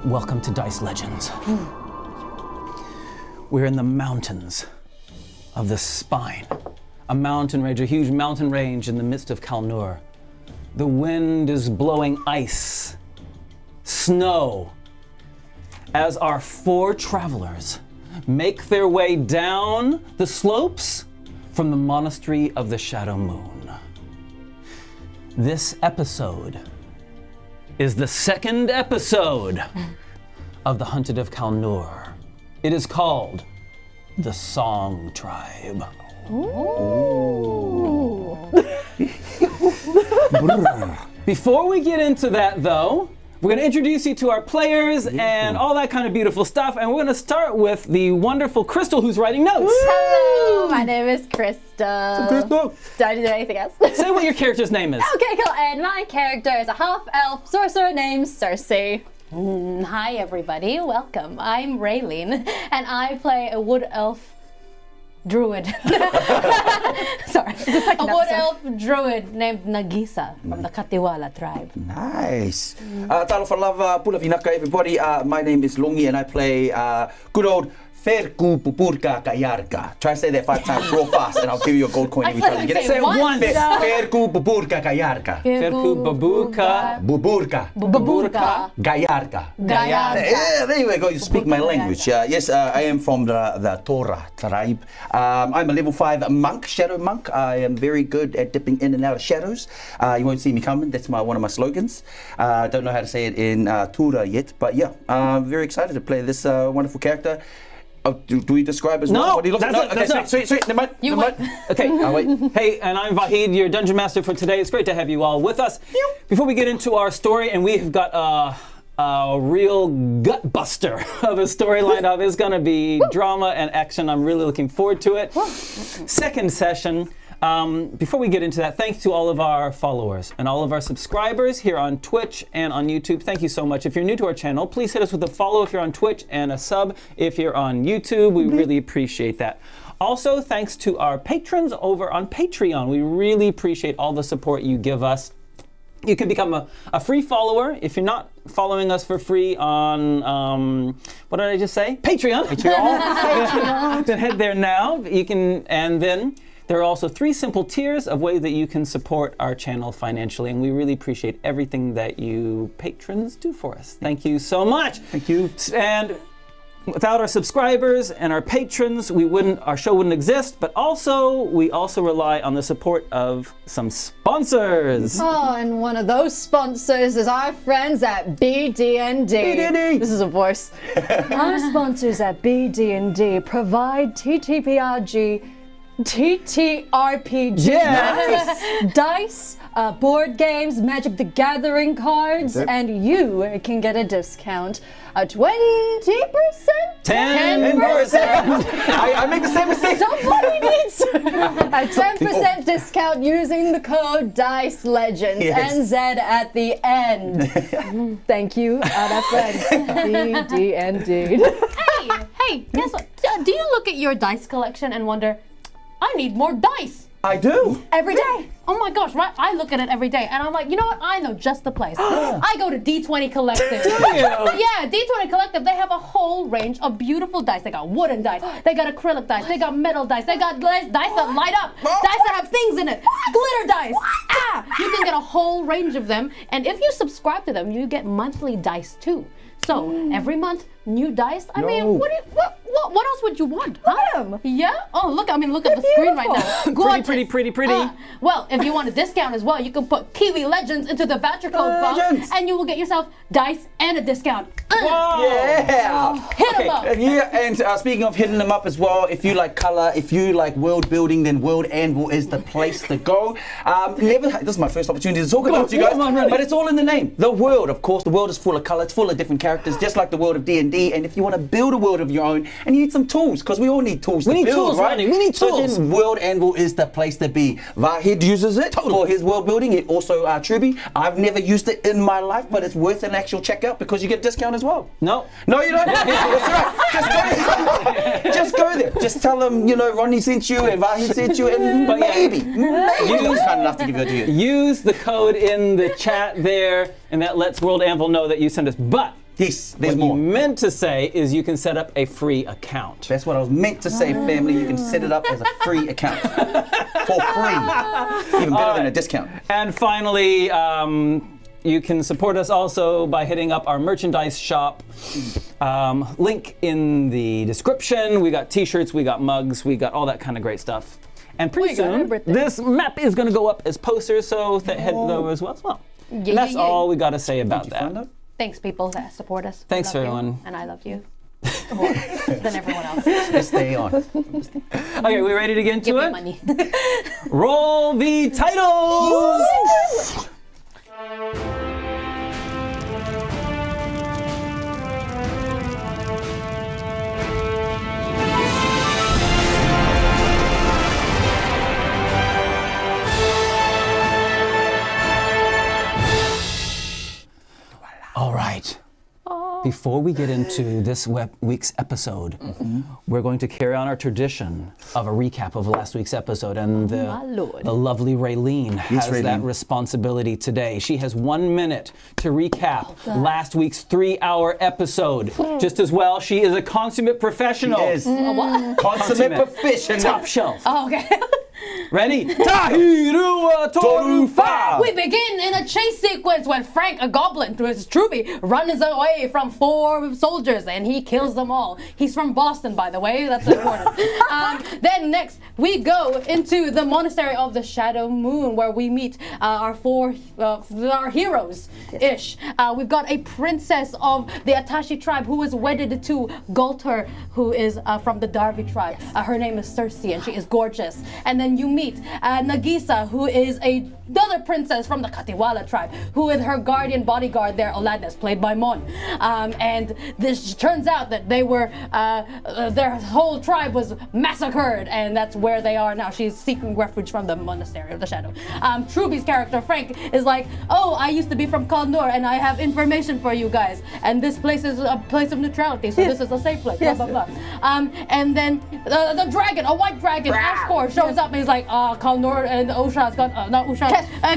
Welcome to Dice Legends. We're in the mountains of the Spine, a mountain range, a huge mountain range in the midst of Kalnour. The wind is blowing ice, snow, as our four travelers make their way down the slopes from the Monastery of the Shadow Moon. This episode is the second episode of the Hunted of Kalnour. It is called The Song Tribe. Ooh. Before we get into that, though, we're going to introduce you to our players and all that kind of beautiful stuff, and we're going to start with the wonderful Crystal, who's writing notes. Hello, my name is Krista. Crystal. Do I do anything else? Say what your character's name is. Okay, cool. And my character is a half-elf sorcerer named Cerci. Hi, everybody. Welcome. I'm Raylene, and I play a wood elf druid. Sorry, it's the second wood elf druid named Nagiisa from the Katiwala tribe. Nice. Talo for love, pula vinaka everybody. My name is Longi and I play good old Feku Pupurka Kayarka. Try to say that 5 times real fast and I'll give you a gold coin every time you get it. Say it once. Feku Pupurka Kayarka. Feku Babuka. Buburka. Baburka. Gayarka. Gayarka. Yeah, there you go. You speak my language. Yes, I am from the Torah tribe. I'm a level 5 monk, shadow monk. I am very good at dipping in and out of shadows. You won't see me coming. That's one of my slogans. I don't know how to say it in Tura yet, but yeah, I'm very excited to play this wonderful character. Oh, do we describe as well? No, What do you look that's like? not- Okay, that's sweet. Never mind. You never wait. mind. Okay. I'll wait. Hey, and I'm Vahid, your Dungeon Master for today. It's great to have you all with us. Before we get into our story, and we've got a real gut buster of a story lined up. It's going to be drama and action. I'm really looking forward to it. Second session. Before we get into that, thanks to all of our followers and all of our subscribers here on Twitch and on YouTube. Thank you so much. If you're new to our channel, please hit us with a follow if you're on Twitch and a sub if you're on YouTube. We really appreciate that. Also, thanks to our patrons over on Patreon. We really appreciate all the support you give us. You can become a free follower if you're not following us for free on, what did I just say? Patreon. Patreon. Then head there now. You can, and then there are also 3 simple tiers of ways that you can support our channel financially, and we really appreciate everything that you patrons do for us. Thank you so much. Thank you. And without our subscribers and our patrons, our show wouldn't exist, but we also rely on the support of some sponsors. Oh, and one of those sponsors is our friends at BD&D. BD&D. This is a voice. Our sponsors at BD&D provide TTRPG, Yes. dice, board games, Magic the Gathering cards, That's it. and you can get a discount, a 20%? 10%. I make the same mistake. Somebody needs a 10% discount using the code Dice Legends, Yes. NZ at the end. Thank you, our friends, BD&D. Hey, guess what? Do you look at your dice collection and wonder, I need more dice? I do. Every day. Oh my gosh, right? I look at it every day and I'm like, you know what? I know just the place. I go to D20 Collective. Yeah, D20 Collective, they have a whole range of beautiful dice. They got wooden dice, they got acrylic dice, they got metal dice, they got dice that light up, dice that have things in it, glitter dice. You can get a whole range of them, and if you subscribe to them, you get monthly dice too. So every month, new dice. I mean, what else would you want? Huh? Yeah. Oh, look! I mean, look at the screen right now. Gorgeous. Pretty. Well, if you want a discount as well, you can put Kiwi Legends into the voucher code box, Legends. and you will get yourself dice and a discount. Yeah. Hit 'em up. And speaking of hitting them up as well, if you like color, if you like world building, then World Anvil is the place to go. This is my first opportunity to talk about it to you guys, but it's all in the name. The world, of course, the world is full of color. It's full of different characters, just like the world of D&D. And if you want to build a world of your own, and you need some tools, because we all need tools to build, tools, right? Ronnie. We need tools. So then World Anvil is the place to be. Vahid uses it for his world building. It also Truby. I've never used it in my life, but it's worth an actual checkout because you get a discount as well. No. No, you don't. That's right. Just go there. Just tell them, Ronnie sent you and Vahid sent you, and maybe he's kind enough to give it to you. Use the code in the chat there, and that lets World Anvil know that you sent us. But Yes, there's What more. you meant to say is you can set up a free account. That's what I was meant to say, family. You can set it up as a free account. For free. Even better than a discount. And finally, you can support us also by hitting up our merchandise shop. Link in the description. We got t-shirts, we got mugs, we got all that kind of great stuff. And pretty We got soon, everything. this map is going to go up as posters, so head over as well. And that's yeah. all we got to say about that. Find out? Thanks, people that support us. Thanks, We love you, everyone. and I love you. More than everyone else. Let's stay on. Okay, we ready to get into Give me it? money. Roll the titles! All right. Before we get into this week's episode, we're going to carry on our tradition of a recap of last week's episode, and My lord. the lovely Raylene has that Raylene. responsibility today. She has 1 minute to recap last week's 3-hour episde. Just as well, she is a consummate professional. Yes. Consummate professional. Top shelf. Oh, okay. Ready? Tahirua Torufa! We begin in a chase sequence when Frank, a goblin, through his troopy, runs away from 4 soldiers and he kills them all. He's from Boston, by the way. That's important. Then next, we go into the monastery of the Shadow Moon, where we meet our heroes-ish. We've got a princess of the Atashi tribe who is wedded to Gulter, who is from the Darvi tribe. Her name is Cerci, and she is gorgeous. And then you meet Nagiisa, who is another princess from the Katiwala tribe, who is her guardian bodyguard there, Outlanders, played by Mon. And this turns out that they were, their whole tribe was massacred, and that's where they are now. She's seeking refuge from the Monastery of the Shadow. Truby's character, Frank, is like, oh, I used to be from Kalnour, and I have information for you guys, and this place is a place of neutrality, so this is a safe place, blah, blah, blah. And then the dragon, a white dragon, Ashkor, shows up, and he's like, Kalnour and Usha's gonna, not Usha,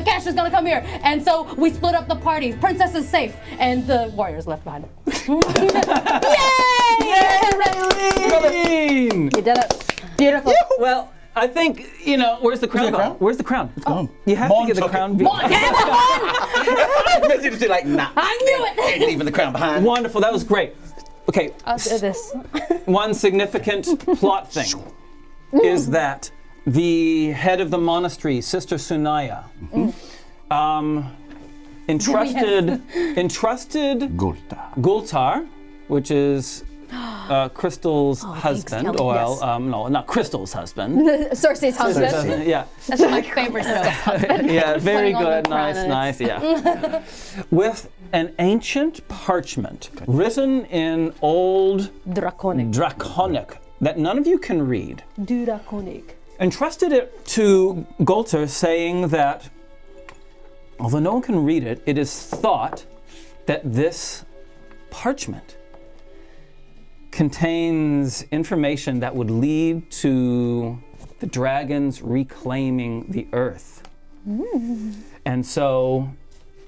Cash is gonna come here. And so we split up the party. Princess is safe, and the warriors left behind. Yay, Raylene! You did it. Beautiful. Well, I think, where's the crown? crown? Where's the crown? It's gone. You have Mon to get the took crown. it. Message to like, nah. I knew it. Ain't leaving the crown behind. Wonderful, that was great. Okay, I'll do this. one significant plot thing is that the head of the monastery, Sister Sunaya, entrusted Gultar, which is Crystal's husband, Kelly, or yes. no, not Crystal's husband. Cersei's husband. Yeah, That's my favorite husband. yeah, very Putting on good, the crown nice, and yeah. With an ancient parchment written in old Draconic that none of you can read. Draconic. Entrusted it to Gulter, saying that although no one can read it, it is thought that this parchment contains information that would lead to the dragons reclaiming the earth. And so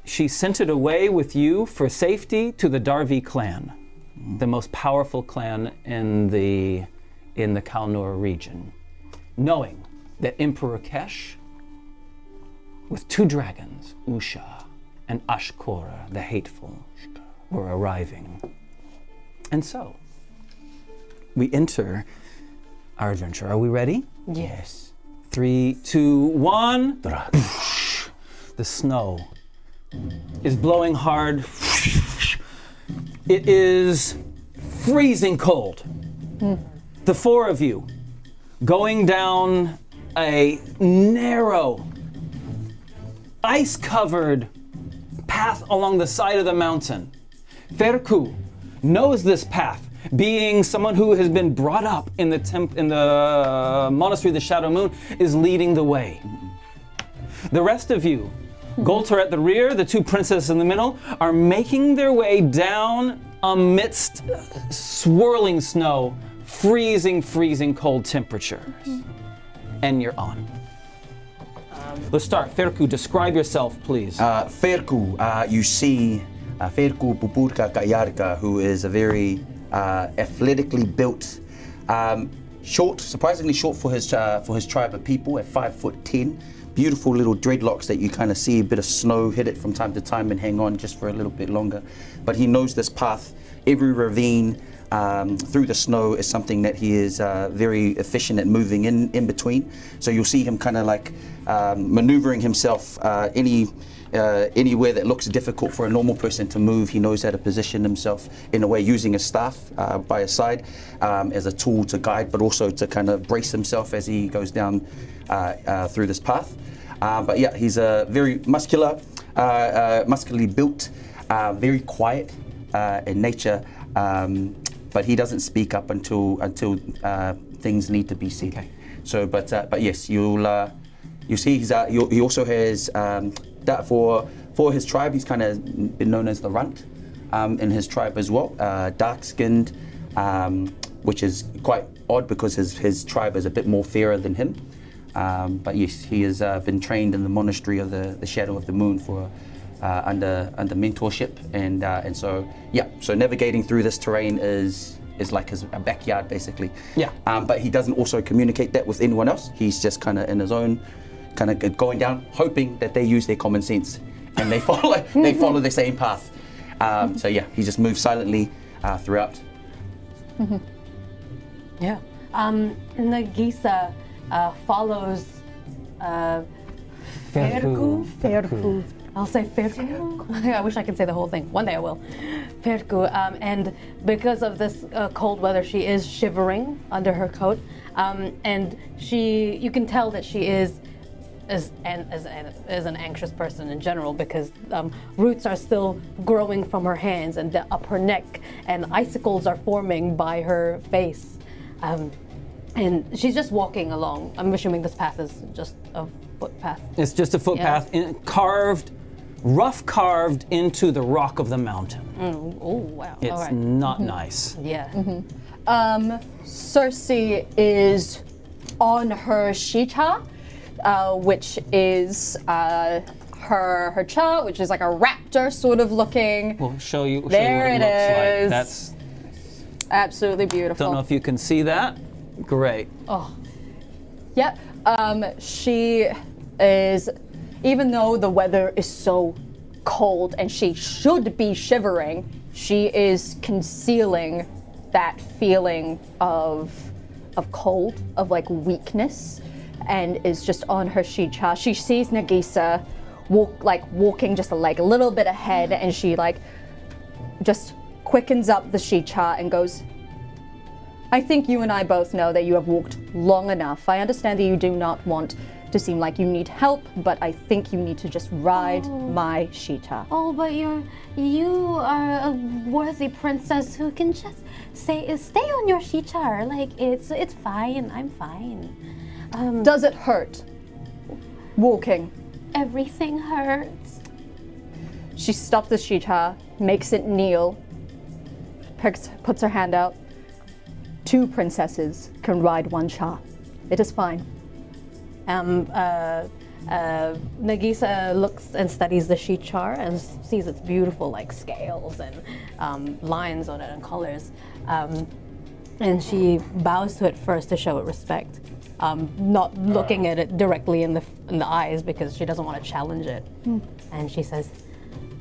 she sent it away with you for safety to the Darvi clan, the most powerful clan in the Kalnour region, knowing that Emperor Kesh, with 2 dragons, Usha and Ashkora, the hateful, were arriving. And so, we enter our adventure. Are we ready? Yes. 3, 2, 1. The snow is blowing hard. It is freezing cold. The 4 of you going down a narrow, ice-covered path along the side of the mountain. Feku knows this path, being someone who has been brought up in the monastery of the Shadow Moon, is leading the way. The rest of you, Gulter at the rear, the 2 princesses in the middle, are making their way down amidst swirling snow, freezing cold temperatures. And you're on. Let's start. Feku, describe yourself, please. Feku, you see Feku Pupurka Kayarka, who is a very athletically built, short, surprisingly short for his tribe of people at 5'10". Beautiful little dreadlocks that you kind of see a bit of snow hit it from time to time and hang on just for a little bit longer. But he knows this path. Every ravine through the snow is something that he is very efficient at moving in between. So you'll see him kind of like maneuvering himself anywhere that looks difficult for a normal person to move. He knows how to position himself in a way, using a staff by his side as a tool to guide, but also to kind of brace himself as he goes down through this path. But yeah, he's a very muscularly built, very quiet in nature, but he doesn't speak up until things need to be said. Okay. So, but yes, you see, he also has that for his tribe. He's kind of been known as the runt in his tribe as well, dark-skinned, which is quite odd because his tribe is a bit more fairer than him. But yes, he has been trained in the monastery of the Shadow of the Moon for under mentorship, and so yeah. So navigating through this terrain is like a backyard basically. Yeah. But he doesn't also communicate that with anyone else. He's just kind of in his own, kind of going down, hoping that they use their common sense and they follow the same path. So yeah, he just moves silently throughout. Mm-hmm. Yeah. Nagiisa follows Feku. I'll say Feku. I wish I could say the whole thing. One day I will. Feku. And because of this cold weather, she is shivering under her coat. And you can tell that she is an anxious person in general, because roots are still growing from her hands and up her neck, and icicles are forming by her face. And she's just walking along. I'm assuming this path is just a footpath. It's just a footpath, rough carved into the rock of the mountain. Oh, wow. It's all right. not nice. Yeah. Cerci is on her Shita, which is her chart, which is like a raptor sort of looking. We'll show you what There it it looks like. is. That's, Absolutely beautiful. don't know if you can see that. Great. Oh, Yep. She is, even though the weather is so cold and she should be shivering, she is concealing that feeling of cold, of like weakness, and is just on her Shicha. She sees Nagiisa walking just a little bit ahead, and she just quickens up the Shicha and goes, I think you and I both know that you have walked long enough. I understand that you do not want to seem like you need help, but I think you need to just ride my Shita. oh, but you are a worthy princess who can just stay on your Shichar. Like it's fine. I'm fine. Does it hurt walking? Everything hurts. She stops the Shita, makes it kneel, puts her hand out. 2 princesses can ride one Cha. It is fine. Nagiisa looks and studies the Shichar and sees its beautiful scales and lines on it and colors. And she bows to it first to show it respect, not looking at it directly in the eyes because she doesn't want to challenge it. And she says,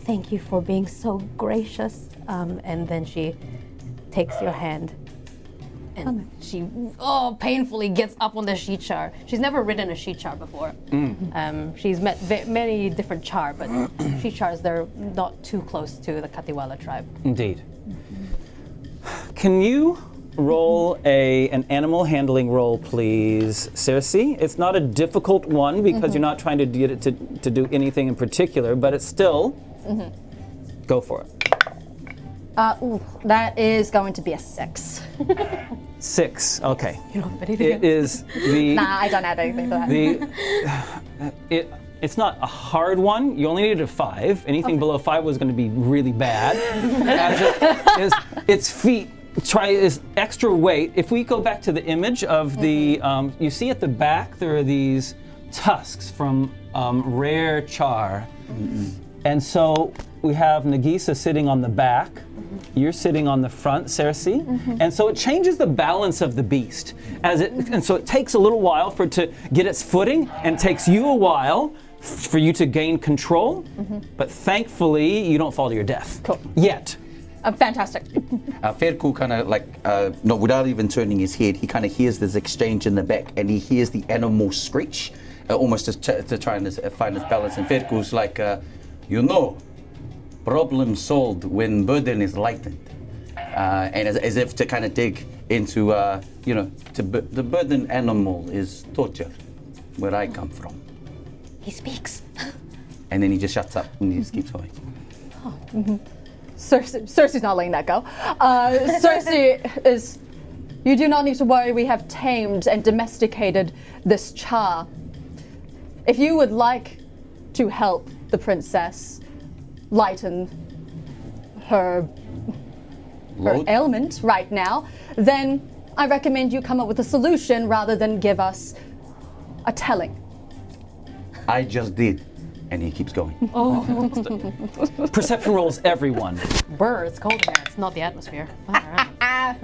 "Thank you for being so gracious." And then she takes your hand. And she painfully gets up on the Shichar. She's never ridden a Shichar before. She's met many different Char, but Shichars, they're not too close to the Katiwala tribe. Indeed. Can you roll an animal handling roll, please, Cerci? It's not a difficult one because you're not trying to get it to do anything in particular, but it's still, go for it. That is going to be a 6. 6, okay. You don't have anything It is the... Nah, I don't have anything for that. It's not a hard one. You only needed a 5. Anything below 5 was going to be really bad. As its feet is extra weight. If we go back to the image of the, you see at the back there are these tusks from rare char, and so we have Nagiisa sitting on the back. You're sitting on the front, Cerci. And so it changes the balance of the beast. And so it takes a little while for it to get its footing, and takes you a while for you to gain control. But thankfully, you don't fall to your death. Cool. Yet. Fantastic. Feku kind of like, no, without even turning his head, he kind of hears this exchange in the back, and he hears the animal screech, almost to try and find his balance. And Ferku's like, problem solved when burden is lightened. And as if to kind of dig into, the burden animal is torture, where I come from. He speaks. And then he just shuts up and he just keeps going. Cerci's not letting that go. Cerci is. You do not need to worry. We have tamed and domesticated this char. If you would like to help the princess lighten her Load? ailment right now, then I recommend you come up with a solution rather than give us a telling. I just did. And he keeps going. Perception rolls, everyone. Brr, it's cold in here. It's not the atmosphere. All right.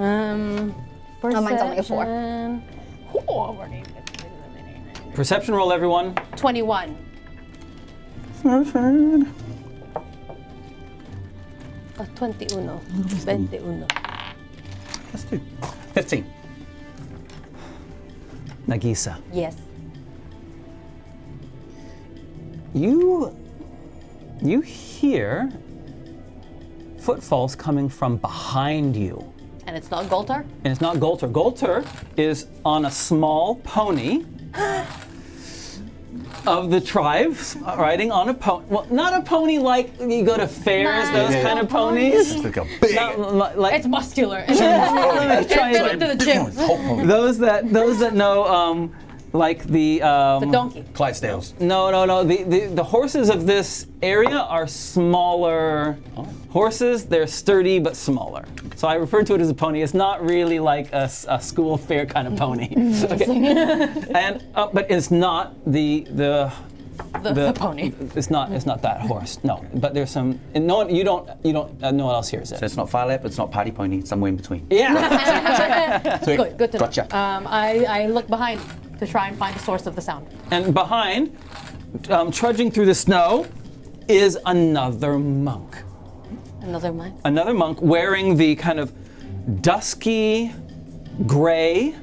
mine's only a 4. Perception roll, everyone. 21. 21. 21. Let's do 15. Nagiisa. Yes. You hear footfalls coming from behind you. And it's not Goltar? And it's not Goltar. Goltar is on a small pony of the tribe, riding on a pony. Well, not a pony like you go to fairs, those kind of ponies. It's like a big. It's muscular. It's try been and- to the gym. Those that know, like the The donkey. Clydesdales. No. The horses of this area are smaller horses. They're sturdy but smaller. So I refer to it as a pony. It's not really like a school fair kind of pony. Okay. And but it's not the pony. It's not that horse. No. But there's some. And no one. You don't. No one else hears it. So it's not fire lap, it's not party pony, it's somewhere in between. Yeah. Sweet. Good to know. Gotcha. I look behind to try and find the source of the sound. And behind, trudging through the snow, is another monk. Another mic. Another monk wearing the kind of dusky gray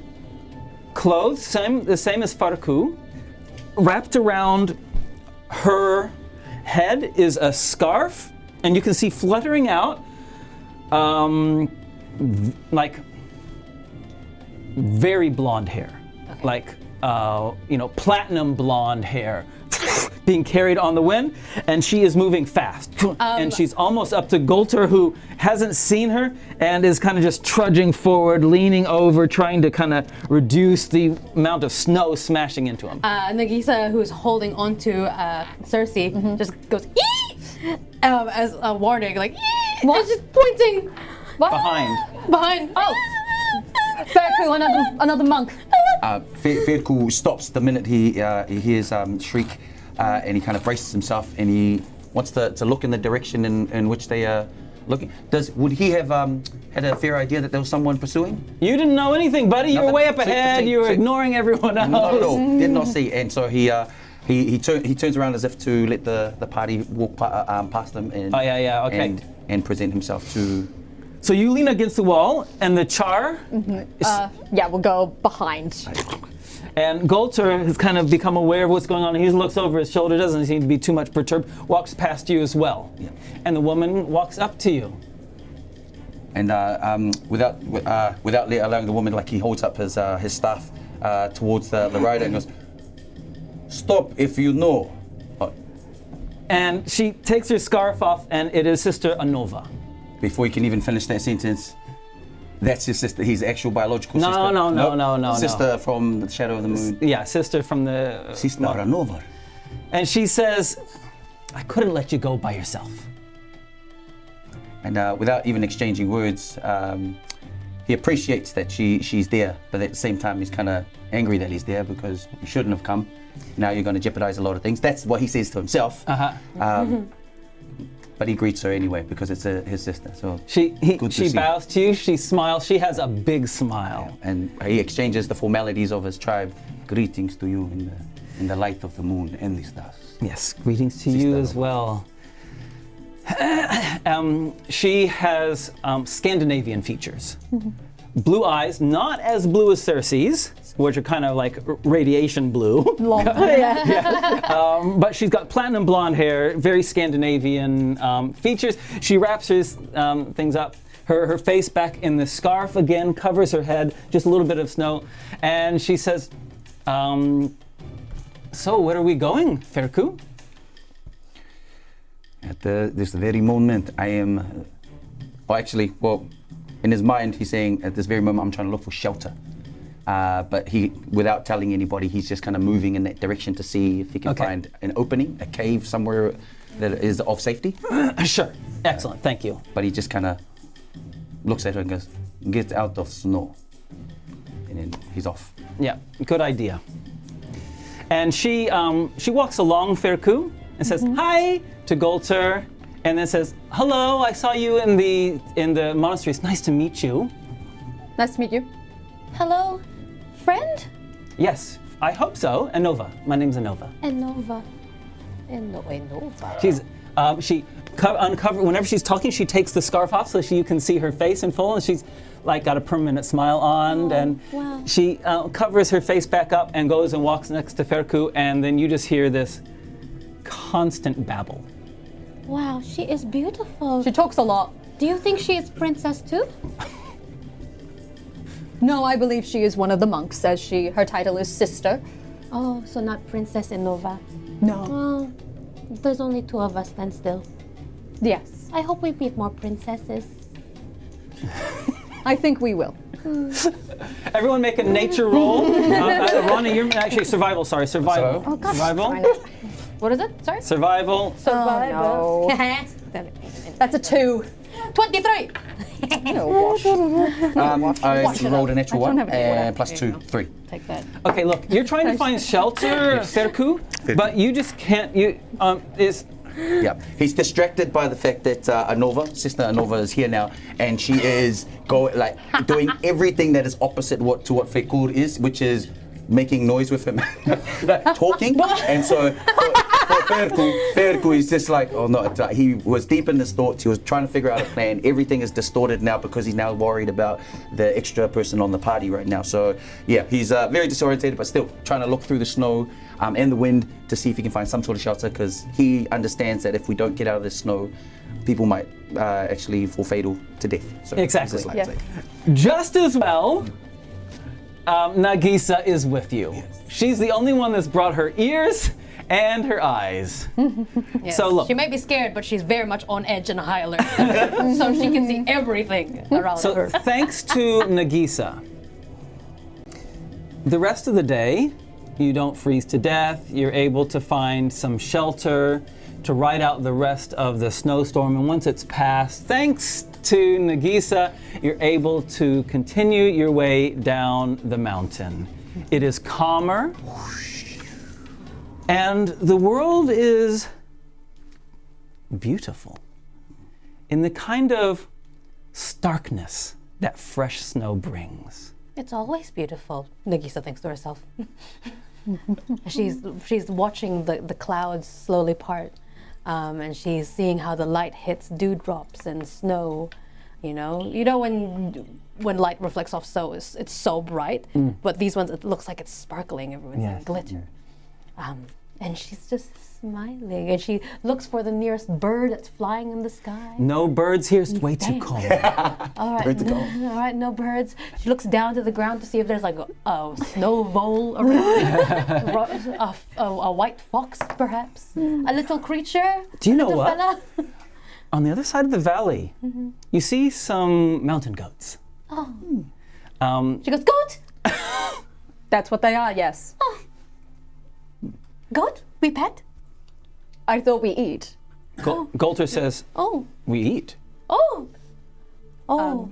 clothes, the same as Feku. Wrapped around her head is a scarf, and you can see fluttering out like very blonde hair. Okay. Like platinum blonde hair being carried on the wind, and she is moving fast. And she's almost up to Goltar, who hasn't seen her and is kind of just trudging forward, leaning over, trying to kind of reduce the amount of snow smashing into him. Nagiisa, who's holding onto Cerci, just goes ee! As a warning, like ee! And she's pointing Behind. Oh, Feku, another monk. Feku stops the minute he hears shriek, and he kind of braces himself, and he wants to look in the direction in which they are looking. Would he have had a fair idea that there was someone pursuing? You didn't know anything, buddy. You were Nothing? way up Sweet, ahead. sweet, You were sweet. ignoring everyone else. Not at all. Did not see. And so he turns around as if to let the party walk past them and Okay. and present himself to. So you lean against the wall, and the char, We'll go behind. and Goltar has kind of become aware of what's going on. He looks over his shoulder, doesn't seem to be too much perturbed, walks past you as well. Yeah. And the woman walks up to you. And without allowing the woman, like he holds up his staff towards the rider and goes, "Stop if you know." And she takes her scarf off, and it is Sister Anova. Before you can even finish that sentence, that's his sister. His actual biological sister. No. Sister from the Shadow of the Moon. Yeah, sister from the... Sister Anova. And she says, "I couldn't let you go by yourself." And without even exchanging words, he appreciates that she's there, but at the same time he's kind of angry that he's there because you shouldn't have come. Now you're going to jeopardize a lot of things. That's what he says to himself. But but he greets her anyway because it's his sister. So She good to she see. bows to you. She smiles. She has a big smile. And he exchanges the formalities of his tribe. Greetings to you in the light of the moon and the stars. Yes, greetings to you as well. She has Scandinavian features. Blue eyes, not as blue as Cerci's, which are kind of like radiation blue. But she's got platinum blonde hair, very Scandinavian features. She wraps her things up. Her face back in the scarf again, covers her head, just a little bit of snow. And she says, so where are we going, Feku? At this very moment, I am. In his mind, he's saying, at this very moment, I'm trying to look for shelter. But without telling anybody, he's just kind of moving in that direction to see if he can find an opening, a cave somewhere that is of safety. Sure. Excellent. Thank you. But he just kind of looks at her and goes, "Get out of snow." And then he's off. Yeah, good idea. And she walks along Feku and says hi to Golter, and then says, "Hello, I saw you in the monastery. It's nice to meet you." Nice to meet you. Hello, friend? Yes, I hope so. Anova. My name's Anova. Enova. Enova. She uncover whenever she's talking. She takes the scarf off so you can see her face in full, and she's like got a permanent smile on. And wow. she covers her face back up and goes and walks next to Feku, and then you just hear this constant babble. Wow, she is beautiful. She talks a lot. Do you think she is princess too? No, I believe she is one of the monks, as her title is sister. Oh, so not Princess Enova. No. Oh, there's only two of us then still. Yes. I hope we meet more princesses. I think we will. Everyone make a nature roll. Ronnie, you're actually survival. Sorry, survival. Oh, gosh. Survival. What is it? Sorry? Survival. Survival. That's a 2. 23. I rolled a natural one, and plus 2, 3. Take that. Okay, look, you're trying to find shelter, Feku, but you just can't. Yeah, he's distracted by the fact that Sister Anova is here now, and she is doing everything that is opposite to what Feku is, which is making noise with him, talking. And so for Feku is just like, oh no, he was deep in his thoughts. He was trying to figure out a plan. Everything is distorted now because he's now worried about the extra person on the party right now. So yeah, he's very disorientated, but still trying to look through the snow and the wind to see if he can find some sort of shelter, because he understands that if we don't get out of the snow, people might actually fall fatal to death. So Exactly. it's just Yes. Just as well, Nagiisa is with you. Yes. She's the only one that's brought her ears and her eyes. Yes. So look. She may be scared, but she's very much on edge and high alert. So she can see everything around So her. thanks to Nagiisa, the rest of the day, you don't freeze to death. You're able to find some shelter to ride out the rest of the snowstorm. And once it's passed, thanks to Nagiisa, you're able to continue your way down the mountain. It is calmer, and the world is beautiful in the kind of starkness that fresh snow brings. It's always beautiful, Nagiisa thinks to herself. She's watching the clouds slowly part, and she's seeing how the light hits dewdrops and snow. You know when light reflects off snow, it's so bright, but these ones it looks like it's sparkling. Everyone's in glitter. And she's just smiling, and she looks for the nearest bird that's flying in the sky. No birds here, it's way too cold. All right, all right, no birds. She looks down to the ground to see if there's like a snow vole around, a white fox, perhaps, a little creature. Do you know little what? fella. On the other side of the valley, you see some mountain goats. Oh. Um, She goes, goat, That's what they are, yes. goat, we pet. I thought we eat. Golter says, Oh, we eat. oh, oh.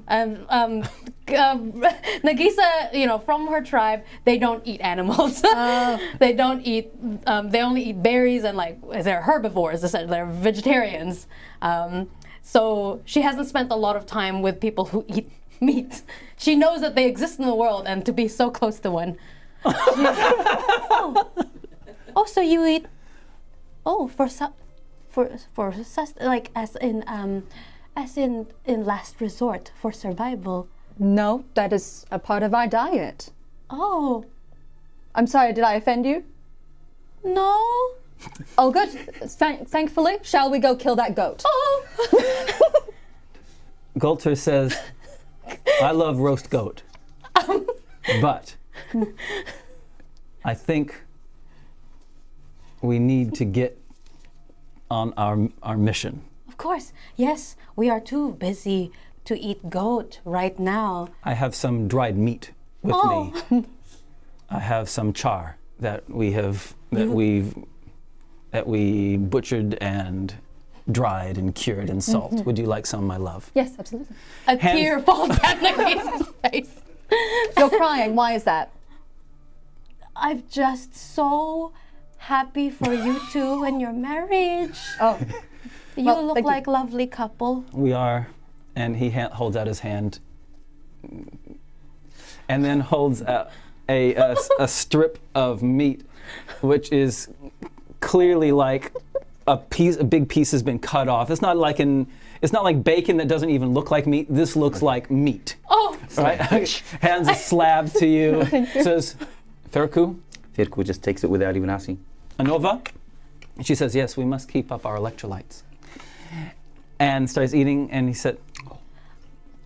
Nagiisa, from her tribe, they don't eat animals. They don't eat. They only eat berries and they're herbivores. They're vegetarians. So she hasn't spent a lot of time with people who eat meat. She knows that they exist in the world, and to be so close to one. So you eat? As in last resort for survival. No, that is a part of our diet. Oh. I'm sorry, did I offend you? No. Oh, good. Thankfully, shall we go kill that goat? Oh. Golter says, I love roast goat, but I think we need to get on our mission. Of course. Yes, we are too busy to eat goat right now. I have some dried meat with me. I have some char that we butchered and dried and cured in salt. Would you like some, my love? Yes, absolutely. A tear falls down Nagiisa's face. You're crying. Why is that? I'm just so happy for you two and your marriage. Oh. You Well, look thank like a lovely couple. We are, and he holds out his hand, and then holds a strip of meat, which is clearly like a big piece has been cut off. It's not like bacon that doesn't even look like meat. This looks like meat. Oh. Right? Hands a slab to you. Says, Feku, Feku just takes it without even asking. Anova? She says, yes, we must keep up our electrolytes. And starts eating, and he said,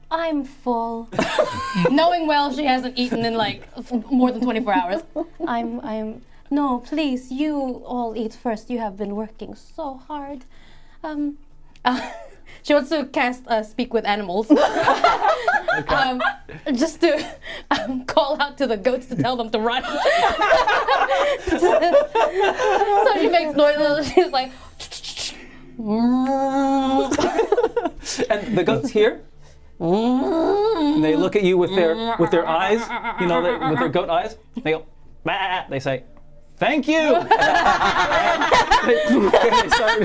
I'm full. Knowing well she hasn't eaten in more than 24 hours. No, please, you all eat first. You have been working so hard. She wants to cast Speak with Animals. Just to call out to the goats to tell them to run. So she makes noises. She's like... and the goats hear, and they look at you with their eyes, with their goat eyes. They go, bah! They say, thank you. And they start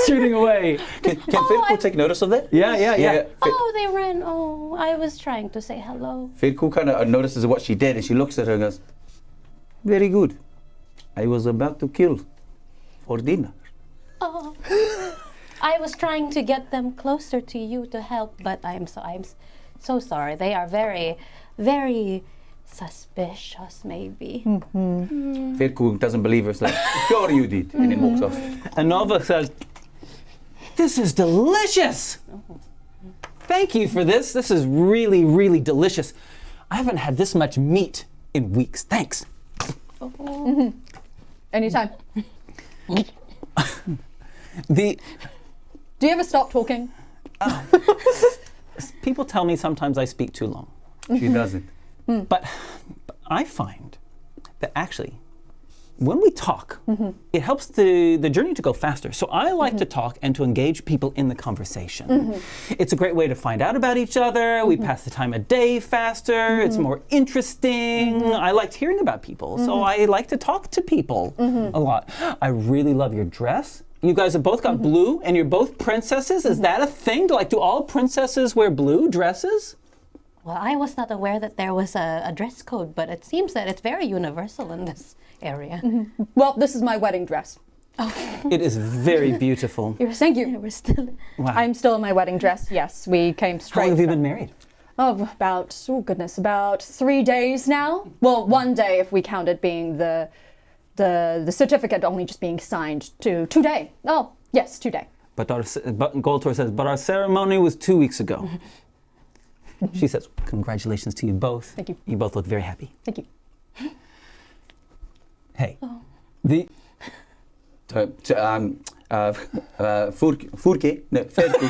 shooting away. Can Feku take notice of that? Yeah. They ran. Oh, I was trying to say hello. Feku kind of notices what she did, and she looks at her and goes, very good. I was about to kill for dinner. Oh, I was trying to get them closer to you to help, but I'm so sorry. They are very, very suspicious, maybe. Feku doesn't believe her. It's like, sure you did, and then walks off. And Nova says, this is delicious. Thank you for this. This is really, really delicious. I haven't had this much meat in weeks. Thanks. Anytime. Do you ever stop talking? People tell me sometimes I speak too long. She doesn't. But I find that actually, when we talk, it helps the journey to go faster. So I like to talk and to engage people in the conversation. It's a great way to find out about each other. We pass the time of day faster. It's more interesting. I liked hearing about people, so I like to talk to people a lot. I really love your dress. You guys have both got blue, and you're both princesses. Is that a thing? Do all princesses wear blue dresses? Well, I was not aware that there was a dress code, but it seems that it's very universal in this area. Well, this is my wedding dress. It is very beautiful. Thank you. We're still... Wow. I'm still in my wedding dress. Yes, we came How straight. long have you from- been married? Oh, about 3 days now. Well, 1 day if we count it being the certificate only just being signed to today. Oh, yes, today. But Goltor says, but our ceremony was 2 weeks ago. She says, congratulations to you both. Thank you. You both look very happy. Thank you. Hey, Furke? No, Feku.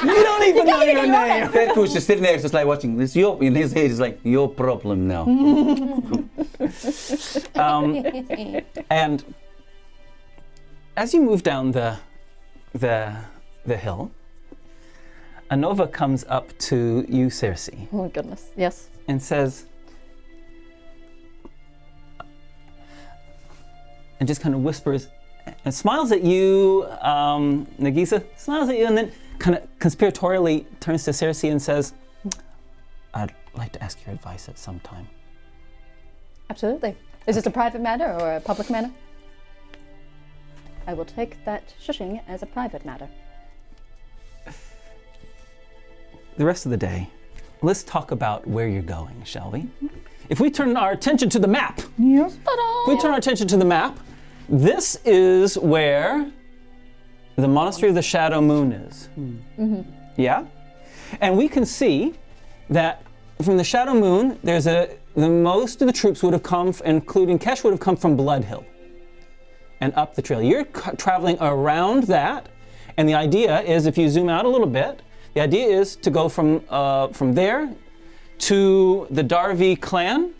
you don't even know your name. Feku is just sitting there, just like watching. This in his head is like, your problem now. And as you move down the hill, Anova comes up to you, Cerci, Oh goodness. Yes. and says, and just kind of whispers and smiles at you, Nagiisa, smiles at you, and then kind of conspiratorially turns to Cerci and says, I'd like to ask your advice at some time. Absolutely. Is this a private matter or a public matter? I will take that shushing as a private matter. The rest of the day, let's talk about where you're going, shall we? If we turn our attention to the map, if we turn our attention to the map, this is where the Monastery of the Shadow Moon is. Yeah? And we can see that from the Shadow Moon, most of the troops would have come, including Kesh, would have come from Blood Hill and up the trail. You're traveling around that, and the idea is, if you zoom out a little bit, the idea is to go from there to the Darvi clan,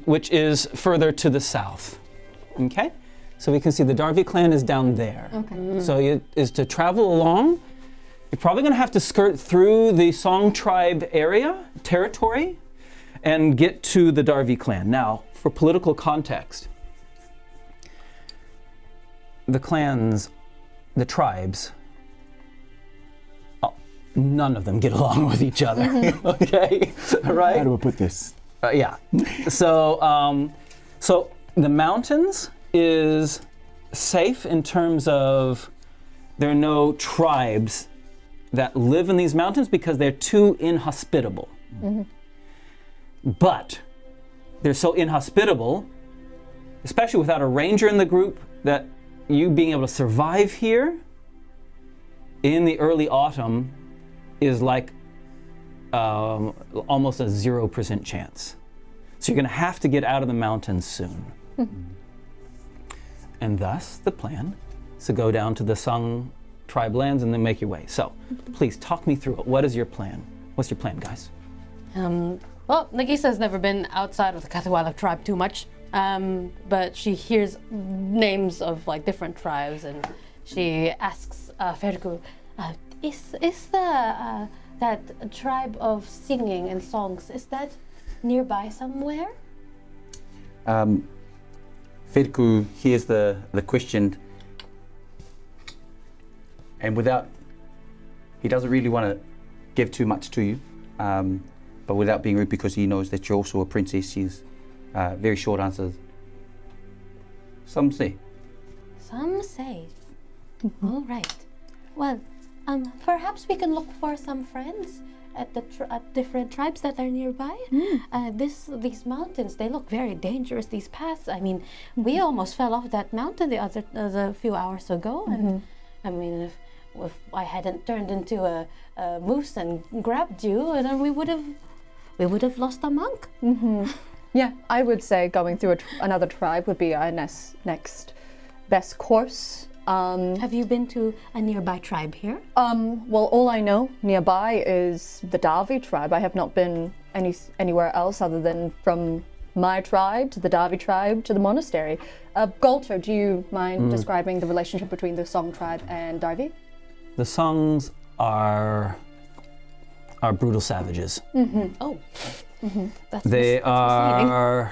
which is further to the south. Okay? So we can see the Darvi clan is down there. Okay. So it is to travel along. You're probably going to have to skirt through the Song tribe territory, and get to the Darvi clan. Now, for political context, the clans, the tribes, none of them get along with each other. Okay, right? How do I put this? Yeah. So, so the mountains is safe in terms of there are no tribes that live in these mountains because they're too inhospitable. But they're so inhospitable, especially without a ranger in the group, that you being able to survive here in the early autumn is like almost a 0% chance. So you're going to have to get out of the mountains soon. And thus the plan is to go down to the Sung tribe lands and then make your way. So please talk me through it. What is your plan? What's your plan, guys? Well, Nagiisa has never been outside of the Katahualak tribe too much, but she hears names of like different tribes, and she asks Feku, "Is that tribe of singing and songs? Is that nearby somewhere?" Feku hears the question, and he doesn't really want to give too much to you. But without being rude, because he knows that you're also a princess, he's very short answers. Some say. Some say. All right. Well, perhaps we can look for some friends at different tribes that are nearby. These mountains, they look very dangerous. These paths. I mean, we almost fell off that mountain the few hours ago, and I mean, if I hadn't turned into a moose and grabbed you, then we would have lost a monk. Yeah, I would say going through another tribe would be our next best course. Have you been to a nearby tribe here? Well, all I know nearby is the Darvi tribe. I have not been anywhere else other than from my tribe to the Darvi tribe to the monastery. Galter, do you mind describing the relationship between the Song tribe and Darvi? The Songs are brutal savages. Oh. They are.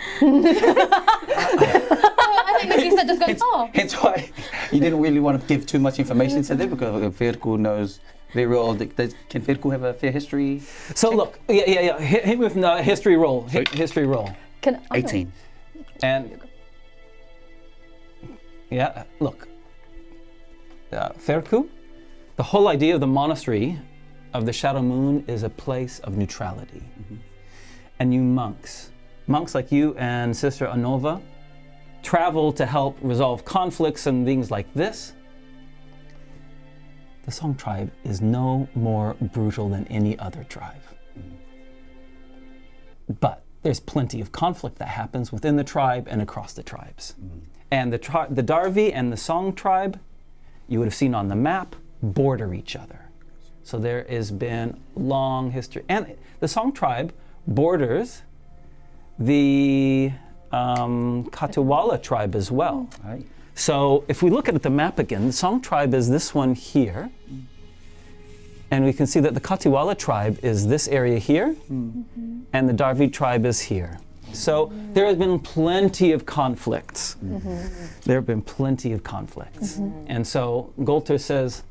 I think Nagiisa just goes, oh. Hence why you didn't really want to give too much information to them, because Feku knows very well. Can Feku have a fair history? So check? look, yeah. Hit me with a history roll. History roll. 18. And yeah, look, Feku, the whole idea of the monastery of the Shadow Moon is a place of neutrality. And you monks like you and Sister Anova, travel to help resolve conflicts and things like this. The Song tribe is no more brutal than any other tribe. But there's plenty of conflict that happens within the tribe and across the tribes. And the Darvi and the Song tribe, you would have seen on the map, border each other. So there has been long history. And the Song tribe borders the Katuwala tribe as well. Right. So if we look at the map again, the Song tribe is this one here. And we can see that the Katiwala tribe is this area here, and the Darvi tribe is here. So there has been plenty of conflicts. There have been plenty of conflicts. And so Golter says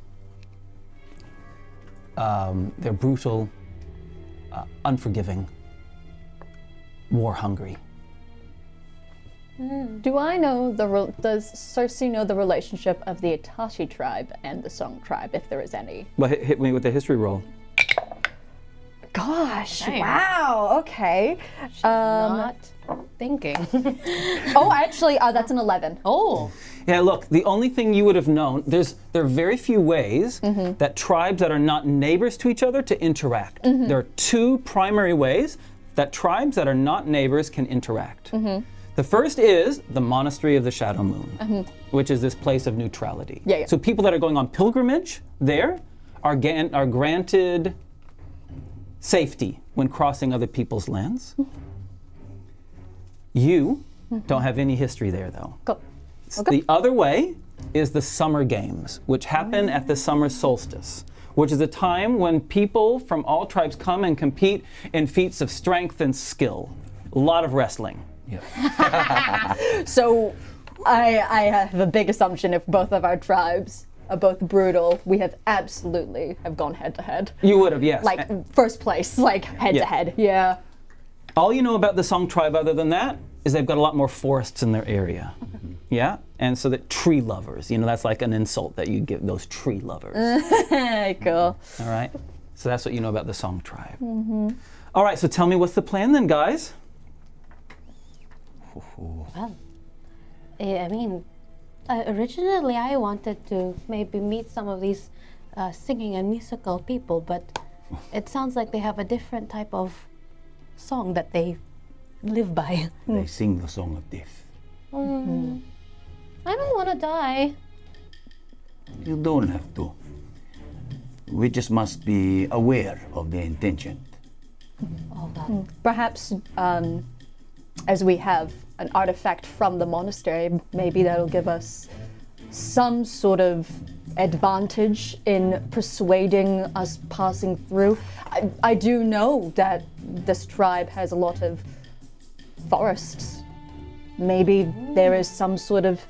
they're brutal, unforgiving, war-hungry. Do I know does Cerci know the relationship of the Itachi tribe and the Song tribe, if there is any? Well, hit me with the history roll. Gosh, Damn. wow, okay. Not thinking. Oh, actually, that's an 11. Oh. Yeah, look, the only thing you would have known, there are very few ways that tribes that are not neighbors to each other to interact. There are two primary ways that tribes that are not neighbors can interact. The first is the Monastery of the Shadow Moon, which is this place of neutrality. Yeah. So people that are going on pilgrimage there are granted safety when crossing other people's lands. You don't have any history there, though. Go. The other way is the Summer Games, which happen at the summer solstice, which is a time when people from all tribes come and compete in feats of strength and skill. A lot of wrestling. So I have a big assumption if both of our tribes are both brutal, we have absolutely gone head to head. You would have, yes. Like first place, like head to head. Yeah. All you know about the Song tribe other than that is they've got a lot more forests in their area. Yeah? And so that tree lovers, that's like an insult that you give those tree lovers. Cool. All right? So that's what you know about the Song tribe. All right, so tell me what's the plan then, guys? Well, I mean, originally I wanted to maybe meet some of these singing and musical people, but it sounds like they have a different type of song that they live by. They sing the song of death. I don't want to die. You don't have to. We just must be aware of their intention. Oh, well. Perhaps as we have an artifact from the monastery, maybe that'll give us some sort of advantage in persuading us passing through. I do know that this tribe has a lot of forests. Maybe there is some sort of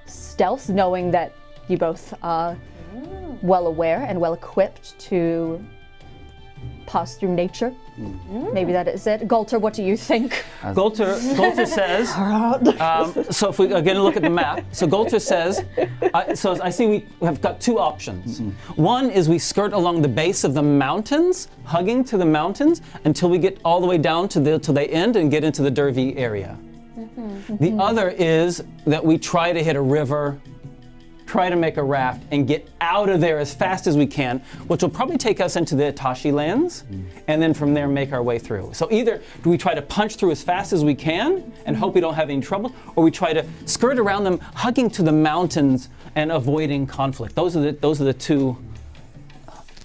stealth, knowing that you both are well aware and well equipped to pass through nature. Maybe that is it. Golter, what do you think? Golter says, so if we again look at the map, so Golter says, so I see we have got two options. One is we skirt along the base of the mountains, hugging to the mountains until we get all the way down till they end and get into the Derby area. The other is that we try to hit a river, try to make a raft, and get out of there as fast as we can, which will probably take us into the Itachi lands, and then from there make our way through. So either do we try to punch through as fast as we can and hope we don't have any trouble, or we try to skirt around them, hugging to the mountains and avoiding conflict. Those are the two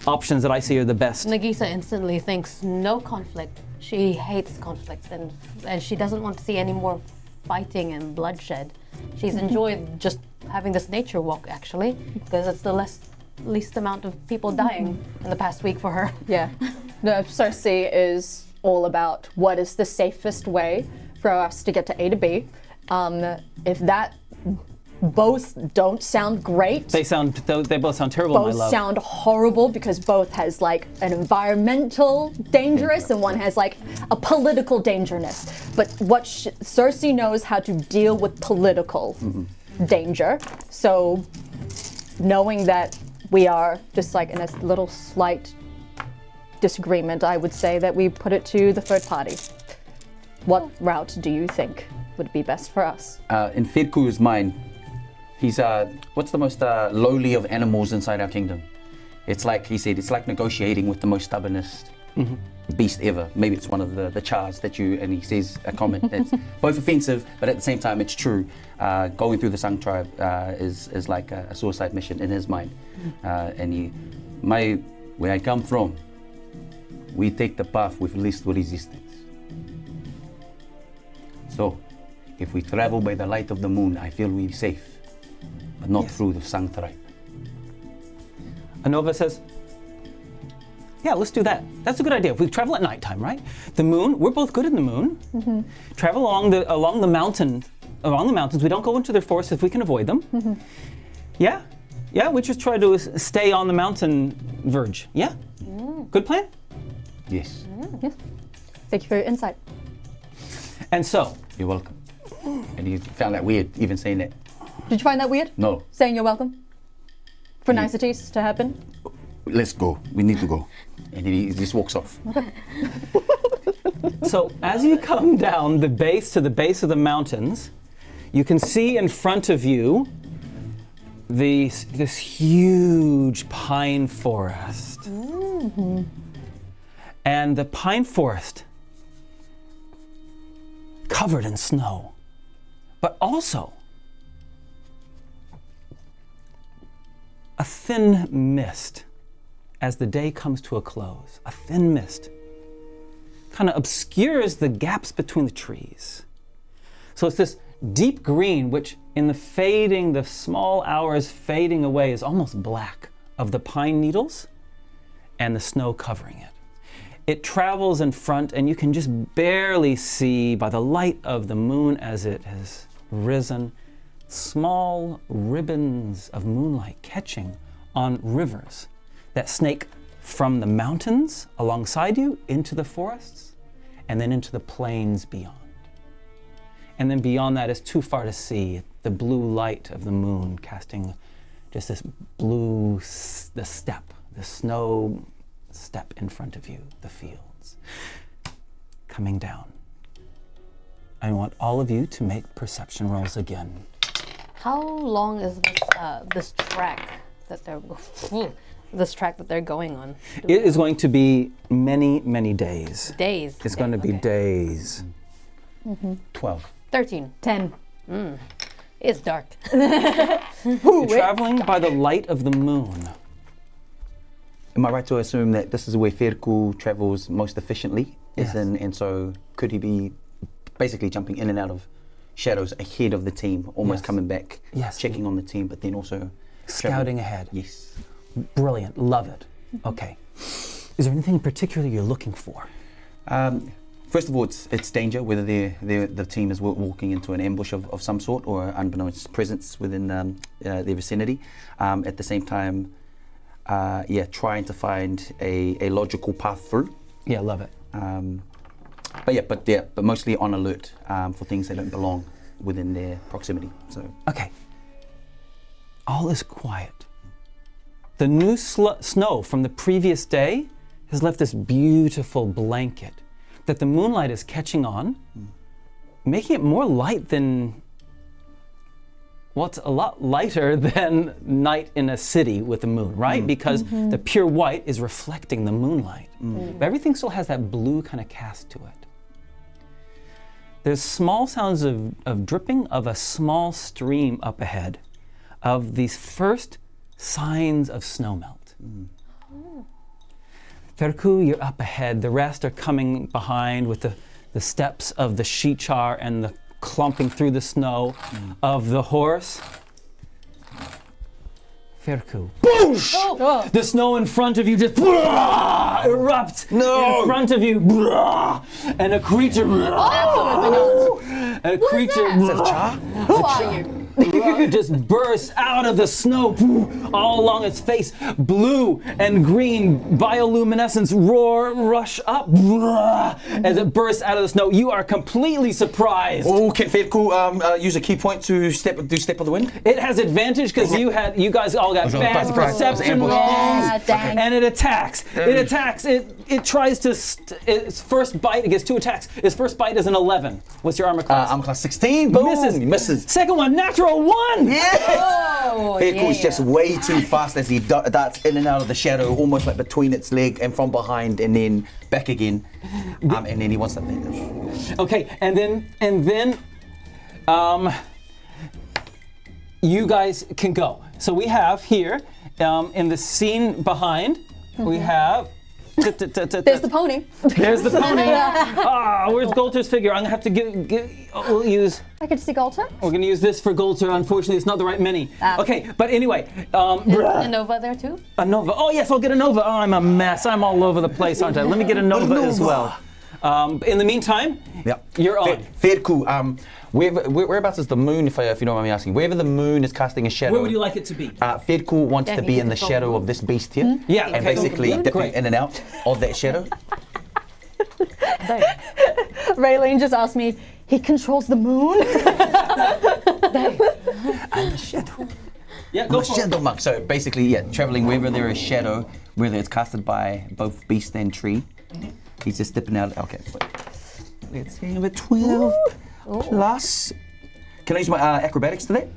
options that I see are the best. Nagiisa instantly thinks no conflict. She hates conflict, and she doesn't want to see any more fighting and bloodshed. She's enjoyed just having this nature walk, actually, because it's the least amount of people dying in the past week for her. Yeah. No, Cerci is all about what is the safest way for us to get to A to B. If that both don't sound great. They both sound terrible, my Both love. sound horrible because both has like an environmental dangerous and one has like a political dangerousness. But what Cerci knows how to deal with political danger. So knowing that we are just like in a little slight disagreement, I would say that we put it to the third party. What route do you think would be best for us? In Feku's mind, he's what's the most lowly of animals inside our kingdom? It's like he said, it's like negotiating with the most stubbornest beast ever. Maybe it's one of the chars that and he says a comment that's both offensive, but at the same time it's true. Going through the Sung tribe is like a suicide mission in his mind. And where I come from, we take the path with least resistance. So, if we travel by the light of the moon, I feel we're safe, but not through the Sung tribe. Anova says, Yeah, let's do that. That's a good idea. If we travel at nighttime, right? The moon, we're both good in the moon. Travel along the mountains. We don't go into their forests if we can avoid them. Yeah, we just try to stay on the mountain verge. Yeah, good plan. Yes. Yes. Thank you for your insight. And so, You're welcome. And you found that weird, even saying that. Did you find that weird? No. Saying you're welcome? For niceties to happen? Let's go. We need to go. And he just walks off. So as you come down the base of the mountains, you can see in front of you this huge pine forest. And the pine forest covered in snow, but also a thin mist as the day comes to a close. A thin mist kind of obscures the gaps between the trees. So it's this deep green, which in the small hours fading away is almost black of the pine needles and the snow covering it. It travels in front and you can just barely see by the light of the moon as it has risen, small ribbons of moonlight catching on rivers that snake from the mountains alongside you into the forests and then into the plains beyond. And then beyond that is too far to see, the blue light of the moon casting just this blue, the snow steppe in front of you, the fields coming down. I want all of you to make perception rolls again. How long is this track that they're going on? It is going to be many, many days. Days. It's going to be days. 12. 13. 10. It's dark. You're traveling by the light of the moon. Am I right to assume that this is where Feku travels most efficiently? Yes. And so could he be basically jumping in and out of shadows ahead of the team, almost Yes. coming back, Yes. checking on the team, but then also Scouting ahead. Yes. Brilliant. Love it. Okay. Is there anything particular you're looking for? First of all, it's danger, whether the team is walking into an ambush of some sort or unbeknownst presence within their vicinity. At the same time, trying to find a logical path through. Yeah, love it. But mostly on alert for things that don't belong within their proximity. So Okay. All is quiet. The new snow from the previous day has left this beautiful blanket that the moonlight is catching on, making it more light than, well, it's a lot lighter than night in a city with the moon, right? Because the pure white is reflecting the moonlight. But everything still has that blue kind of cast to it. There's small sounds of dripping of a small stream up ahead, of these first signs of snowmelt. Feku, you're up ahead. The rest are coming behind with the steps of the Shichar and the clumping through the snow of the horse. Feku. Boosh! Oh. The snow in front of you just erupts in front of you. And a creature. A creature. Who are you? Just bursts out of the snow all along its face. Blue and green bioluminescence rush up as it bursts out of the snow. You are completely surprised. Oh, can Feku use a key point to step of the wind? It has advantage because you guys all got bad perception rolls, dang. and it attacks. It attacks. It tries to. Its first bite. It gets 2 attacks. Its first bite is an 11. What's your armor class? I'm class 16. Boom. Misses. Second one, natural 1. Yes! Oh, Feku is just way too fast as he darts in and out of the shadow, almost like between its leg and from behind, and then back again. And then he wants that thing. Okay, and then, you guys can go. So we have here, in the scene behind, we have There's the pony. There's the pony. Where's Golter's figure? I'm gonna have to we'll use. I can see Galter. We're gonna use this for Golter. Unfortunately, it's not the right mini. Okay, but anyway. Is a Nova there too? A Nova. Oh yes, I'll get a Nova. Oh, I'm a mess. I'm all over the place, aren't I? Let me get a Nova as well. In the meantime, you're on. Feku, whereabouts is the moon, if you don't mind me asking? Wherever the moon is casting a shadow. Where would you like it to be? Feku wants to be in the shadow of this beast here. Yeah, and okay. basically dipping Great. in and out of that shadow. Raylene just asked me, he controls the moon? I'm the shadow. Yeah, I'm go a for it. shadow monk. So basically, traveling wherever there is shadow, whether it's casted by both beast and tree. He's just dipping out. Okay. Let's see, with 12 plus. Can I use my acrobatics today?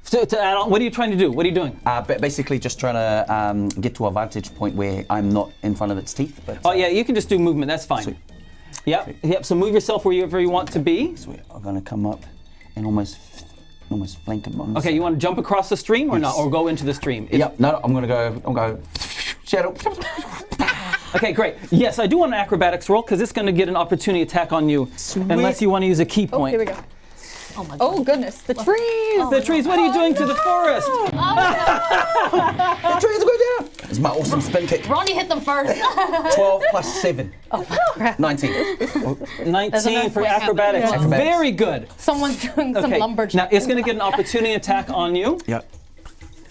To add on, what are you trying to do? What are you doing? Basically, just trying to get to a vantage point where I'm not in front of its teeth. But, Oh yeah, you can just do movement. That's fine. Sweet. Yep. So move yourself wherever you want to be. Sweet. I'm gonna come up and almost flank him. Okay, you want to jump across the stream or Yes. not, or go into the stream? Yep. No, I'm gonna go. Shadow. Okay, great. Yes, I do want an acrobatics roll because it's going to get an opportunity attack on you, unless you want to use a key point. Here we go. Oh my god. Oh goodness, the trees! The trees. What are you doing to the forest? The trees are going down. It's my awesome spin kick. Ronnie hit them first. 12 plus 7. 19. 19 for quick acrobatics. Acrobatics. Very good. Someone's doing some Okay. lumberjack. Now it's going to get an opportunity attack on you. Yep.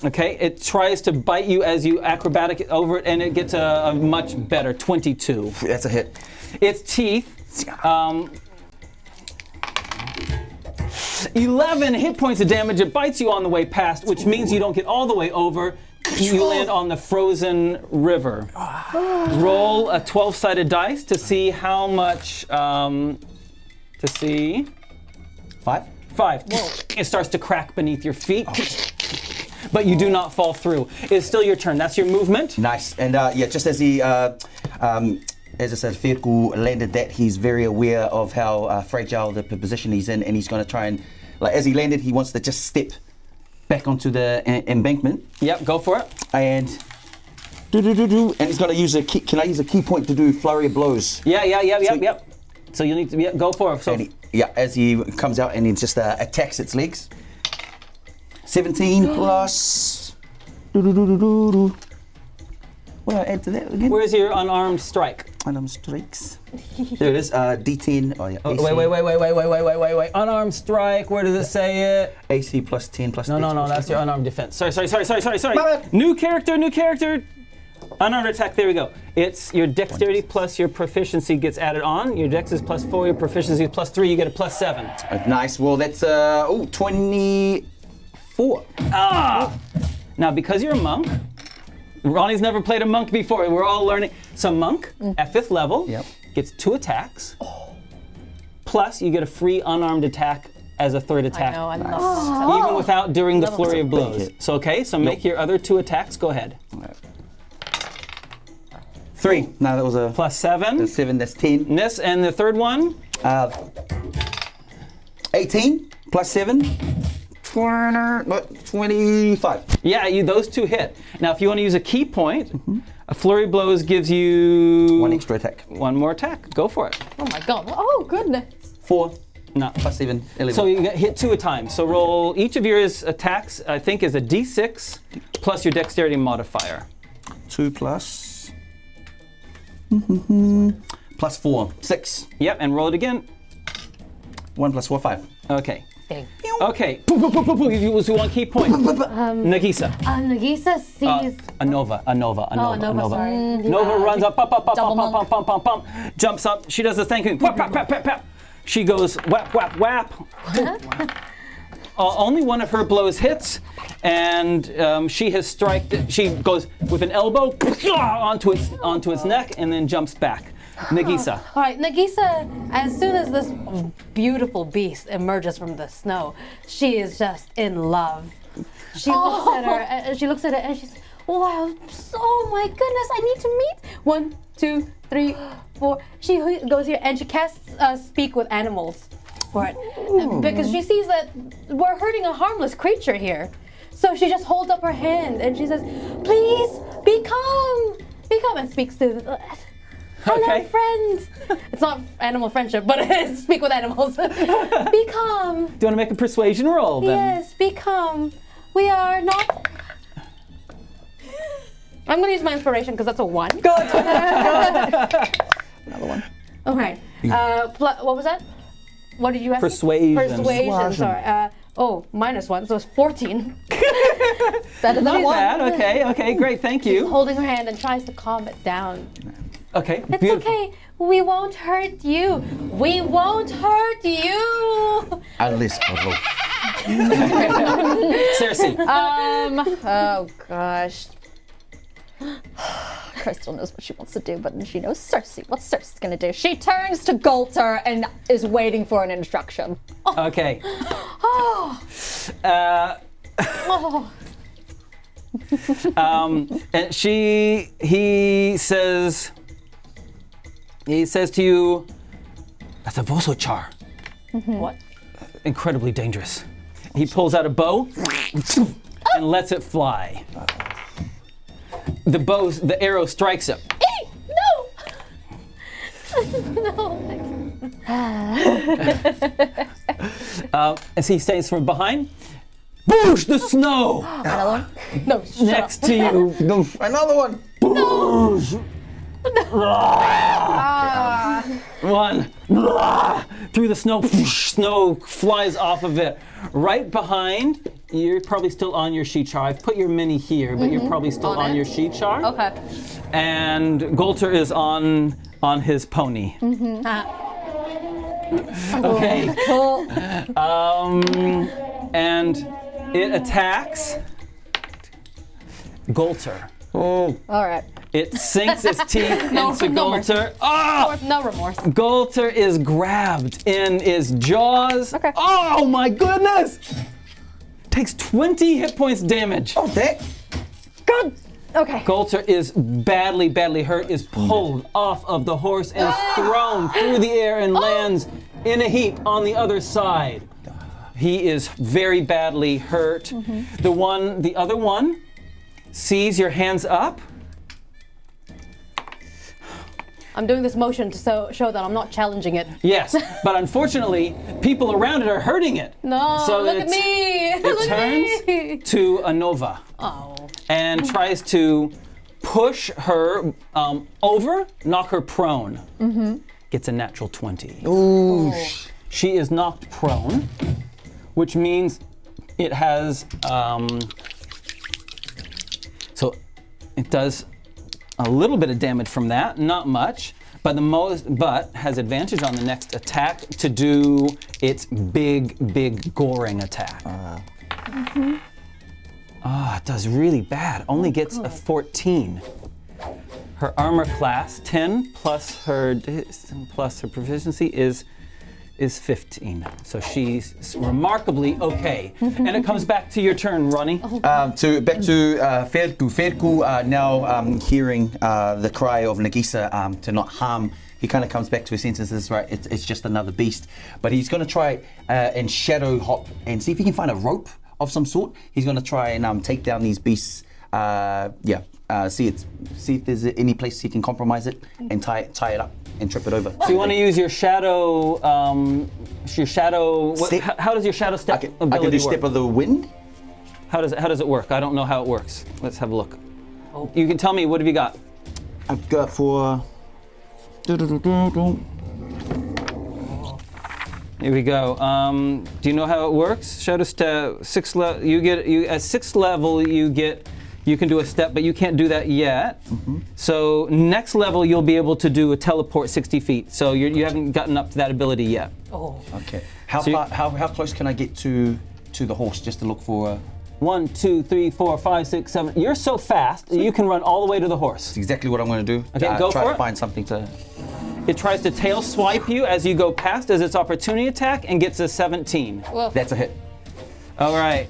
Okay, it tries to bite you as you acrobatic over it, and it gets a much better 22. That's a hit. Its teeth. 11 hit points of damage. It bites you on the way past, which means you don't get all the way over. You land on the frozen river. Roll a 12-sided dice to see how much. To see. 5. 5. It starts to crack beneath your feet. But you do not fall through. It's still your turn. That's your movement. Nice. And just as he, as I said, Feku landed that, he's very aware of how fragile the position he's in, and he's going to try and, as he landed, he wants to just step back onto the embankment. Yep, go for it. And and he's going to use a key. Can I use a key point to do flurry of blows? Yep. So you need to go for it. So And as he comes out and he just attacks its legs. 17 plus. What do I add to that again? where's your unarmed strike? Unarmed strikes. There it is. D10. Oh yeah. Oh, AC. wait. Unarmed strike. Where does it say it? AC plus 10 plus. No. That's your unarmed defense. Sorry. My bad. New character. Unarmed attack. There we go. It's your dexterity plus your proficiency gets added on. Your dex is plus 4. Your proficiency is plus 3. You get a plus 7. Nice. Well, that's 24. Now, because you're a monk, Ronnie's never played a monk before. We're all learning. So monk at 5th level gets 2 attacks. Plus, you get a free unarmed attack as a 3rd attack. I know, I love Even without during the flurry of Big blows. hit. So make your other 2 attacks. Go ahead. 3. No, that was a Plus 7. that's 7. That's 10. This and the third one. 18 plus 7. 25. Yeah, those 2 hit. Now, if you want to use a key point, a flurry of blows gives you 1 extra attack. 1 more attack. Go for it. Oh my god. Oh goodness. 4 No. plus 7. 11. So you get hit 2 a time. So roll each of your attacks. I think is a D6 plus your dexterity modifier. 2 plus. Plus 4. 6. Yep, and roll it again. 1 plus 4, 5. Okay. Dang. Okay. You was 1 key point. Nagiisa. Nagiisa sees. A Nova. Nova, sorry. Nova runs up, pump, jumps up. She does the thing. Whap, whap, whap, whap, whap. She goes whap, whap, whap. Only one of her blows hits, and she has striked. She goes with an elbow onto its neck, and then jumps back. Nagiisa. All right, Nagiisa, as soon as this beautiful beast emerges from the snow, she is just in love. She looks at her, and she looks at it, and she's, wow, oh my goodness, I need to meet. 1, 2, 3, 4. She goes here and she casts speak with animals for it. Because she sees that we're hurting a harmless creature here. So she just holds up her hand and she says, please, be calm, and speaks to Hello, Okay. friends. It's not animal friendship, but it is speak with animals. Become. Do you want to make a persuasion roll then? Yes, become. We are not. I'm gonna use my inspiration because that's a 1. Another one. Okay. What was that? What did you ask? me? Persuasion. Persuasion. Sorry. -1, so it's 14. Better than Not one. bad. Okay, great. Thank you. Holding her hand and tries to calm it down. Okay, It's beautiful. okay. We won't hurt you. We won't hurt you. Unless, Pablo. Cerci. Oh gosh. Crystal knows what she wants to do, but she knows Cerci. What's Cerci gonna do? She turns to Golter and is waiting for an instruction. Okay. And he says to you, that's a Vosochar. What? Incredibly dangerous. He pulls out a bow and lets it fly. The arrow strikes him. No. As he stays from behind, boosh, the snow Another one? No. Shut up. next to you. Another one. Boosh. One. Through the snow, snow flies off of it. Right behind, you're probably still on your Shichar. I've put your mini here, but you're probably still on your Shichar. Okay. And Golter is on his pony. Okay. Cool. And it attacks Golter. Oh. All right. It sinks its teeth into no mercy. Golter. Ah! No remorse. Golter is grabbed in his jaws. Okay. Oh my goodness! Takes 20 hit points damage. Oh, that. Good. Okay. Golter is badly, badly hurt, is pulled off of the horse and is thrown through the air and lands in a heap on the other side. He is very badly hurt. The other one sees your hands up. I'm doing this motion to show that I'm not challenging it. Yes, but unfortunately, people around it are hurting it. No, So look at me. Look It at me. turns to a Nova Oh. and tries to push her over, knock her prone. Gets a natural 20. Ooh. She is knocked prone, which means it has, so it does a little bit of damage from that, not much, but has advantage on the next attack to do its big goring attack. It does really bad. Only gets a 14. Her armor class 10 plus her proficiency is 15. So she's remarkably okay. And it comes back to your turn, Ronnie. Back to Feku. Feku now hearing the cry of Nagiisa to not harm. He kind of comes back to his senses, right? It's just another beast. But he's going to try and shadow hop and see if he can find a rope of some sort. He's going to try and take down these beasts. See if there's any place he can compromise it and tie it up and trip it over. So you want to use your shadow, Step. how does your shadow step I can ability do work? step of the wind. How does it work? I don't know how it works. Let's have a look. You can tell me, what have you got? I've got for. Here we go. Do you know how it works? Shadow step, at 6th level you can do a step, but you can't do that yet. So next level you'll be able to do a teleport 60 feet. So you haven't gotten up to that ability yet. Oh. Okay. How close can I get to the horse just to look for? 1, 2, 3, 4, 5, 6, 7. You're so fast you can run all the way to the horse. That's exactly what I'm going to do. Okay, go try for to it. find something to. It tries to tail swipe you as you go past as its opportunity attack and gets a 17. That's a hit. All right.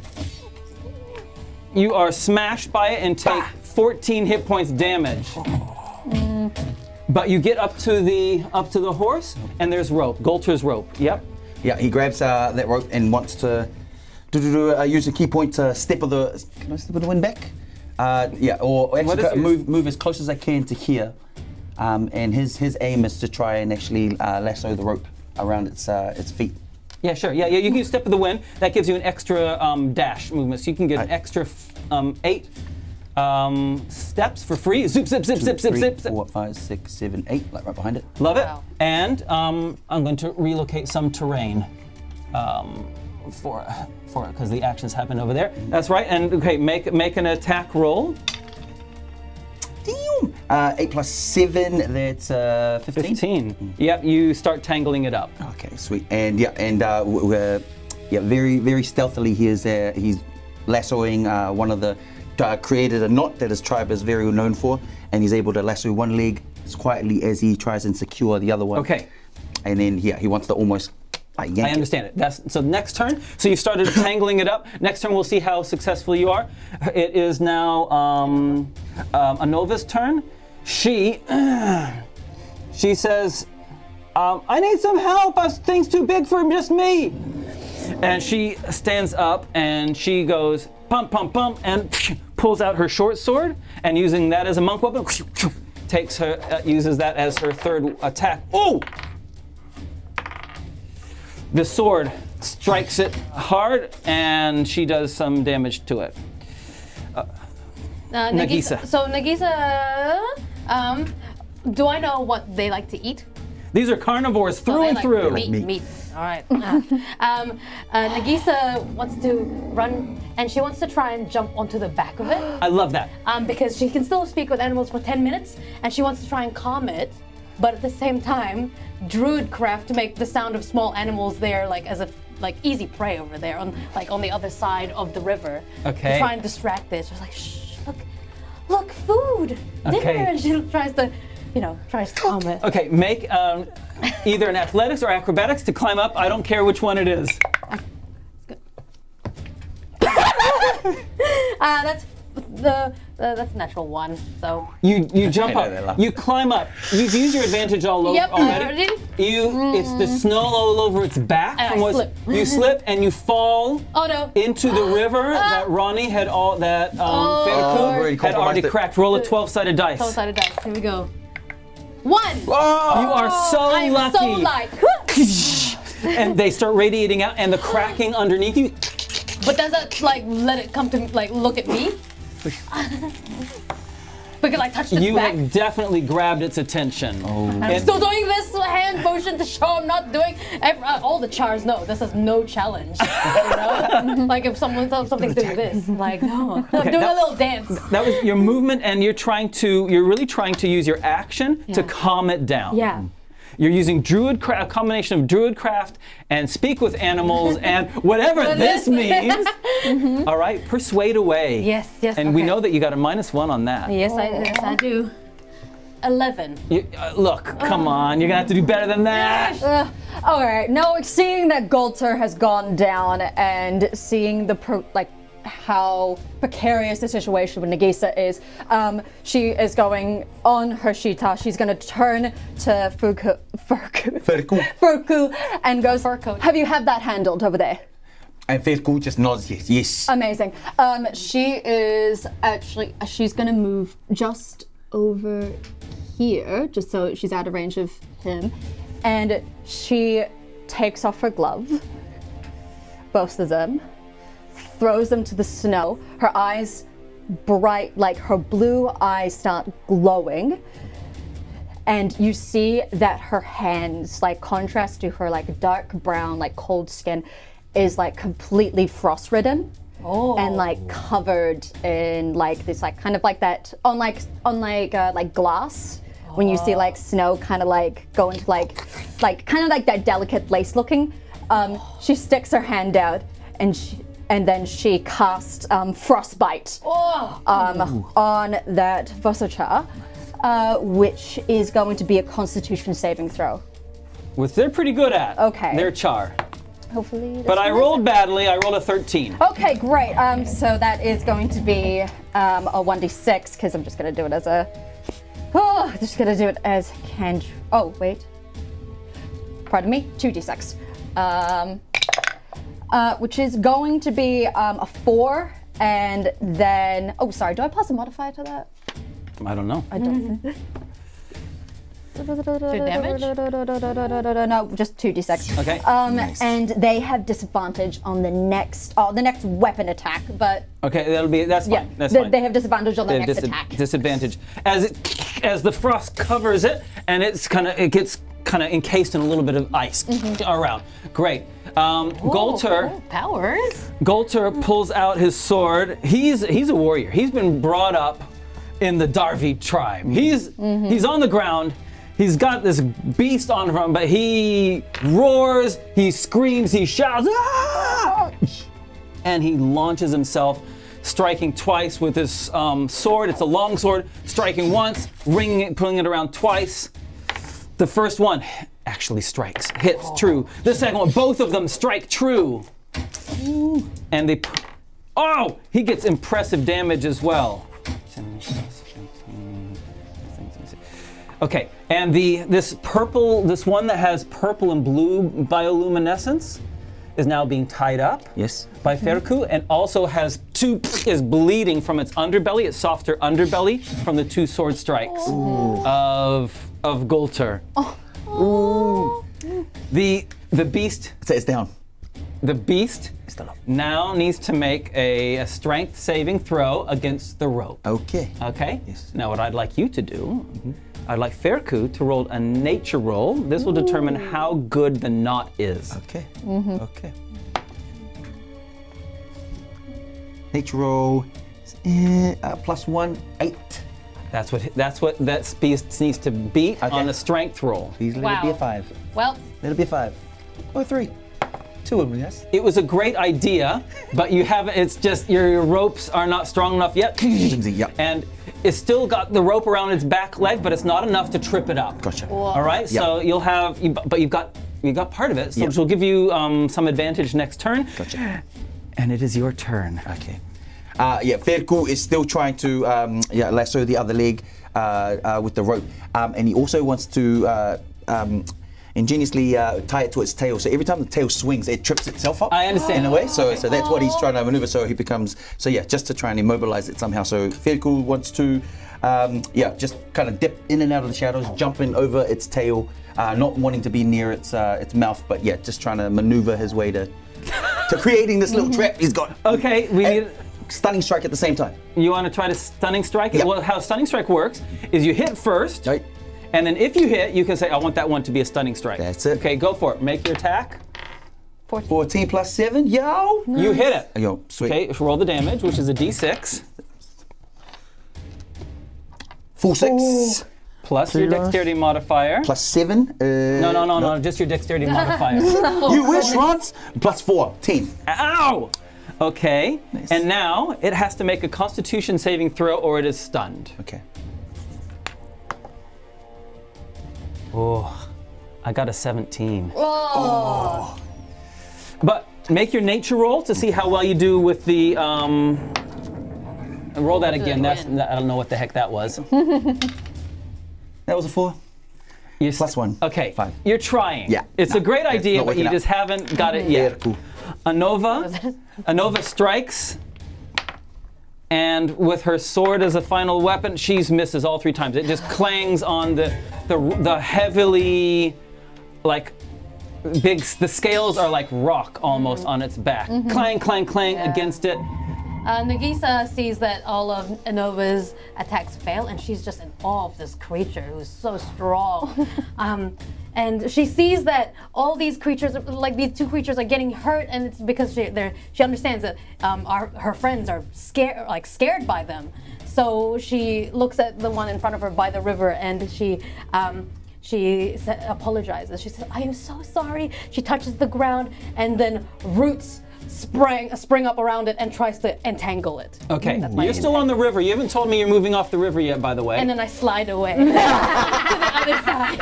You are smashed by it and take 14 hit points damage. But you get up to the horse and there's rope. Golter's rope. Yep. Yeah, he grabs that rope and wants to use a key point to step of the. Can I step of the wind back? Or What is actually yours? move as close as I can to here. and his aim is to try and actually lasso the rope around its feet. Yeah, sure. Yeah, you can use step of the wind. That gives you an extra dash movement, so you can get an extra 8 steps for free. Zip, zip, zip, zip, zip, 3, zip. 4, 5, 6, 7, 8, like right behind it. Love it. Wow. And I'm going to relocate some terrain for it because the actions happen over there. That's right. And okay, make an attack roll. Damn. 8 plus 7, that's 15. 15. Yep, you start tangling it up. Okay, sweet. And very, very stealthily he's lassoing one of the created a knot that his tribe is very known for, and he's able to lasso one leg as quietly as he tries and secure the other one. Okay. And then he wants to almost yank I understand it. So next turn, so you've started tangling it up. Next turn, we'll see how successful you are. It is now Anova's turn. She says, I need some help. This thing's too big for just me. And she stands up and she goes, pump, pump, pump, and pulls out her short sword, and using that as a monk weapon, uses that as her third attack. Oh! The sword strikes it hard, and she does some damage to it. Nagiisa. So Nagiisa, do I know what they like to eat? These are carnivores through They and like through. Meat. All right. Nagiisa wants to run, and she wants to try and jump onto the back of it. I love that. Because she can still speak with animals for 10 minutes, and she wants to try and calm it, but at the same time, druid craft to make the sound of small animals there, as if easy prey over there on the other side of the river. Okay. To try and distract it. She's like, shh, look, food, dinner, Okay. and she tries to calm it. Okay, make either an athletics or acrobatics to climb up. I don't care which one it is. That's a natural 1. So You jump I know they up. laugh. You climb up. You've used your advantage all over Yep, already. It's the snow all over its back. And I from what- slip. You slip and you fall oh no. into the river that Ronnie had Feku already had already compromised it. cracked. Roll a 12-sided dice. 12-sided dice. Here we go. 1. You are so I'm lucky. so light. And they start radiating out, and the cracking underneath you. But does that let it come to look at me? Because I touched its You back. have definitely grabbed its attention. I'm still doing this hand motion to show I'm not doing. All the chars know this is no challenge. You know? If someone tells something's doing this, no, I'm doing a little dance. That was your movement, and you're really trying to use your action to calm it down. Yeah. You're using a combination of druidcraft and speak with animals and whatever this means. All right, persuade away. Yes. And we okay. know that you got a -1 on that. Yes, I do. 11. Look, come on, you're gonna have to do better than that. All right. Now, seeing that Galter has gone down and seeing how precarious the situation with Nagiisa is, she is going on her Shita. She's going to turn to Feku and goes, have you had that handled over there? And Feku just nods yes. Amazing. She's going to move just over here, just so she's out of range of him. And she takes off her glove, both of them, throws them to the snow. Her eyes bright, her blue eyes start glowing. And you see that her hands, contrast to her dark brown, cold skin, is completely frost-ridden. Oh. And covered in this kind of that on glass. When you see snow kind of go into that delicate lace looking. She sticks her hand out and then she casts Frostbite on that Vosocha, which is going to be a Constitution saving throw. Which they're pretty good at. Okay. They're char. Hopefully. But I rolled badly. I rolled a 13. Okay, great. So that is going to be a 1d6 because I'm just going to do it as a. Just going to do it as Oh wait. Pardon me. 2d6. Which is going to be a 4, and then, do I plus a modifier to that? I don't know. I don't think. damage? No, just 2d6. Okay. Nice. And they have disadvantage on the next weapon attack, but Okay, that's yeah, fine. That's fine. they have disadvantage on the They have next attack. disadvantage as the frost covers it, and it gets kind of encased in a little bit of ice around. Great. Golter. Oh, powers. Golter pulls out his sword. He's a warrior. He's been brought up in the Darvi tribe. He's on the ground. He's got this beast on him, but he roars, he screams, he shouts, "Ah!" And he launches himself, striking twice with his sword. It's a long sword, striking once, ringing it, pulling it around twice. The first one actually strikes, hits true. The second one, both of them strike true. And he gets impressive damage as well. Okay, and this one that has purple and blue bioluminescence is now being tied up. Yes. By Feku, and also is bleeding from its underbelly, its softer underbelly, from the 2 sword strikes of Golter. The beast. It's down. The beast now needs to make a strength saving throw against the rope. Okay. Okay? Yes. Now what I'd like you to do, I'd like Feku to roll a nature roll. This will determine how good the knot is. Okay. Okay. Nature roll, +1, 8. That's what that beast needs to beat on a strength roll. Please let it be a 5. Well, Let it be a 5. Or 3. 2 of them, yes. It was a great idea, but you haven't. It's just your ropes are not strong enough yet. Yep. And it's still got the rope around its back leg, but it's not enough to trip it up. Gotcha. All right. So you'll have, but you've got part of it, so which will give you some advantage next turn. Gotcha. And it is your turn. Okay. Feku is still trying to lasso the other leg with the rope, and he also wants to ingeniously tie it to its tail. So every time the tail swings, it trips itself up. I understand. In a way. So that's what he's trying to maneuver. So he becomes just to try and immobilize it somehow. So Feku wants to just kind of dip in and out of the shadows, jumping over its tail, not wanting to be near its mouth, but just trying to maneuver his way to creating this little trap he's got. Okay, we need. Stunning strike at the same time. You want to try to stunning strike it? Yeah. Well, how stunning strike works is you hit first, Right. and then if you hit, you can say, I want that one to be a stunning strike. That's it. Okay, go for it. Make your attack. 14 plus 7, yo! You hit it. Yo, sweet. Okay, roll the damage, which is a d6. Full 6. Plus your dexterity modifier. Plus 7. No, just your dexterity modifier. You wish, Rance. Plus 4, 10. Ow! Okay, Nice. and now it has to make a Constitution saving throw or it is stunned. Okay. Oh, I got a 17. Oh. But make your nature roll to see how well you do with the. Roll that again. I don't know what the heck that was. That was a 4. You Plus 1. Okay, 5. You're trying. Yeah. It's a great idea, not but you working just haven't got it yet. Feku. Anova strikes, and with her sword as a final weapon, she misses all 3 times. It just clangs on the heavily, like, big. The scales are like rock almost on its back. Clang, clang, clang against it. Nagiisa sees that all of Anova's attacks fail, and she's just in awe of this creature who's so strong. And she sees that all these creatures, like these 2 creatures, are getting hurt, and it's because she understands that her friends are scared by them. So she looks at the one in front of her by the river, and she apologizes. She says, "I am so sorry." She touches the ground, and then roots spring up around it and tries to entangle it. Okay, That's my you're still on the river. You haven't told me you're moving off the river yet, by the way. And then I slide away to the other side.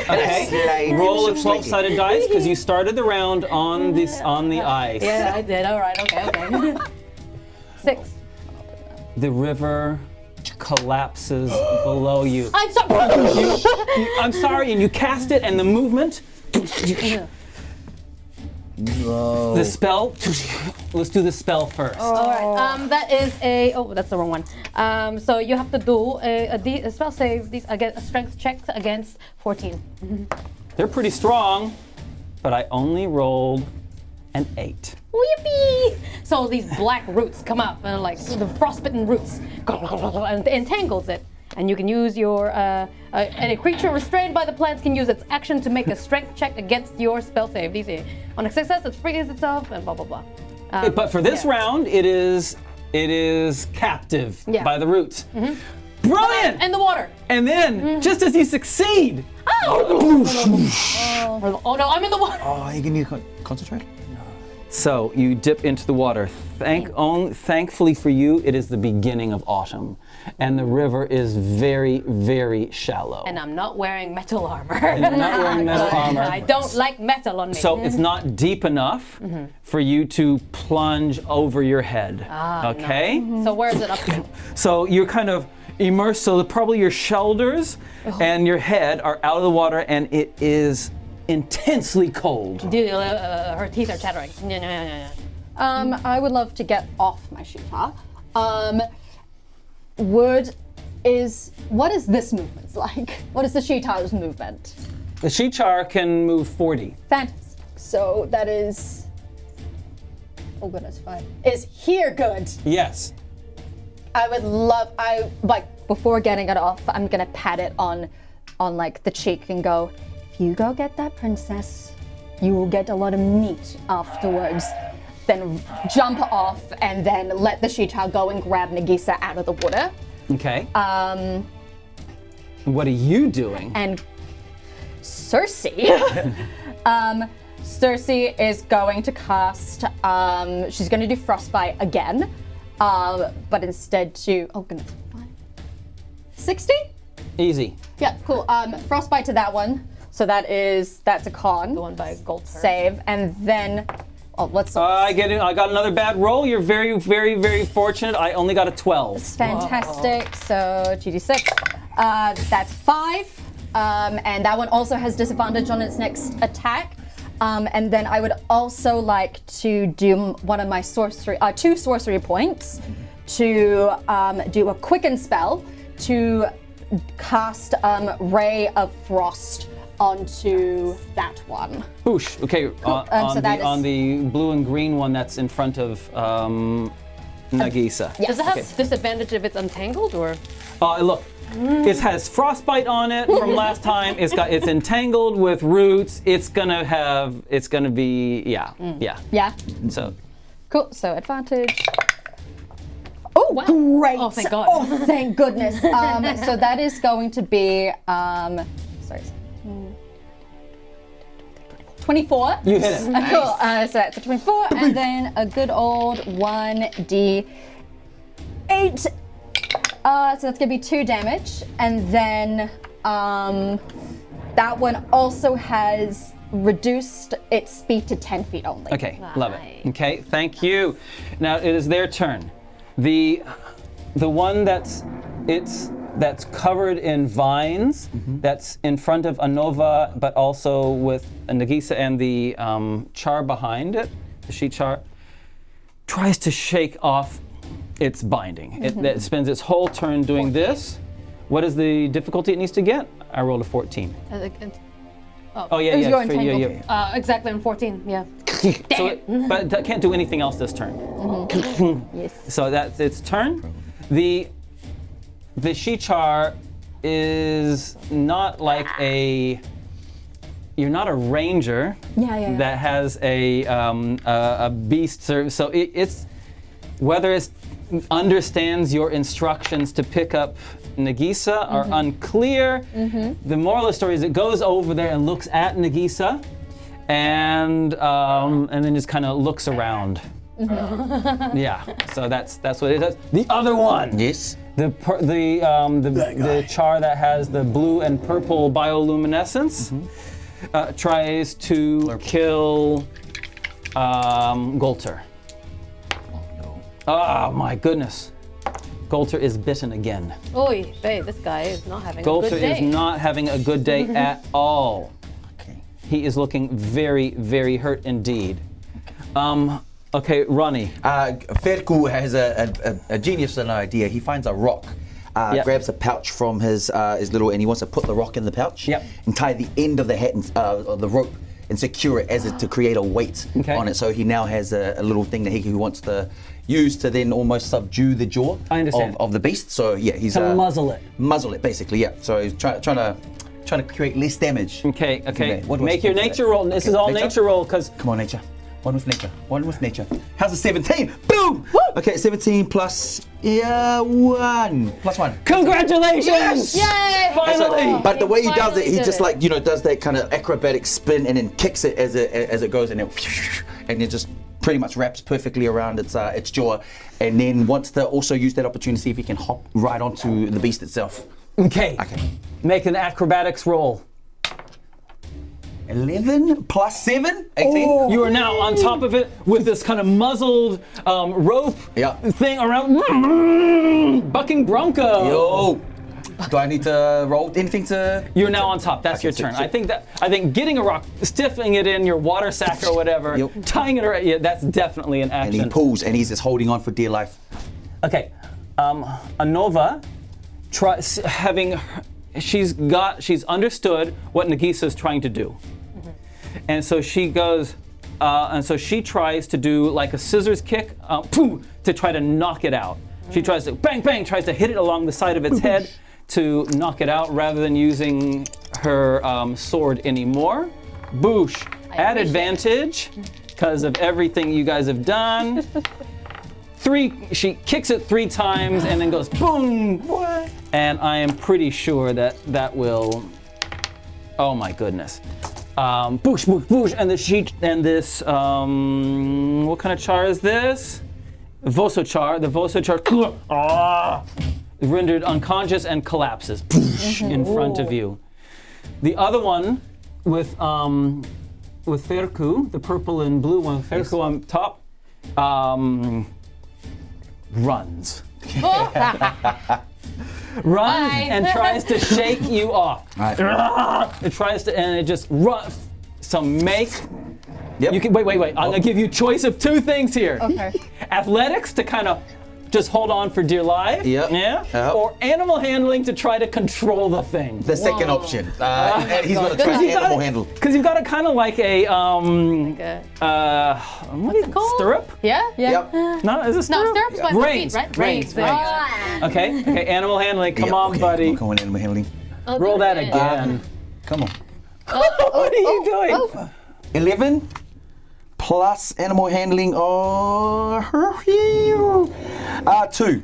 Okay, roll a 12-sided dice because you started the round on the ice. Yeah, I did. All right. Okay. 6. The river collapses below you. I'm sorry. I'm sorry, and you cast it, and the movement. No. The spell. Let's do the spell first. All right. That is a. Oh, that's the wrong one. So you have to do a spell save. These against a strength check against 14. They're pretty strong, but I only rolled an 8. Yippee! So these black roots come up and like the frostbitten roots and entangles it. And you can use your and a creature restrained by the plants can use its action to make a strength check against your spell save. DC. On a success, it frees itself and blah blah blah. But for this round, it is captive by the roots. Brilliant! And the water. And then, just as you succeed, Oh no, I'm in the water. Oh, you can concentrate? so you dip into the water. Thankfully for you, it is the beginning of autumn, and the river is very, very shallow. And I'm not wearing metal armor. You're not wearing metal armor. I don't like metal on me. So it's not deep enough for you to plunge over your head. Okay? So where is it up to? So you're kind of immersed, so probably your shoulders and your head are out of the water, and it is intensely cold. Her teeth are chattering. I would love to get off my shooter. What is this movement like? What is the shooter's movement? The Shichar can move 40. Fantastic. So that is. Oh goodness, fine. Is here good? Yes. Before getting it off, I'm gonna pat it on like the cheek and go, if you go get that princess, you will get a lot of meat afterwards. Then jump off and then let the Shichar go and grab Nagiisa out of the water. Okay. What are you doing? And Cerci. Cerci is going to cast, she's going to do Frostbite again, but instead to, oh goodness, 60? Easy. Yeah, cool. Frostbite to that one. So that's a con. The one by Gold save. And then, let's. I got another bad roll. You're very, very, very fortunate. I only got a 12. Fantastic. Whoa. So 2d6. That's 5. And that one also has disadvantage on its next attack. And then I would also like to do one of my two sorcery points to do a quicken spell to cast Ray of Frost onto that one. Boosh. Okay. On the blue and green one that's in front of Nagiisa. Yes. Does it have disadvantage if it's untangled or? Look. It has frostbite on it from last time. It's entangled with roots. It's gonna be Yeah. So cool. So advantage. Oh, wow. Great! Oh, thank God. Oh, thank goodness. So that is going to be 24. You hit it. Cool. So that's a 24, and then a good old 1d8. So that's gonna be 2 damage, and then that one also has reduced its speed to 10 feet only. Okay, love it. Okay, thank you. Now it is their turn. The one that's covered in vines, that's in front of Anova, but also with Nagiisa and the char behind it, the Shichar, tries to shake off its binding. It spends its whole turn doing 14. This. What is the difficulty it needs to get? I rolled a 14. Exactly on 14. Yeah. But that can't do anything else this turn. Yes. So that's its turn. The Shichar is not like you're not a ranger that has a beast service. So it's whether it understands your instructions to pick up Nagiisa are unclear. The moral of the story is it goes over there and looks at Nagiisa, and then just kind of looks around. Yeah. So that's what it does. The other one. Yes. The char that has the blue and purple bioluminescence tries to kill Golter. Oh my goodness. Golter is bitten again. Oy, babe, this guy is not having a Golter good day. is not having a good day at all. Okay. He is looking very, very hurt indeed. Okay, Ronnie. Feku has a genius and idea. He finds a rock, Yep. grabs a pouch from his little, and he wants to put the rock in the pouch Yep. and tie the end of the hat of the rope and secure it to create a weight Okay. on it. So he now has a little thing that he wants to use to then almost subdue the jaw I understand. of the beast. So yeah, he's To muzzle it. Muzzle it, basically. Yeah. So he's trying to create less damage. Okay. What do I Make your speak for nature that? roll. This is all nature roll because Come on, nature. One with nature. One with nature. How's a 17? Boom! Okay, 17 plus 1. Plus 1. congratulations! Yes! Yay! Finally! But the way he does it, he Finally just did it. does that kind of acrobatic spin and then kicks it as it goes and it just pretty much wraps perfectly around its jaw. And then wants to also use that opportunity to see if he can hop right onto the beast itself. Okay. Make an acrobatics roll. 11 plus 7? 18? You are now on top of it with this kind of muzzled rope Yeah. thing around. Bucking Bronco. Yo! Do I need to roll anything to... You're now on top. That's Okay, your so- turn. so- I think getting a rock, stiffening it in your water sack or whatever, Yep. tying it around. Yeah, that's definitely an And he action. pulls and he's just holding on for dear life. Okay, Anova, she's understood what Nagiisa is trying to do, and so she goes, and so she tries to do like a scissors kick, boom, to try to knock it out. She tries to bang bang, tries to hit it along the side of its head to knock it out, rather than using her sword anymore. Boosh, at advantage because of everything you guys have done. She kicks it 3 times and then goes boom. What? And I am pretty sure that will. Oh my goodness. Boosh, boosh, boosh, and this. What kind of char is this? Vosochar. The Vosochar is rendered unconscious and collapses in front of you. The other one with Feku, the purple and blue one, Feku on top. Runs. Runs Bye. and tries to shake you off. Right. It tries to, and it just runs. So make. Yep. You can wait. I'm gonna give you choice of 2 things here. Okay. Athletics to kind of just hold on for dear life. Yep. Yeah. Yep. Or animal handling to try to control the thing. The second option. And he's going to try animal handle. Because you've got a kind of like a Okay. what is it called? Stirrup? Yeah? Yep. No, is it No, stirrup? stirrups by the Reins, feet, right? reins. Reins. Okay, animal handling. Come Yep, on, okay, buddy. I'm going animal handling. Oh, Roll that good. again. Come on. What are you doing? 11 plus animal handling 2.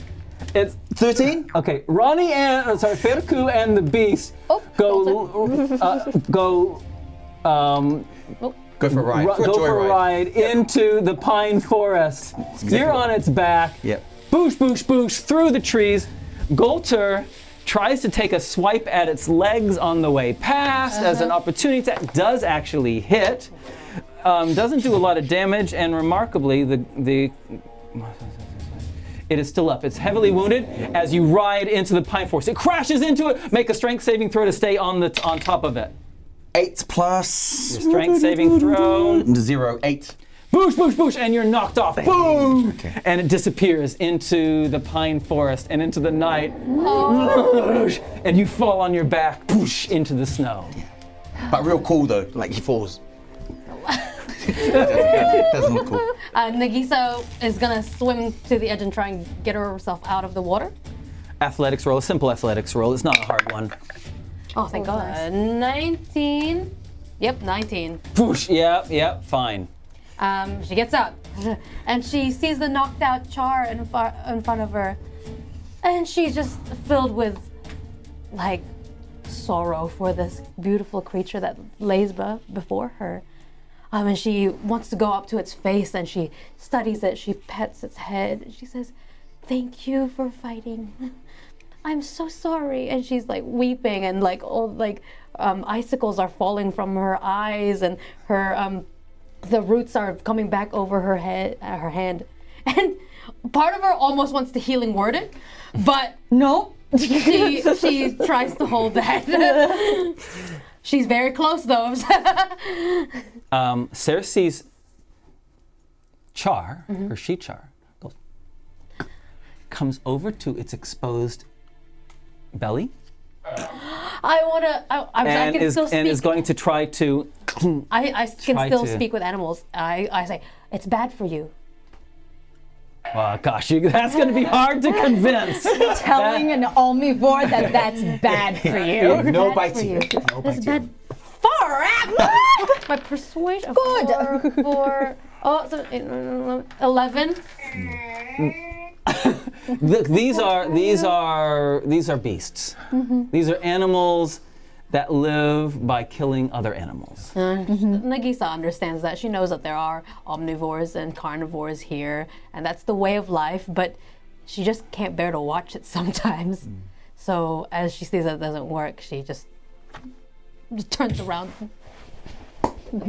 It's 13? okay. Ronnie and Feku and the beast go Go for a ride. go for a ride into the pine forest. exactly You're on right. its back. Yep. Boosh, boosh, boosh through the trees. Golter tries to take a swipe at its legs on the way past as an opportunity attack. Does actually hit. Doesn't do a lot of damage, and remarkably, it is still up. It's heavily wounded as you ride into the pine forest. It crashes into it. Make a strength saving throw to stay on top of it. 8 plus... Strength saving throw. 0, 8. Boosh, boosh, boosh, and you're knocked off. Boom! Okay. And it disappears into the pine forest and into the night. And you fall on your back, poosh, into the snow. But real cool though, like he falls. Doesn't look cool. Nagiisa is gonna swim to the edge and try and get herself out of the water. Athletics roll, a simple athletics roll. It's not a hard one. Oh, thank God. 19. Yep, 19. Poosh, yep, fine. She gets up and she sees the knocked out char in front of her, and she's just filled with like sorrow for this beautiful creature that lays before her. And she wants to go up to its face and she studies it. She pets its head and she says, "Thank you for fighting. I'm so sorry." And she's like weeping, and like all icicles are falling from her eyes, and her the roots are coming back over her hand. And part of her almost wants to healing word it, but no, she tries to hold that. She's very close though. Cerci's char, her she char, comes over to its exposed belly I can still speak. is going to try to. I can try still to- speak with animals. I say, it's bad for you. Oh gosh, that's going to be hard to convince. Telling an omnivore that that's bad for you. No Bad for biting. you. No That's biting. bad. Far out. My persuasion. Good. For so 11. Look, these are beasts. These are animals that live by killing other animals. Nagiisa understands that. She knows that there are omnivores and carnivores here, and that's the way of life, but she just can't bear to watch it sometimes. So as she sees that it doesn't work, she just turns around.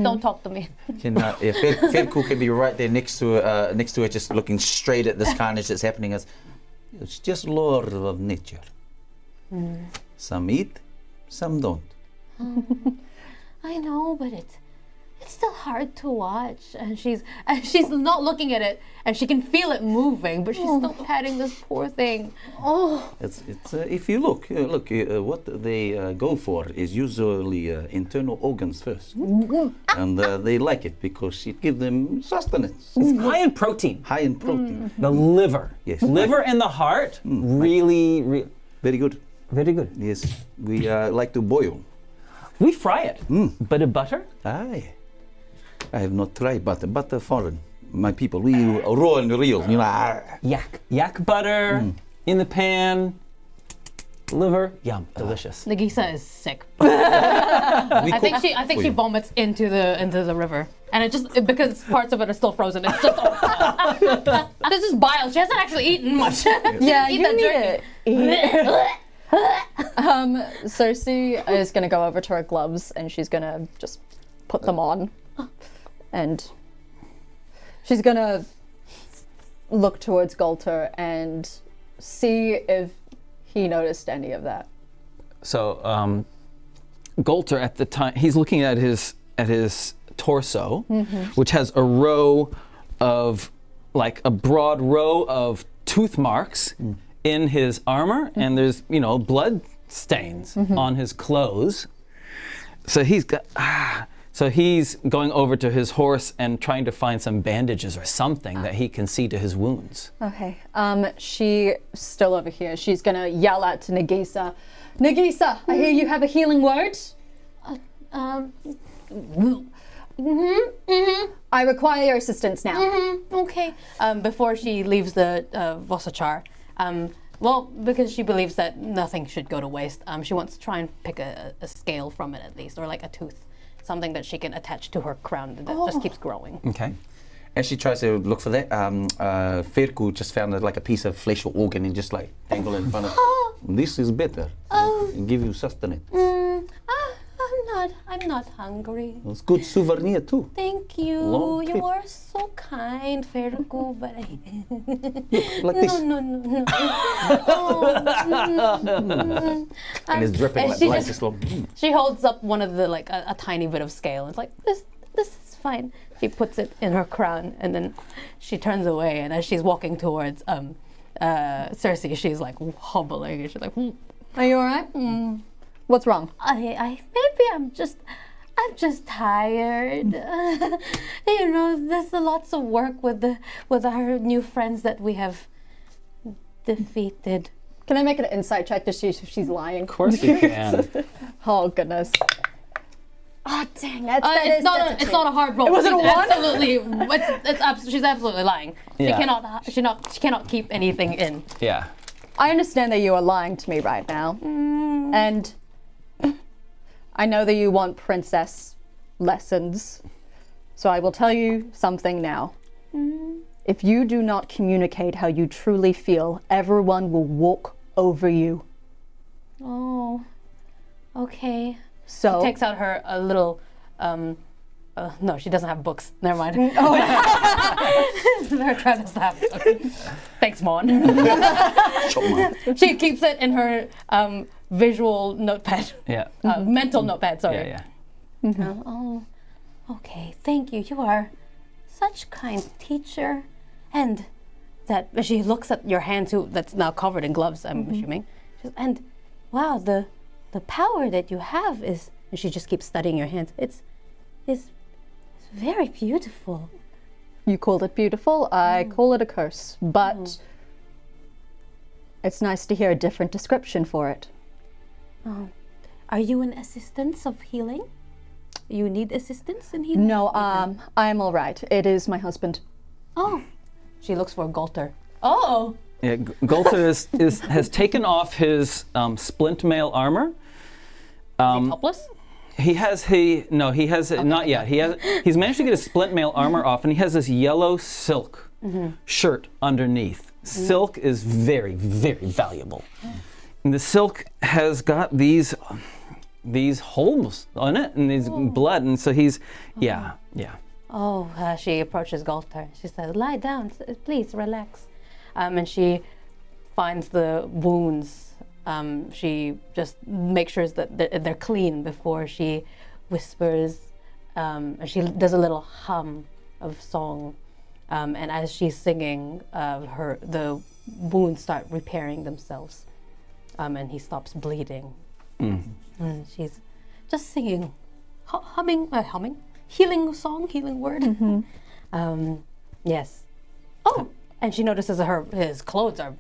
Don't talk to me. Feku can be right there next to her, just looking straight at this carnage that's happening. It's just law of nature. Some eat, some don't. I know, but it's still hard to watch. And she's not looking at it, and she can feel it moving, but she's still patting this poor thing. It's if you look, what they go for is usually internal organs first, and they like it because it gives them sustenance, It's high in protein. high in protein. The liver. Yes. Liver and the heart, really, Very good. very good. Yes, we like to boil. We fry it. Bit of butter. Aye, I have not tried butter. Butter foreign. My people, we raw and real. You know. Yak butter in the pan. Liver. Yum. Delicious. Nagiisa is sick. We I cook think for she you. vomits into the river, and because parts of it are still frozen. It's just this is bile. She hasn't actually eaten much. Yeah, Eat you that need jerky. it. Cerci is going to go over to her gloves and she's going to just put them on. And she's going to look towards Galter and see if he noticed any of that. So, Galter at the time he's looking at his torso, which has a row of like a broad row of tooth marks in his armor, and there's blood stains on his clothes. So he's got. So he's going over to his horse and trying to find some bandages or something that he can see to his wounds. Okay. She's still over here. She's going to yell out to Nagiisa. Nagiisa, I hear you have a healing word. I require your assistance now. Okay. Before she leaves the Vossachar, because she believes that nothing should go to waste, she wants to try and pick a scale from it at least, or like a tooth, something that she can attach to her crown that just keeps growing. Okay. As she tries to look for that, Feku just found like a piece of flesh or organ and just like dangle it in front of her. This is better. And give you sustenance. I'm not hungry. It's good souvenir too. Thank you. Long You trip. are so kind, Feku, but Like this. no. And it's dripping and like she blood. just- Just like, She holds up one of the a tiny bit of scale. And it's like this is fine. She puts it in her crown, and then she turns away. And as she's walking towards Cerci, she's like hobbling. And she's like, Are you all right? What's wrong? maybe I'm just tired. There's lots of work with our new friends that we have defeated. Can I make an insight check to see if she's lying? Of course you can. Oh, goodness. Oh, dang. It's not a hard roll. Was it a She's one? Absolutely, she's absolutely lying. Yeah. She cannot keep anything in. Yeah. I understand that you are lying to me right now. And I know that you want princess lessons. So I will tell you something now. If you do not communicate how you truly feel, everyone will walk over you. Oh, okay. So Takes out a little. No, she doesn't have books. Never mind. Her tribe doesn't have books. Thanks, Mon. She keeps it in her visual notepad. Yeah. Mental notepad, sorry. Yeah. Oh, okay. Thank you. You are such kind teacher, and that she looks at your hand too, that's now covered in gloves, I'm assuming. She says, and wow, the power that you have is, and she just keeps studying your hands. It's very beautiful. You called it beautiful. I call it a curse, but it's nice to hear a different description for it. Are you an assistance of healing? You need assistance in healing? No, I'm all right. It is my husband. Oh. She looks for Golter. Oh. Yeah, Golter has taken off his splint mail armor. Is he topless? He has not yet. He's managed to get his splint mail armor off, and he has this yellow silk shirt underneath. Silk is very, very valuable. And the silk has got these holes on it and these blood, and so he's yeah. Oh, she approaches Golter. She says, lie down, please relax. And she finds the wounds. She just makes sure that they're clean before she whispers. And she does a little hum of song. And as she's singing, the wounds start repairing themselves. And he stops bleeding. And she's just singing, humming, healing song, healing word. Yes. Oh, and she notices his clothes are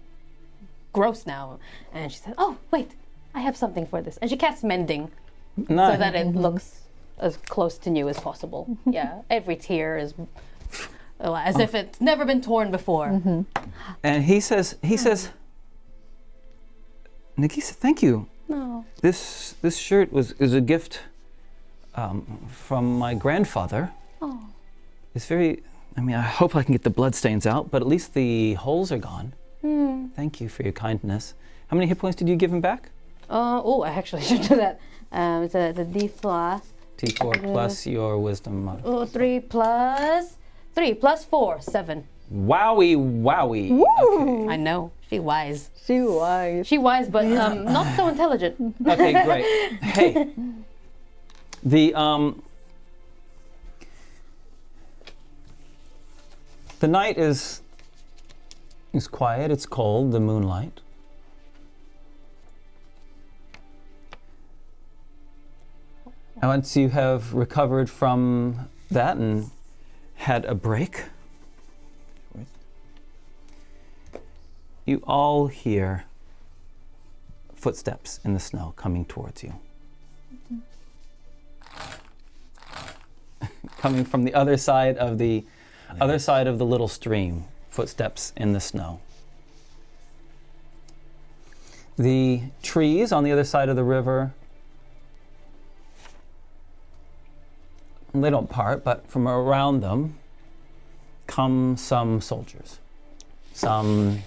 gross now, and she says, "Oh, wait, I have something for this." And she casts mending, so that it looks as close to new as possible. Yeah, every tear is as if it's never been torn before. And he says, Nagiisa, thank you. No. This shirt is a gift from my grandfather. Oh. It's very. I hope I can get the bloodstains out, but at least the holes are gone. Thank you for your kindness. How many hit points did you give him back? I actually should do that. It's a D4. T4 plus your wisdom modifier. 3 plus 3 plus 4, 7. Wowie. Okay. I know. She wise. She wise. She wise, but not so intelligent. Okay, great. Hey, the night is quiet. It's cold. The moonlight. And once you have recovered from that and had a break, you all hear footsteps in the snow coming towards you. Coming from the other side of the little stream, footsteps in the snow. The trees on the other side of the river, they don't part, but from around them come some soldiers, some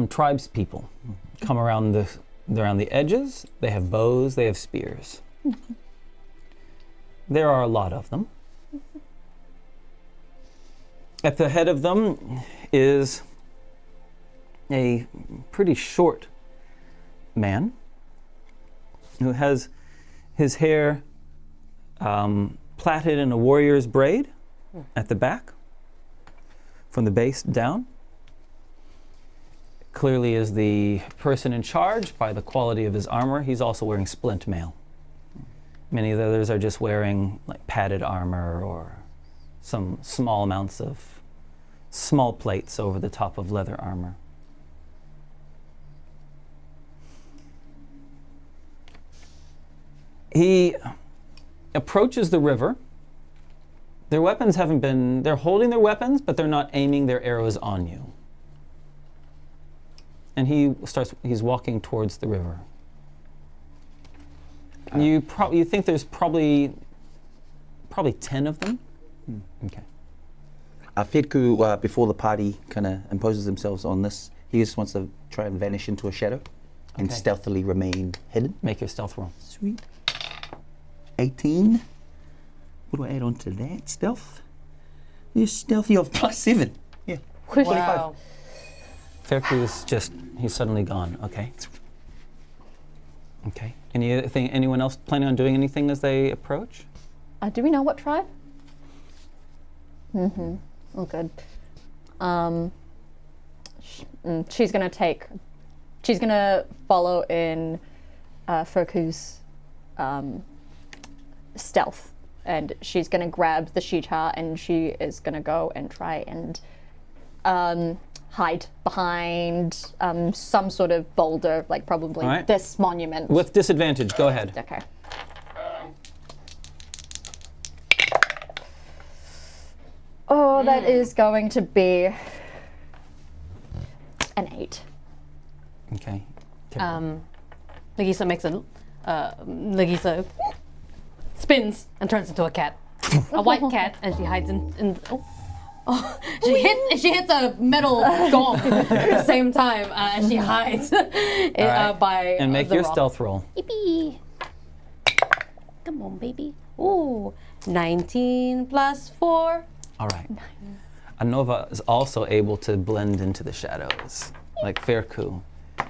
tribes people come around the edges. They have bows, they have spears. There are a lot of them. At the head of them is a pretty short man who has his hair plaited in a warrior's braid at the back, from the base down. Clearly is the person in charge by the quality of his armor. He's also wearing splint mail. Many of the others are just wearing like padded armor or some small amounts of small plates over the top of leather armor. He approaches the river. Their weapons they're holding their weapons, but they're not aiming their arrows on you. And he's walking towards the river. You think there's probably 10 of them? Okay. Feku, before the party kind of imposes themselves on this, he just wants to try and vanish into a shadow and stealthily remain hidden. Make your stealth roll. Sweet. 18. What do I add on to that? Stealth? You're stealthy of +7. Yeah. Wow. Feku is he's suddenly gone. Okay. Okay. Anyone else planning on doing anything as they approach? Do we know what tribe? Mm-hmm. Oh, good. She's gonna follow in Feku's stealth, and she's gonna grab the Shita, and she is gonna go and try and hide behind some sort of boulder, like probably All right. this monument. With disadvantage, go ahead. Okay. Oh, that is going to be an 8. Okay. Nagiisa makes a Nagiisa spins and turns into a cat, a white cat, and she hides in she hits a metal gong at the same time, and she hides by And make the your rock. stealth roll. Yippee! Come on, baby. Ooh, 19 plus 4. All right. Anova is also able to blend into the shadows, like Feku.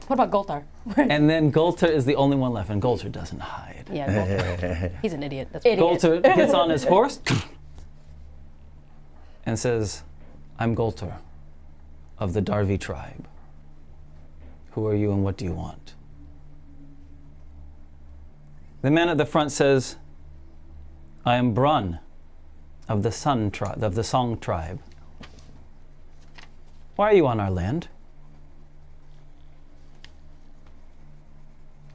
What about Goltar? And then Golter is the only one left, and Golter doesn't hide. Yeah, Goltar. He's an idiot. That's Golter gets on his horse and says, I'm Golter of the Darvi tribe. Who are you and what do you want? The man at the front says, I am Brun of the Sun tribe, of the Song tribe. Why are you on our land?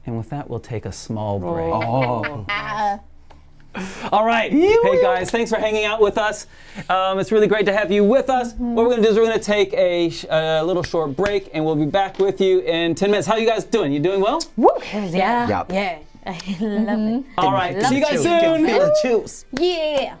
And with that, we'll take a small break. All right. Hey, guys, thanks for hanging out with us. It's really great to have you with us. What we're going to do is we're going to take a little short break, and we'll be back with you in 10 minutes. How are you guys doing? You doing well? Yeah. Yep. Yeah. I love it. All right. See you guys Can soon. feel the chills. Yeah.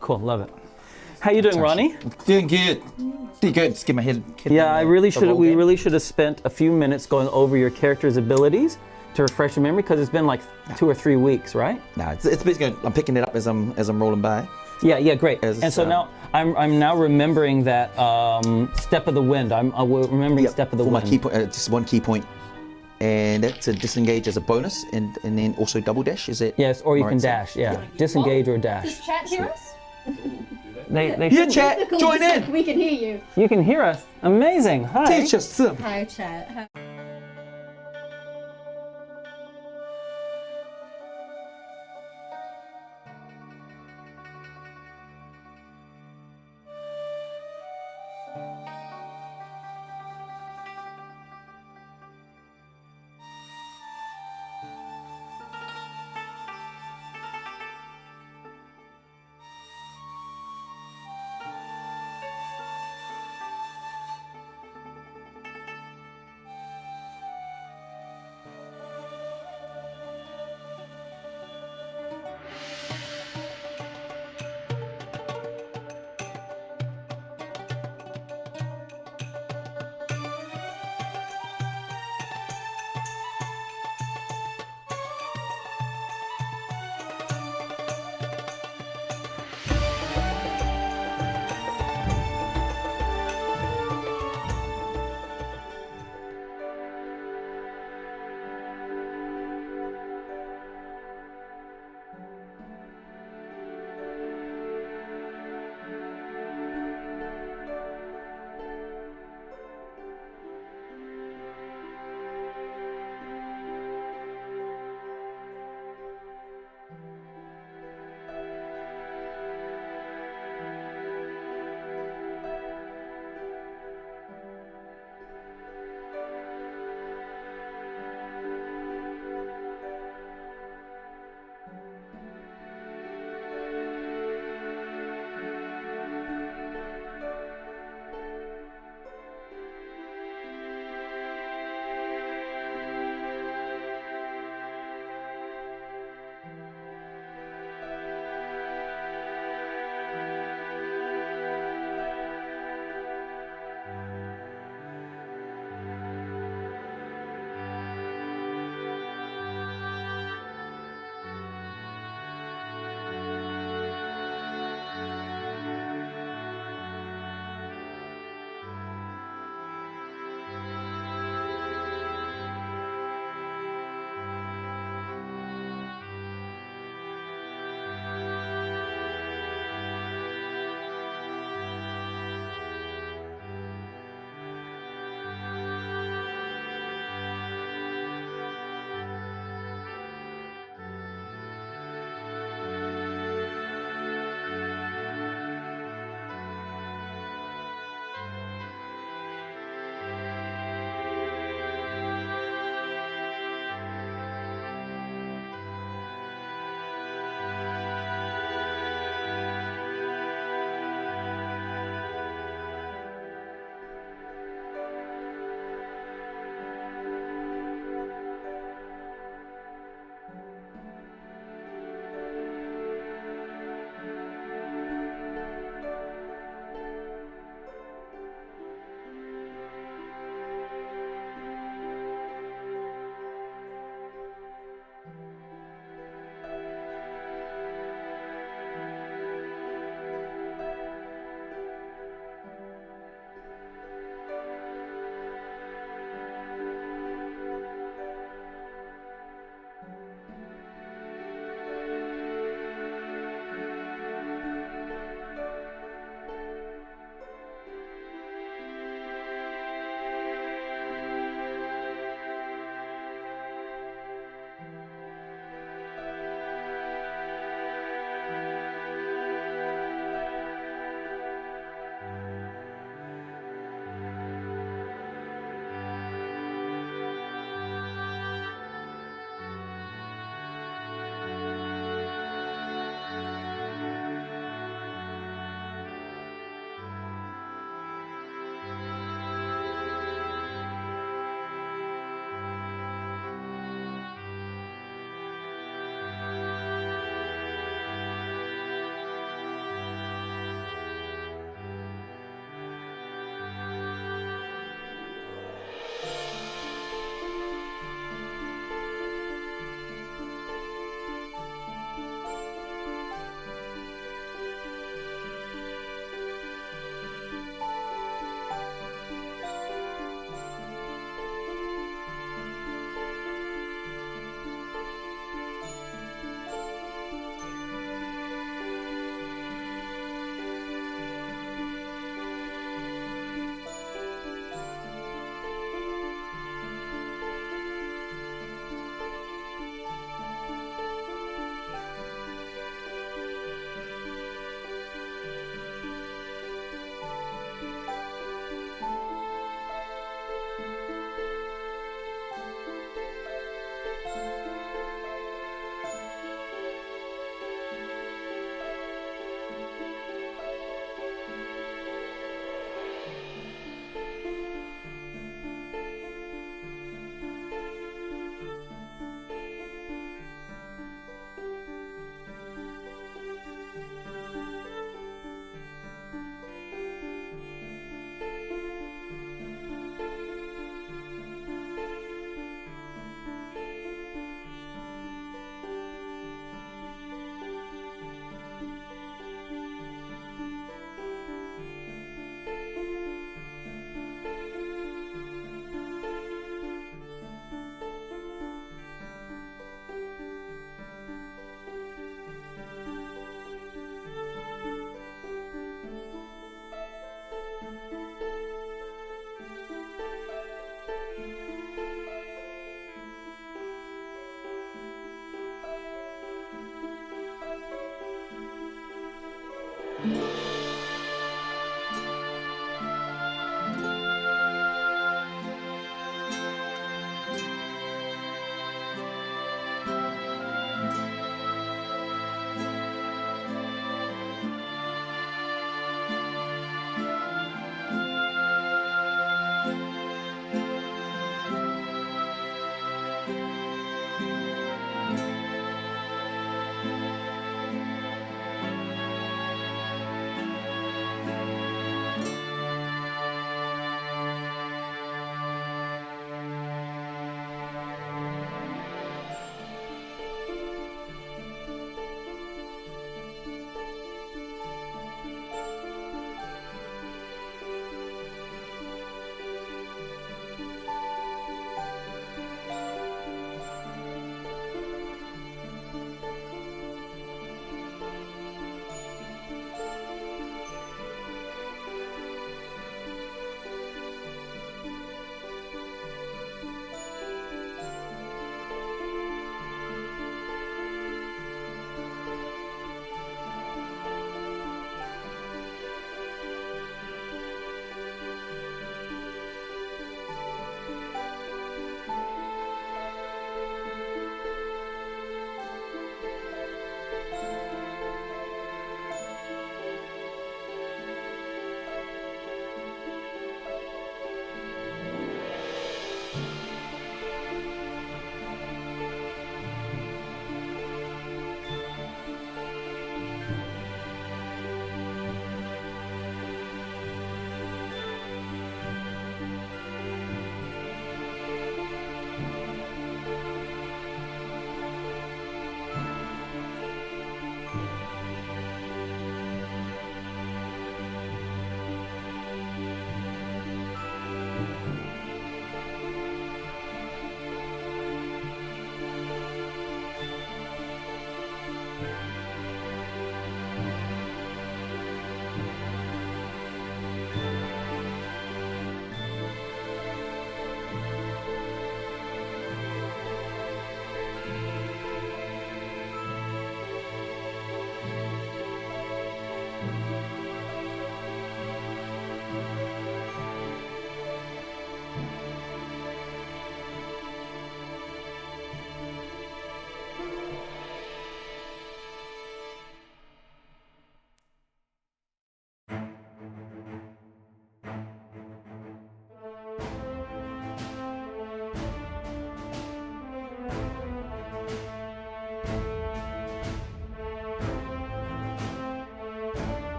Cool. Love it. How you doing, Ronnie? Doing good. Doing good. Just get my head. Yeah, I really should. We really. really should have spent a few minutes going over your character's abilities to refresh your memory, because it's been like 2 or 3 weeks, right? Nah, it's basically I'm picking it up as I'm rolling by. Yeah, great. As, And so now I'm now remembering that Step of the Wind. I'm remembering Step of the For my Wind. key point, just one key point, and that's a disengage as a bonus, and then also double dash. Is it? Yes, or you can Right, so- dash. Yeah, disengage or dash. Does chat hear us? They Yeah, shouldn't- chat. Join in. We can hear you. You can hear us. Amazing. Hi. Teach us some. Hi, chat.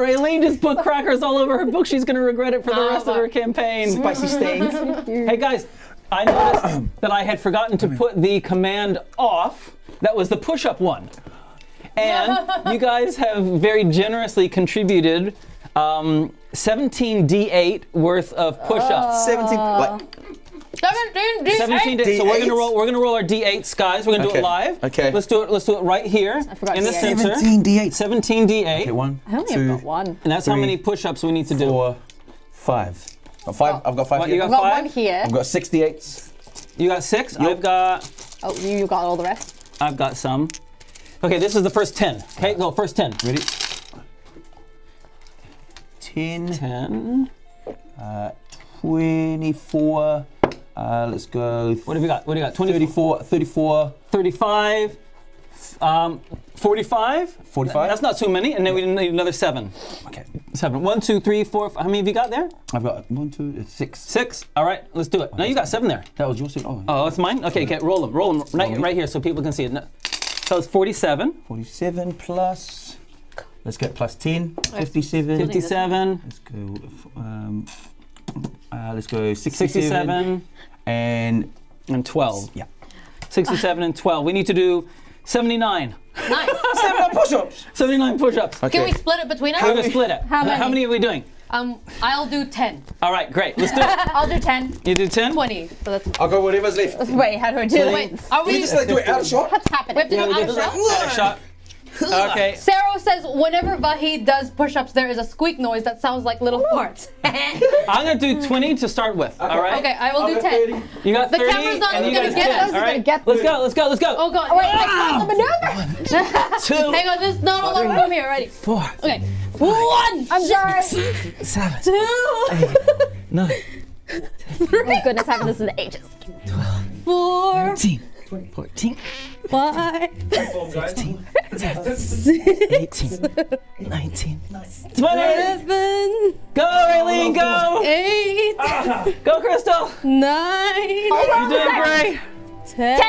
Raylene just put crackers all over her book. She's going to regret it for the rest of her campaign. Spicy stains. Hey guys, I noticed that I had forgotten to put the command off. That was the push-up one. And you guys have very generously contributed 17 D8 worth of push-ups. 17. What? 17 D8. 17 D8. So we're gonna roll our D8s, guys. We're gonna do it Okay. live. Okay. Let's do it right here forgot in the D8. center. 17 D8. 17 D8. Okay, 1, I only 2, have got one. And that's how 3, many push-ups we need to do. 4, 5. I've got 5 What, here. you I've got got 5? one here. I've got 68s. You got 6? Yep. I've got Oh, you got all the rest? I've got some. Okay, this is the first 10. Okay, go, first 10. Ready? 10, 10. 24. Let's go. What have you got? What do you got? 20, 34. 35. 45? 45? That's not too many, and then we need another 7. Okay. 7. 1, 2, 3, 4. How many have you got there? I've got 1, 2, 6. 6. All right, let's do it. No, you got 7 there. That was yours. Oh, Oh, it's mine? Okay, roll them right here so people can see it. No. So it's 47. 47 plus. Let's get plus 10. 57. 57. Let's go 67. 67. And 12. yeah. 67 and 12. We need to do 79. Nice. 7 push-ups. 79 push-ups. Can we split it between us? We're gonna split it. How many? Are we doing? I'll do 10. All right, great. Let's do it. I'll do 10. You do 10? 20. So that's. I'll go whatever's left. Wait, how do I do it? Wait, are We we? just like do it out of shot. What's happening? We have to do we out of do shot? Add a shot. Okay. Sarah says whenever Vahid does push-ups, there is a squeak noise that sounds like little farts. I'm gonna do 20 to start with. All right. Okay, I will do 10. You got The 30. camera's not and you gonna guys get 10. us. All right. Get Let's go. Let's go. Let's go. Oh god. Wait, wait, maneuver! 2. Hang on, there's not a lot of room here. Ready? 4. Okay. 1. I'm sorry. 7. 2. 9. Oh goodness, I haven't listened to ages. 4. 13. 14. 5. 18. 19. 20. 7. Go, Raylene, go. 8. Go, Crystal. 9. You're doing great. 10.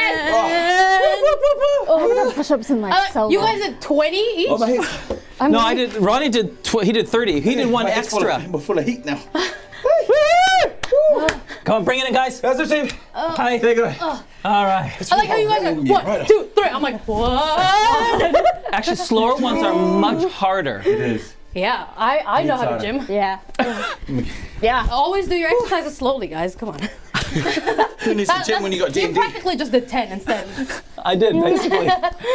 Oh, I got push-ups in like so You long. guys did 20 each? Oh, my head's, No, I did. Ronnie did. He did 30. He did one my head's extra. full of heat now. Come on, bring it in, guys. That's the same. Hi. There you go. All right. I like how you guys are Yeah, 1, 2, 3. I'm like, what? Actually, slower ones are much harder. It is. Yeah, I know how to gym. Yeah. Yeah. Always do your exercises slowly, guys. Come on. Who needs to gym when you got You D&D? practically just did 10 instead. I did, basically.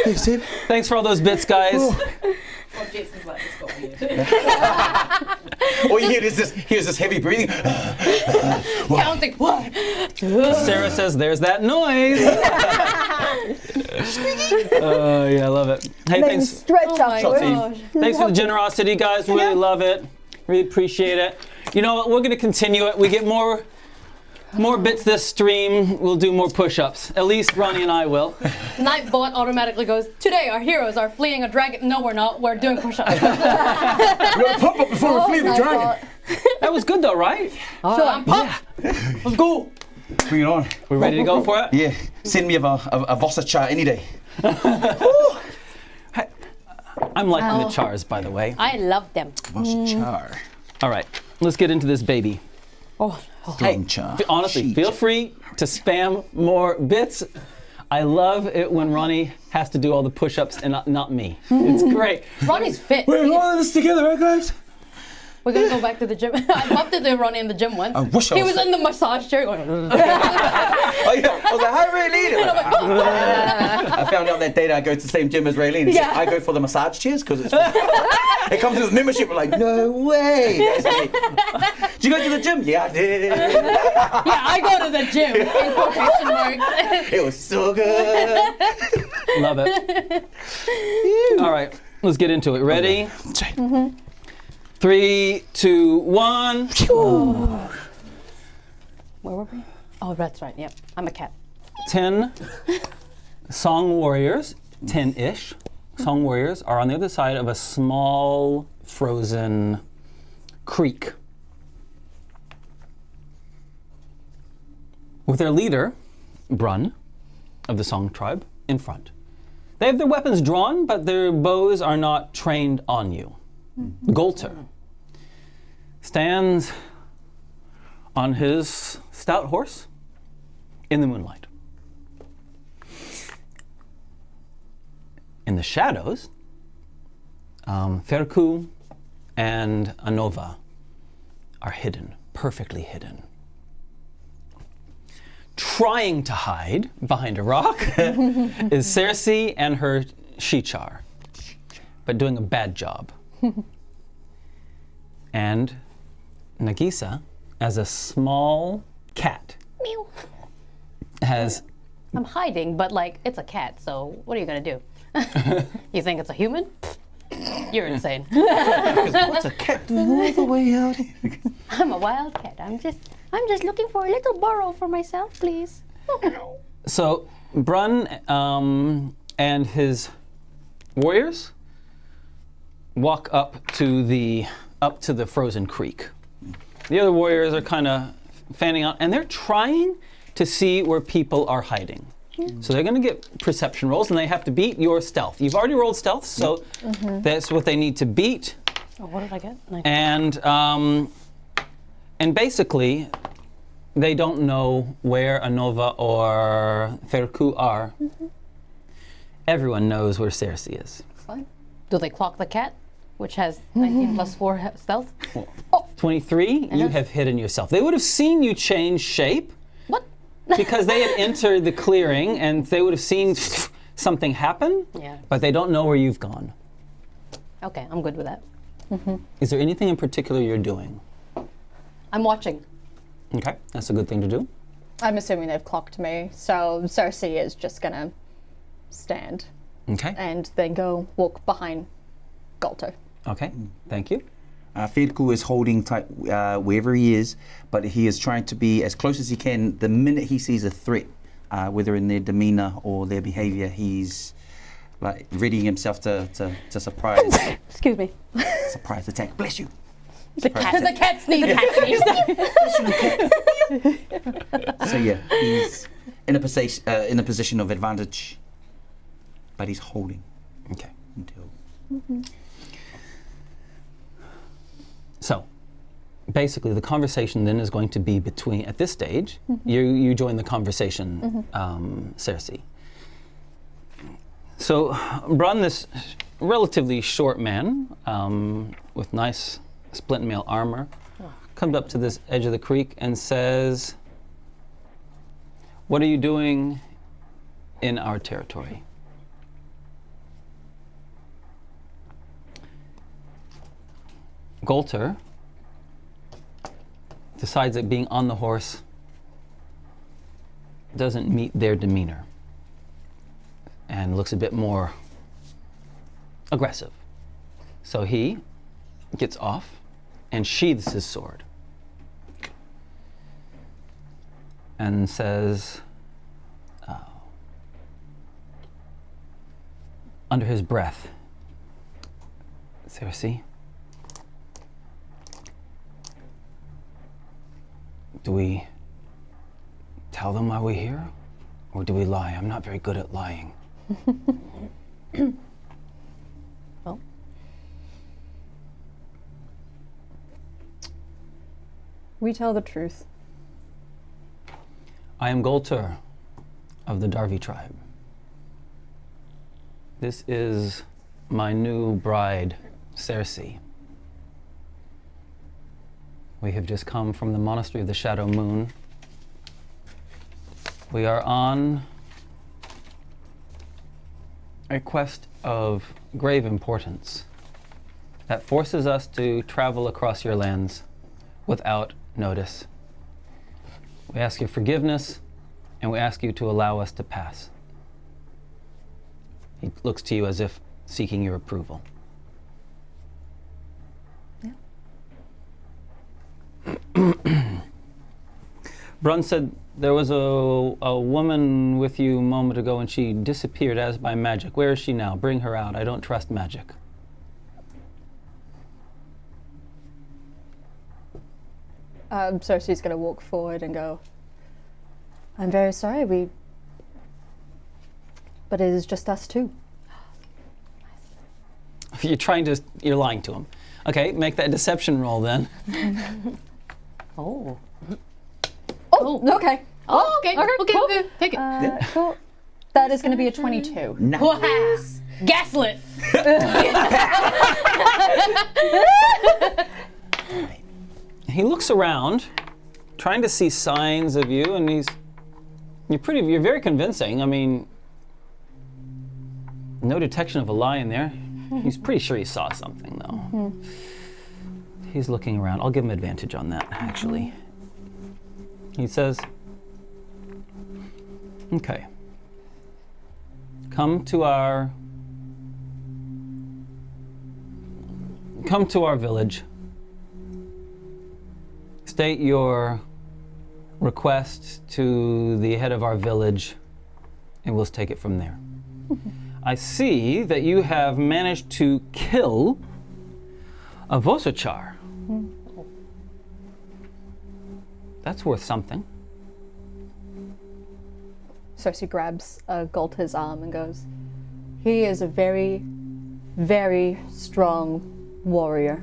You see? Thanks for all those bits, guys. All you hear is this heavy breathing. Counting 1. Sarah says, there's that noise. Oh, yeah, I love it. Hey, Then thanks. stretch Oh my upwards. gosh. Thanks for the generosity, guys. Really love it. Really appreciate it. You know what? We're going to continue it. We get more bits this stream. We'll do more push-ups. At least Ronnie and I will. Nightbot automatically goes, today our heroes are fleeing a dragon. No, we're not. We're doing push-ups. We gotta pump up before we flee the dragon. That was good, though, right? I'm pumped. Let's go. Bring it on. We ready to go for it? Yeah. Send me a Vossa char any day. I'm liking the chars, by the way. I love them. Vossa char. All right, let's get into this baby. Oh, Strong char. Honestly, Sheet. feel free to spam more bits. I love it when Ronnie has to do all the push-ups and not me. It's great. Ronnie's fit. We're all in this together, right, guys? We're gonna go back to the gym. I bumped into Ronnie in the gym once. I wish I He was was in the massage chair going. Oh, yeah. I was like, hi, Raylene. I found out that day that I go to the same gym as Raylene. Yeah. I go for the massage chairs because it comes with membership. We're like, no way. That's me. Did you go to the gym? Yeah, I did. Yeah, I go to the gym in quotation marks. It was so good. Love it. All right, let's get into it. Ready? Mm-hmm. 3, 2, 1. Where were we? Oh, that's right. Yep, I'm a cat. 10 song warriors, 10-ish song warriors are on the other side of a small frozen creek. With their leader, Brun, of the Song tribe, in front. They have their weapons drawn, but their bows are not trained on you. Golter stands on his stout horse in the moonlight. In the shadows, Feku and Anova are hidden, perfectly hidden. Trying to hide behind a rock is Cerci and her Shichar, but doing a bad job. And Nagiisa, as a small cat, has I'm hiding, but like it's a cat. So what are you gonna do? You think it's a human? You're insane. What's a cat doing all the way out here? I'm a wild cat. I'm just looking for a little burrow for myself, please. so Brun and his warriors walk up to the up to the frozen creek. The other warriors are kind of fanning out, and they're trying to see where people are hiding. So they're going to get perception rolls, and they have to beat your stealth. You've already rolled stealth, so that's what they need to beat. Oh, what did I get? And basically, they don't know where Anova or Feku are. Everyone knows where Cerci is. Fine. Do they clock the cat, which has 19 plus 4 stealth? 23, you have hidden yourself. They would have seen you change shape. What? Because they had entered the clearing and they would have seen something happen, Yeah. but they don't know where you've gone. Okay, I'm good with that. Is there anything in particular you're doing? I'm watching. Okay, that's a good thing to do. I'm assuming they've clocked me, so Cerci is just gonna stand Okay, and then go walk behind Galter. okay, thank you. Feku is holding tight wherever he is, but he is trying to be as close as he can. The minute he sees a threat, whether in their demeanor or their behavior, he's like readying himself to surprise Excuse me. surprise attack. Bless you. The cat sneezes. So yeah, he's in a position of advantage, but he's holding Okay. until. So, basically, the conversation then is going to be between, at this stage, you join the conversation, Cerci. So, Brun, this relatively short man with nice splint mail armor, comes up to this edge of the creek and says, "What are you doing in our territory?" Galter decides that being on the horse doesn't meet their demeanor and looks a bit more aggressive. So he gets off and sheathes his sword and says, under his breath, "Cerci, do we tell them why we're here, or do we lie? I'm not very good at lying." Well, We tell the truth. I am Galter of the Darvi tribe. This is my new bride, Cerci. We have just come from the Monastery of the Shadow Moon. We are on a quest of grave importance that forces us to travel across your lands without notice. We ask your forgiveness, and we ask you to allow us to pass. He looks to you as if seeking your approval. Brun said there was a woman with you a moment ago and she disappeared as by magic. Where is she now? Bring her out. I don't trust magic. Cerci's gonna walk forward and go, "I'm very sorry, but it is just us two." You're lying to him. Okay, make that deception roll then. oh. Oh, okay. Oh, okay. Okay, cool. okay. Take it. Cool. That is gonna be a 22. Nice. Wow. Gaslit. He looks around, trying to see signs of you, and you're very convincing. I mean, no detection of a lie in there. He's pretty sure he saw something, though. He's looking around. I'll give him advantage on that, actually. He says, "Okay, come to our village. State your request to the head of our village, and we'll take it from there." I see that you have managed to kill A Vosachar. That's worth something. Cerci grabs Golta's arm and goes, he is a very, very strong warrior.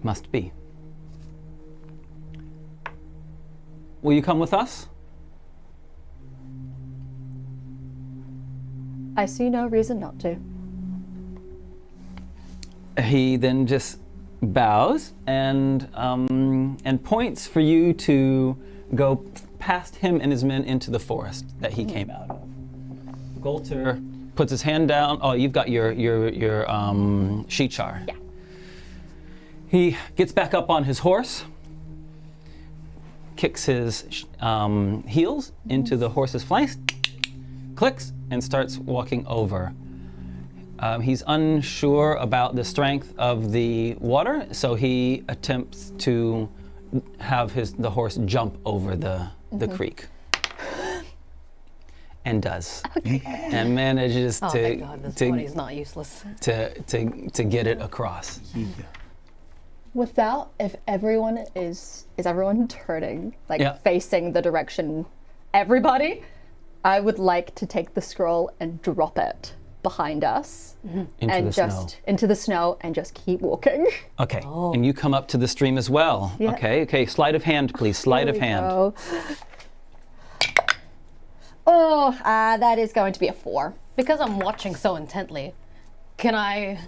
Must be. Will you come with us? I see no reason not to. He then just bows and points for you to go past him and his men into the forest that he came out of. Golter puts his hand down. Oh, you've got your Shichar. Yeah. He gets back up on his horse, kicks his heels into the horse's flanks, clicks, and starts walking over. He's unsure about the strength of the water, so he attempts to have the horse jump over the creek. And does. Okay. And manages Oh, thank God, this body's not useless. to get it across. Yeah. Without, if everyone is everyone turning, like Yeah. facing the direction, everybody, I would like to take the scroll and drop it behind us Into and the just snow. into the snow and just keep walking. Okay, and you come up to the stream as well. Yeah. Okay, sleight of hand, please. Sleight of hand. Go. Oh, that is going to be a 4. Because I'm watching so intently, can I,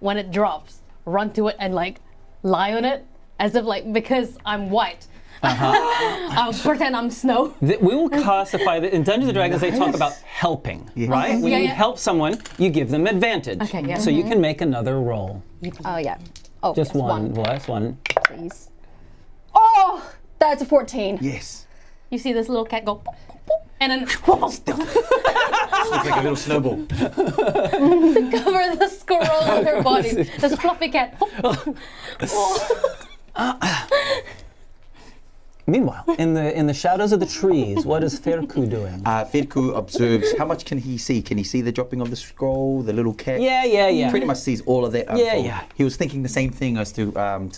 when it drops, run to it and like lie on it? As if like, because I'm white, I'll pretend I'm snow. We will classify that in Dungeons & Dragons. They talk about helping, right? When Yeah, you yeah. help someone, you give them advantage. Okay, yeah. So you can make another roll. Oh yeah. Oh, Just yes, one. Well, that's one. please. Oh, that's a 14. Yes. You see this little cat go, pop, pop, pop, and then Looks like a little snowball. cover the squirrel on her body. This fluffy cat. Meanwhile, in the shadows of the trees, what is Feku doing? Feku observes, how much can he see? Can he see the dropping of the scroll, the little cat? Yeah. Pretty much sees all of that. Yeah, unfold. yeah. He was thinking the same thing as to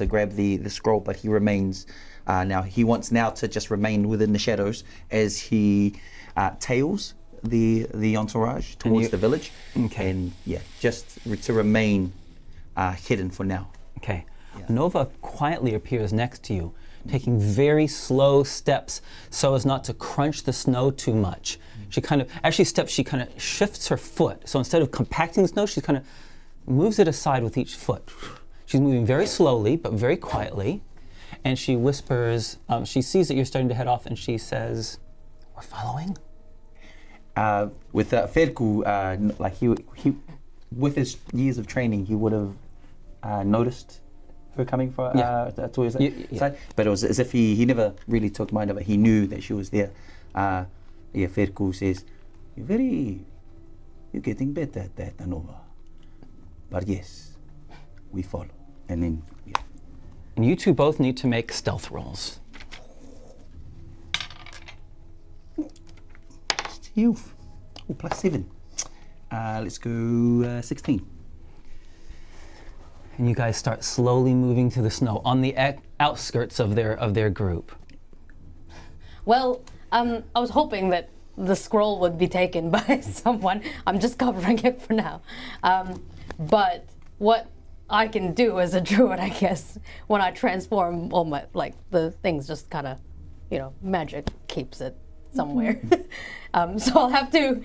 grab the scroll, but he remains. Now he wants now to just remain within the shadows as he tails the entourage towards the village. Okay. And yeah, just to remain hidden for now. Okay. Nova quietly appears next to you, taking very slow steps so as not to crunch the snow too much. She kind of, as she steps, she kind of shifts her foot. So instead of compacting the snow, she kind of moves it aside with each foot. She's moving very slowly, but very quietly. And she whispers, she sees that you're starting to head off, and she says, "We're following?" With Feku, like he, with his years of training, he would have noticed her coming for towards the side. But it was as if he never really took mind of it. He knew that she was there. Feku says, "You're getting better at that, Nova. But yes, we follow." And then, yeah. And you two both need to make stealth rolls. Youth. Oh, +7. Let's go 16. And you guys start slowly moving through the snow on the outskirts of their group. Well, I was hoping that the scroll would be taken by someone. I'm just covering it for now. But what I can do as a druid, I guess, when I transform all my, like, the things just kind of, magic keeps it somewhere. So I'll have to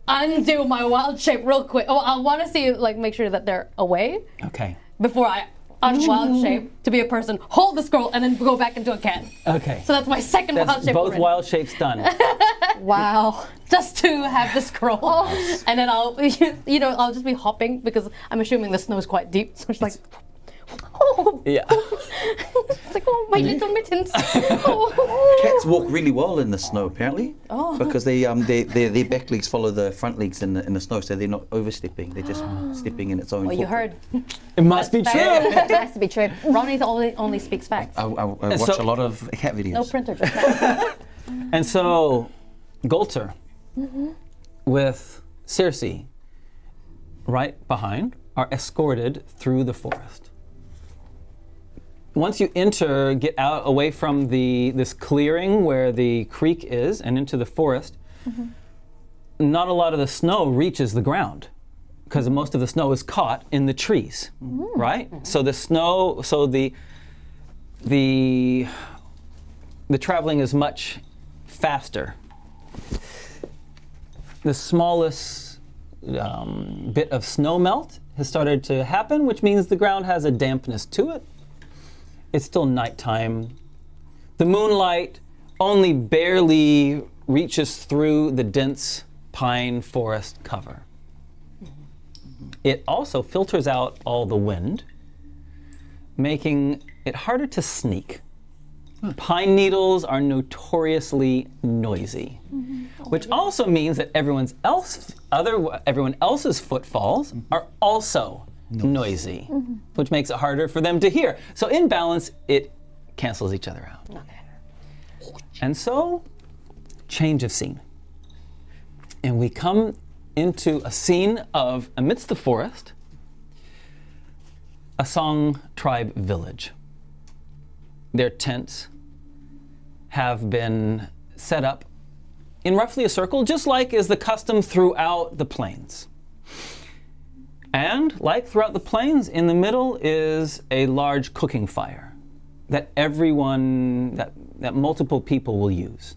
undo my wild shape real quick. Oh, I want to see, like, make sure that they're away Okay. before I unwild shape to be a person, hold the scroll, and then go back into a cat. Okay. So that's my second wild That's shape. both already. wild shapes done. Wow. Just to have the scroll, and then I'll, I'll just be hopping because I'm assuming the snow is quite deep. So it's like, Yeah. it's like, oh, my little mittens. Oh. Cats walk really well in the snow, apparently, because their back legs follow the front legs in the snow, so they're not overstepping. They're just stepping in its own. Well, you footprint. heard. It must be true. It has to be true. Ronnie only speaks facts. I watch so- a lot of cat videos. No printer, just facts. And so, Golter, with Cerci, right behind are escorted through the forest. Once you enter, get out away from this clearing where the creek is and into the forest, not a lot of the snow reaches the ground because most of the snow is caught in the trees, right? So the snow, so the traveling is much faster. The smallest bit of snow melt has started to happen, which means the ground has a dampness to it. It's still nighttime. The moonlight only barely reaches through the dense pine forest cover. It also filters out all the wind, making it harder to sneek. Pine needles are notoriously noisy, which also means that everyone else's footfalls are also noisy, which makes it harder for them to hear. So in balance, it cancels each other out. And so, change of scene. And we come into a scene of, amidst the forest, a Song tribe village. Their tents have been set up in roughly a circle, just like is the custom throughout the plains. And like throughout the plains, in the middle is a large cooking fire that that multiple people will use.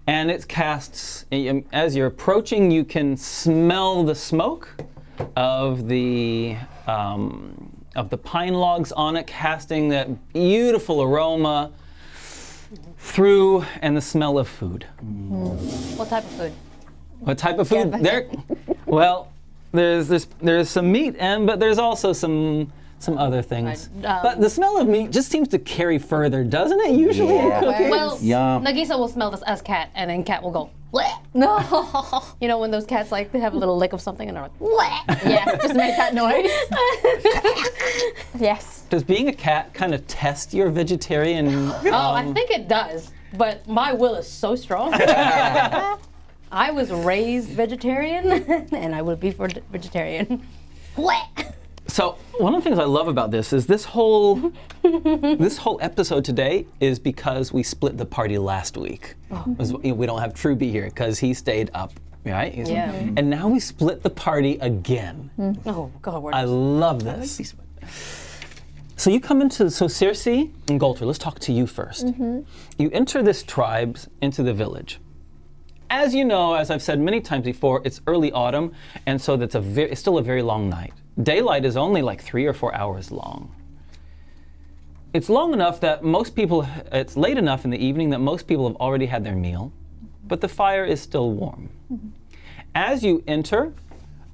And it casts, as you're approaching, you can smell the smoke of the pine logs on it, casting that beautiful aroma through, and the smell of food. What type of food? What type of food? Well, there's some meat, but there's also some other things. But the smell of meat just seems to carry further, doesn't it? Usually in cooking. Well, Yum. Nagiisa will smell this as cat, and then cat will go, bleh. No. You know when those cats like they have a little lick of something and they're like, bleh. Yeah, just make that noise. Yes. Does being a cat kind of test your vegetarian? I think it does, but my will is so strong. I was raised vegetarian, and I will be vegetarian. Bleh. So one of the things I love about this is this whole episode today is because we split the party last week. We don't have Truby here because he stayed up, right? Yeah. And now we split the party again. Oh God, I love this. So you come into, Cerci and Golter, let's talk to you first. You enter this tribe into the village. As you know, as I've said many times before, it's early autumn, and so it's still a very long night. Daylight is only like 3 or 4 hours long. It's long enough that it's late enough in the evening that most people have already had their meal, but the fire is still warm. As you enter,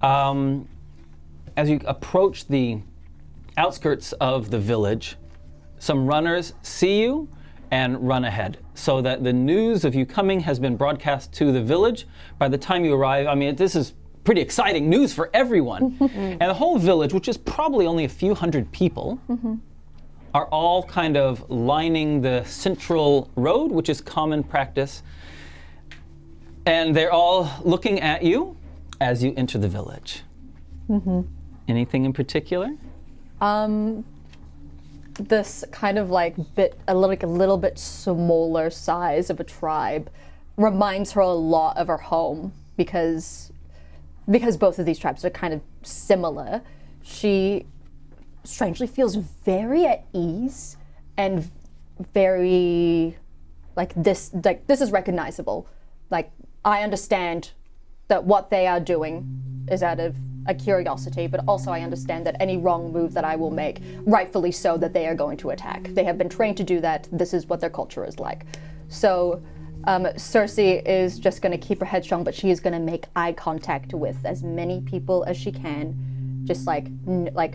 as you approach the outskirts of the village, some runners see you and run ahead, so that the news of you coming has been broadcast to the village. By the time you arrive, this is pretty exciting news for everyone. And the whole village, which is probably only a few hundred people, are all kind of lining the central road, which is common practice. And they're all looking at you as you enter the village. Anything in particular? This kind of a little bit smaller size of a tribe reminds her a lot of her home because both of these tribes are kind of similar. She strangely feels very at ease and very this is recognizable. I understand that what they are doing is out of a curiosity, but also I understand that any wrong move that I will make, rightfully so, that they are going to attack. They have been trained to do that. This is what their culture is like. So Cerci is just going to keep her head strong, but she is going to make eye contact with as many people as she can, just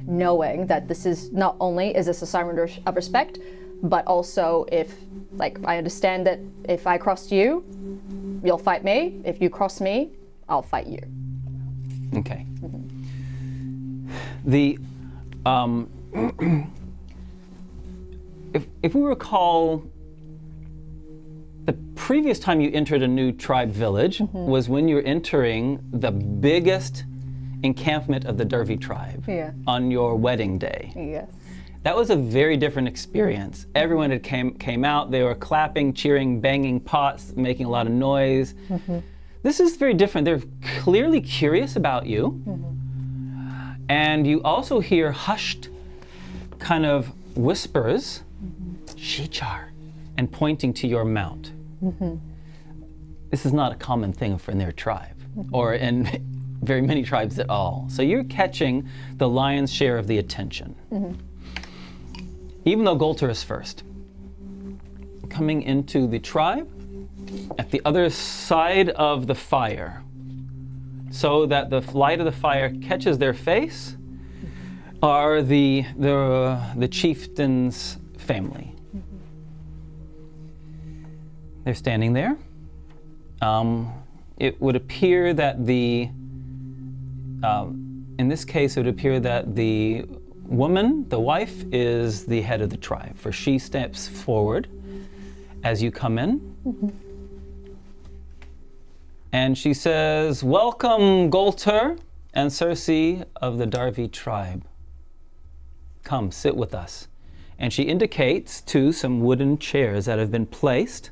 knowing that this is not only is this a sign of respect, but also if I understand that if I cross you, you'll fight me. If you cross me, I'll fight you. Okay. The if we recall, the previous time you entered a new tribe village was when you were entering the biggest encampment of the Dervi tribe Yeah. on your wedding day. Yes. That was a very different experience. Everyone had came out, they were clapping, cheering, banging pots, making a lot of noise. This is very different. They're clearly curious about you. And you also hear hushed kind of whispers, Shichar, and pointing to your mount. This is not a common thing in their tribe, or in very many tribes at all. So you're catching the lion's share of the attention. Even though Golter is first. Coming into the tribe, at the other side of the fire, so that the light of the fire catches their face, are the chieftain's family. They're standing there. It would appear that in this case, it would appear that the woman, the wife, is the head of the tribe, for she steps forward as you come in. And she says, "Welcome, Golter and Cerci of the Dervi tribe. Come, sit with us." And she indicates to some wooden chairs that have been placed.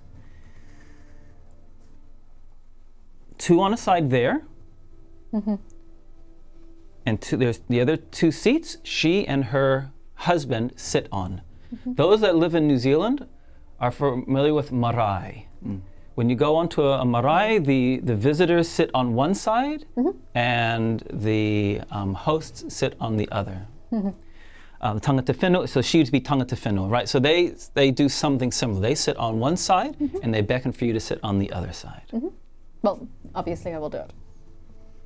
Two on a side there. And there's the other two seats she and her husband sit on. Those that live in New Zealand are familiar with marae. When you go onto a marae, the visitors sit on one side and the hosts sit on the other. Tangata whenua, so she would be tangata whenua, right? So they do something similar. They sit on one side and they beckon for you to sit on the other side. Well, obviously I will do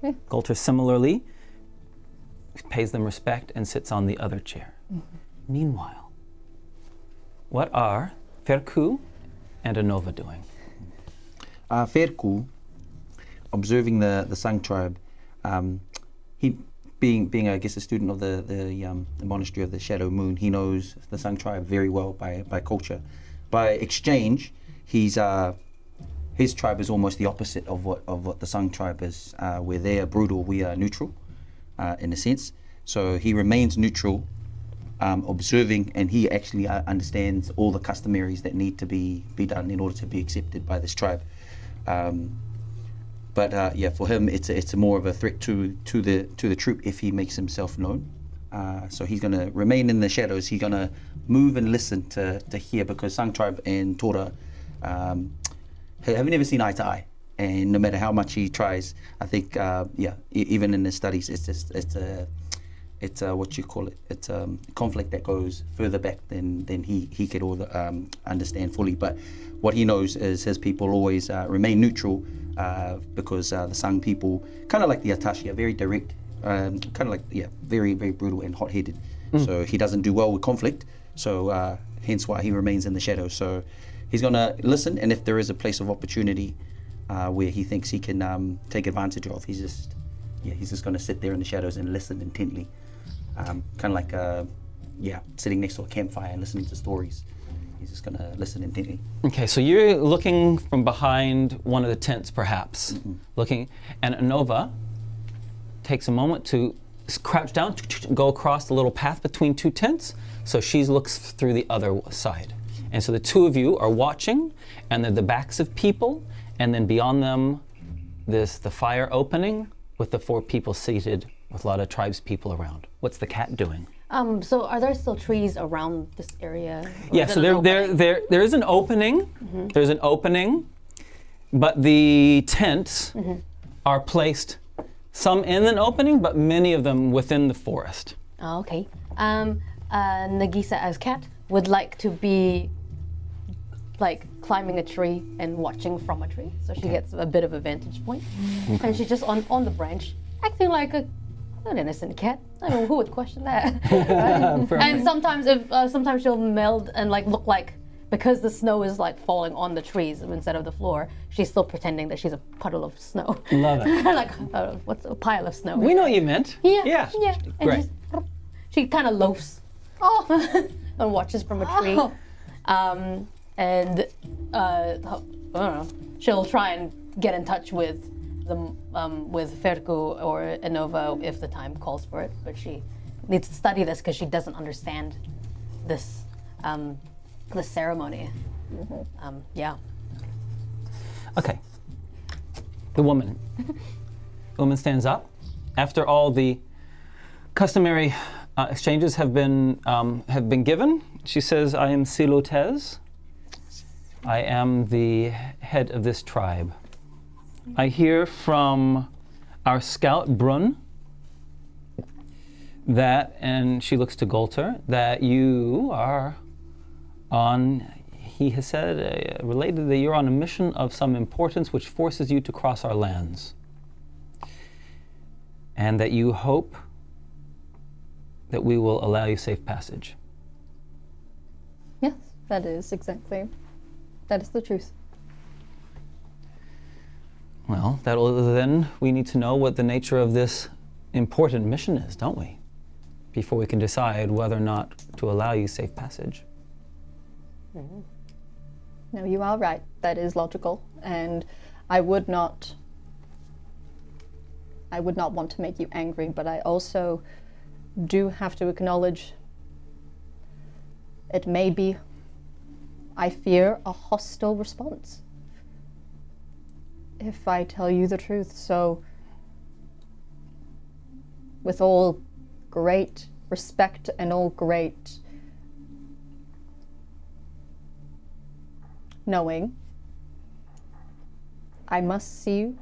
it. Golter similarly pays them respect and sits on the other chair. Meanwhile, what are Feku and Anova doing? Feku, observing the Sang tribe, he being I guess a student of the monastery of the Shadow Moon, he knows the Sang tribe very well by culture. By exchange, his tribe is almost the opposite of what the Sang tribe is. Where they are brutal, we are neutral, in a sense. So he remains neutral, observing, and he actually understands all the customaries that need to be done in order to be accepted by this tribe. But for him, it's more of a threat to the troop if he makes himself known. So he's going to remain in the shadows. He's going to move and listen to hear, because Sang tribe and Tora have never seen eye to eye. And no matter how much he tries, I think, even in his studies, it's what you call it. It's a conflict that goes further back than he could understand fully. But what he knows is his people always remain neutral, because the Sang people, kind of like the Atashi, are very direct, very, very brutal and hot-headed. So he doesn't do well with conflict. So hence why he remains in the shadows. So he's going to listen, and if there is a place of opportunity where he thinks he can take advantage of, he's just going to sit there in the shadows and listen intently, kind of like sitting next to a campfire and listening to stories. He's just going to listen intently. Okay, so you're looking from behind one of the tents, perhaps, looking, and Anova takes a moment to crouch down, go across the little path between two tents, so she looks through the other side. And so the two of you are watching, and they're the backs of people, and then beyond them, the fire opening with the four people seated with a lot of tribes people around. What's the cat doing? So are there still trees around this area? Yeah, so there is an opening. There's an opening, but the tents are placed, some in an opening, but many of them within the forest. Oh, okay. Nagiisa as cat would like to be like climbing a tree and watching from a tree, so she gets a bit of a vantage point. And she's just on the branch, acting like an innocent cat. I mean, who would question that? Right? And sometimes she'll meld and like look like, because the snow is like falling on the trees instead of the floor, she's still pretending that she's a puddle of snow. Love it. Like what's a pile of snow? We know what you meant. Yeah. And Great. she kind of loafs and watches from a tree. And I don't know, she'll try and get in touch with with Feku or Inova if the time calls for it. But she needs to study this because she doesn't understand this this ceremony. Yeah. Okay. The woman. The woman stands up. After all the customary exchanges have been given, she says, "I am Silotez. I am the head of this tribe. I hear from our scout Brun that," and she looks to Golter, "that you are on." He has said, related that you're on a mission of some importance which forces you to cross our lands. And that you hope that we will allow you safe passage. Yes, that is the truth. Well, then we need to know what the nature of this important mission is, don't we? Before we can decide whether or not to allow you safe passage. Mm-hmm. No, you are right. That is logical, and I would not want to make you angry, but I also do have to acknowledge it may be, I fear, a hostile response if I tell you the truth. So, with all great respect and all great knowing, I must see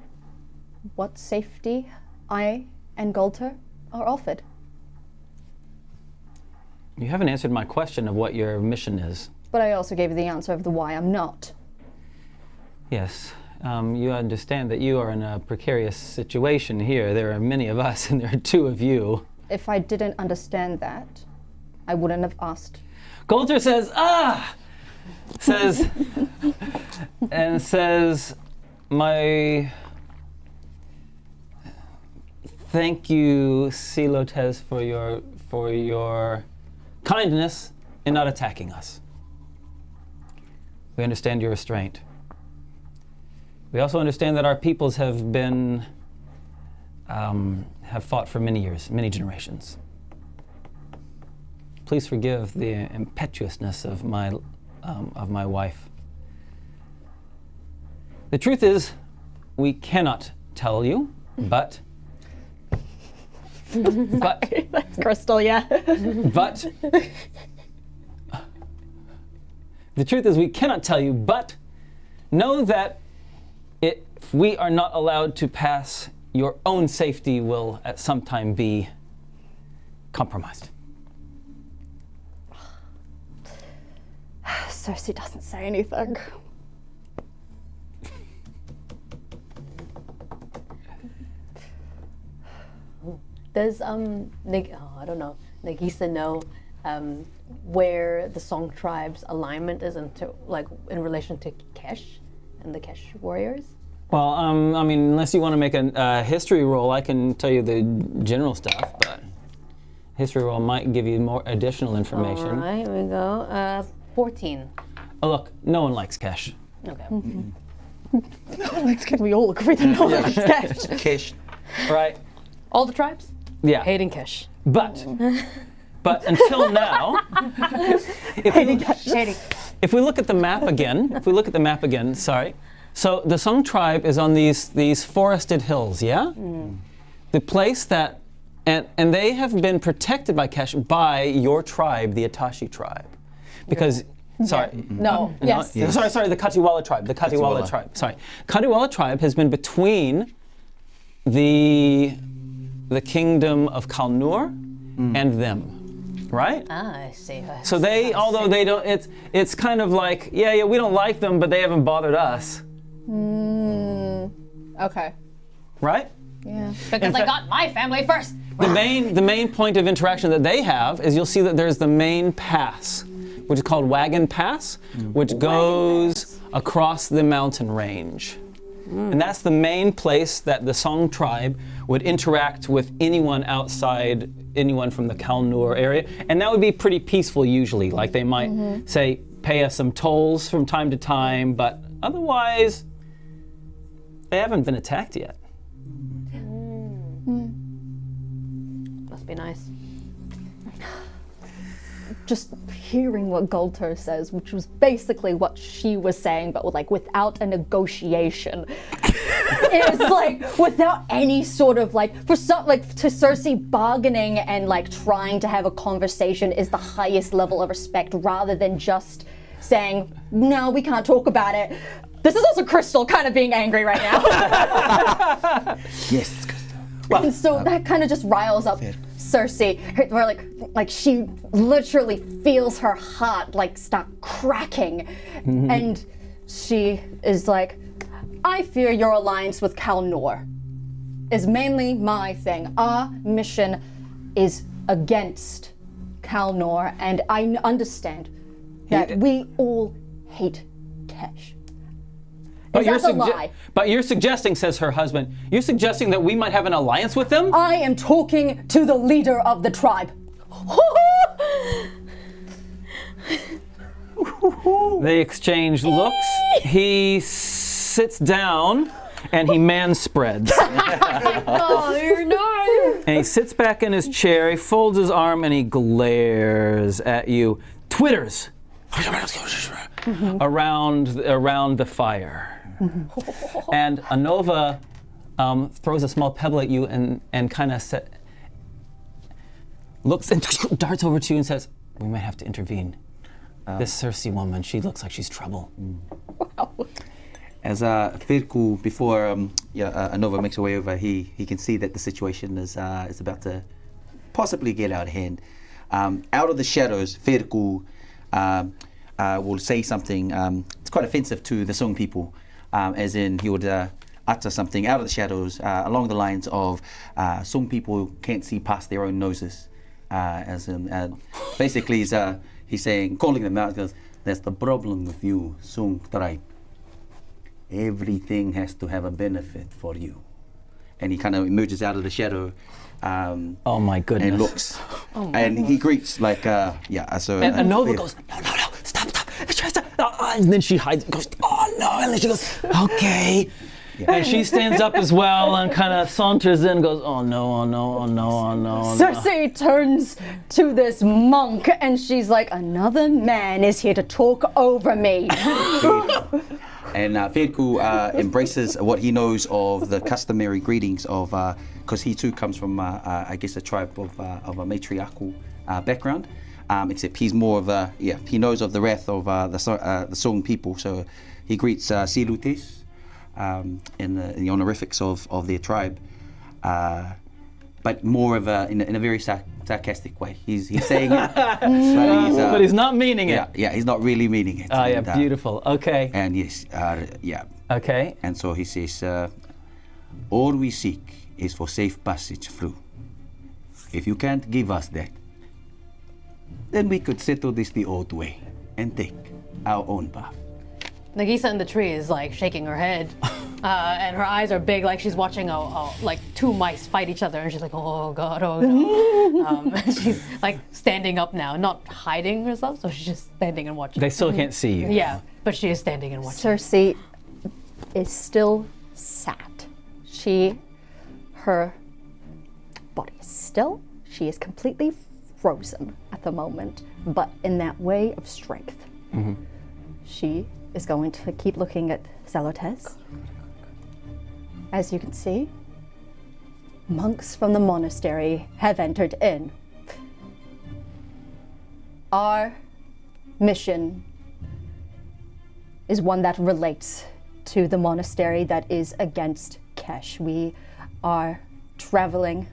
what safety I and Golter are offered. You haven't answered my question of what your mission is. But I also gave you the answer of the why I'm not. Yes. You understand that you are in a precarious situation here. There are many of us and there are two of you. If I didn't understand that, I wouldn't have asked. Golter says, says, my thank you, Silotez, for your kindness in not attacking us. We understand your restraint. We also understand that our peoples have fought for many years, many generations. Please forgive the impetuousness of my wife. The truth is, we cannot tell you, but That's Crystal, yeah. but the truth is we cannot tell you, but know that if we are not allowed to pass, your own safety will at some time be compromised. Cerci doesn't say anything. Does I don't know, Nagiisa know where the Song Tribe's alignment is in relation to Kesh and the Kesh warriors? Well, I mean, unless you want to make a history roll, I can tell you the general stuff, but history roll might give you more additional information. All right, here we go. 14. Oh, look, no one likes Kesh. Okay. We all agree that no one likes Kesh. Kesh. Right? All the tribes? Yeah. Hating Kesh. But until now, if we look at the map again, sorry. So the Song tribe is on these forested hills, yeah? The place that, and they have been protected by Kesh by your tribe, the Atashi tribe. Because, sorry. No, yes. Yes. Sorry, the Katiwala tribe. The Katiwala tribe, sorry. Katiwala tribe has been between the kingdom of Kalnour and them, right? I see. So although they don't, it's kind of like, yeah, we don't like them, but they haven't bothered us. Okay. Right? Yeah. Because I got my family first. The main point of interaction that they have is you'll see that there's the main pass, which is called Wagon Pass, which goes across the mountain range. And that's the main place that the Song tribe would interact with anyone outside, anyone from the Kalnour area. And that would be pretty peaceful usually. Like they might say, pay us some tolls from time to time, but otherwise, they haven't been attacked yet. Must be nice. Just hearing what Golter says, which was basically what she was saying, but like without a negotiation. It's like without any sort of like for some like to Cerci, bargaining and like trying to have a conversation is the highest level of respect rather than just saying, no, we can't talk about it. This is also Crystal kind of being angry right now. Yes. And so that kind of just riles up Cerci, where like she literally feels her heart like start cracking, and she is like, I fear your alliance with Kalnour is mainly my thing. Our mission is against Kalnour, and I understand that we all hate Kesh. Is that a lie? But you're suggesting, says her husband, you're suggesting that we might have an alliance with them? I am talking to the leader of the tribe. They exchange looks. He sits down and he manspreads. Oh, you're nice. And he sits back in his chair, he folds his arm and he glares at you. Twitters around the fire. And Anova throws a small pebble at you and kind of looks and darts over to you and says, we might have to intervene. This Cerci woman, she looks like she's trouble. Wow. As Feku, before Anova makes her way over, he can see that the situation is about to possibly get out of hand. Out of the shadows, Feku will say something. It's quite offensive to the Song people, as in he would utter something out of the shadows along the lines of Song people can't see past their own noses. As in, basically, he's saying, calling them out, he goes, that's the problem with you, Song tribe. Everything has to have a benefit for you. And he kind of emerges out of the shadow. Oh my goodness. And looks. And he greets like, so. And Anova goes, no, stop. And then she hides and goes, oh no. And then she goes, okay. Yeah. And she stands up as well and kind of saunters in and goes, oh no. Cerci turns to this monk and she's like, another man is here to talk over me. And Feku embraces what he knows of the customary greetings of, because he too comes from, I guess, a tribe of a matriarchal background, except he's more of a, he knows of the wrath of the Song people, so he greets Silutes in the honorifics of their tribe, but more of in a very sarcastic way. He's saying it, but he's not meaning it. Yeah, he's not really meaning it. Oh, yeah, beautiful. Okay. And yes, Okay. And so he says, all we seek is for safe passage through. If you can't give us that, then we could settle this the old way and take our own path. Nagiisa in the tree is like shaking her head, and her eyes are big, like she's watching like two mice fight each other, and she's like, oh god, oh no. And she's like standing up now, not hiding herself, so she's just standing and watching. They still can't see you. Yeah, but she is standing and watching. Cerci is still sat. Her body is still. She is completely frozen at the moment, but in that way of strength. Mm-hmm. She is going to keep looking at Zelotes. As you can see, monks from the monastery have entered in. Our mission is one that relates to the monastery that is against Kesh. We are traveling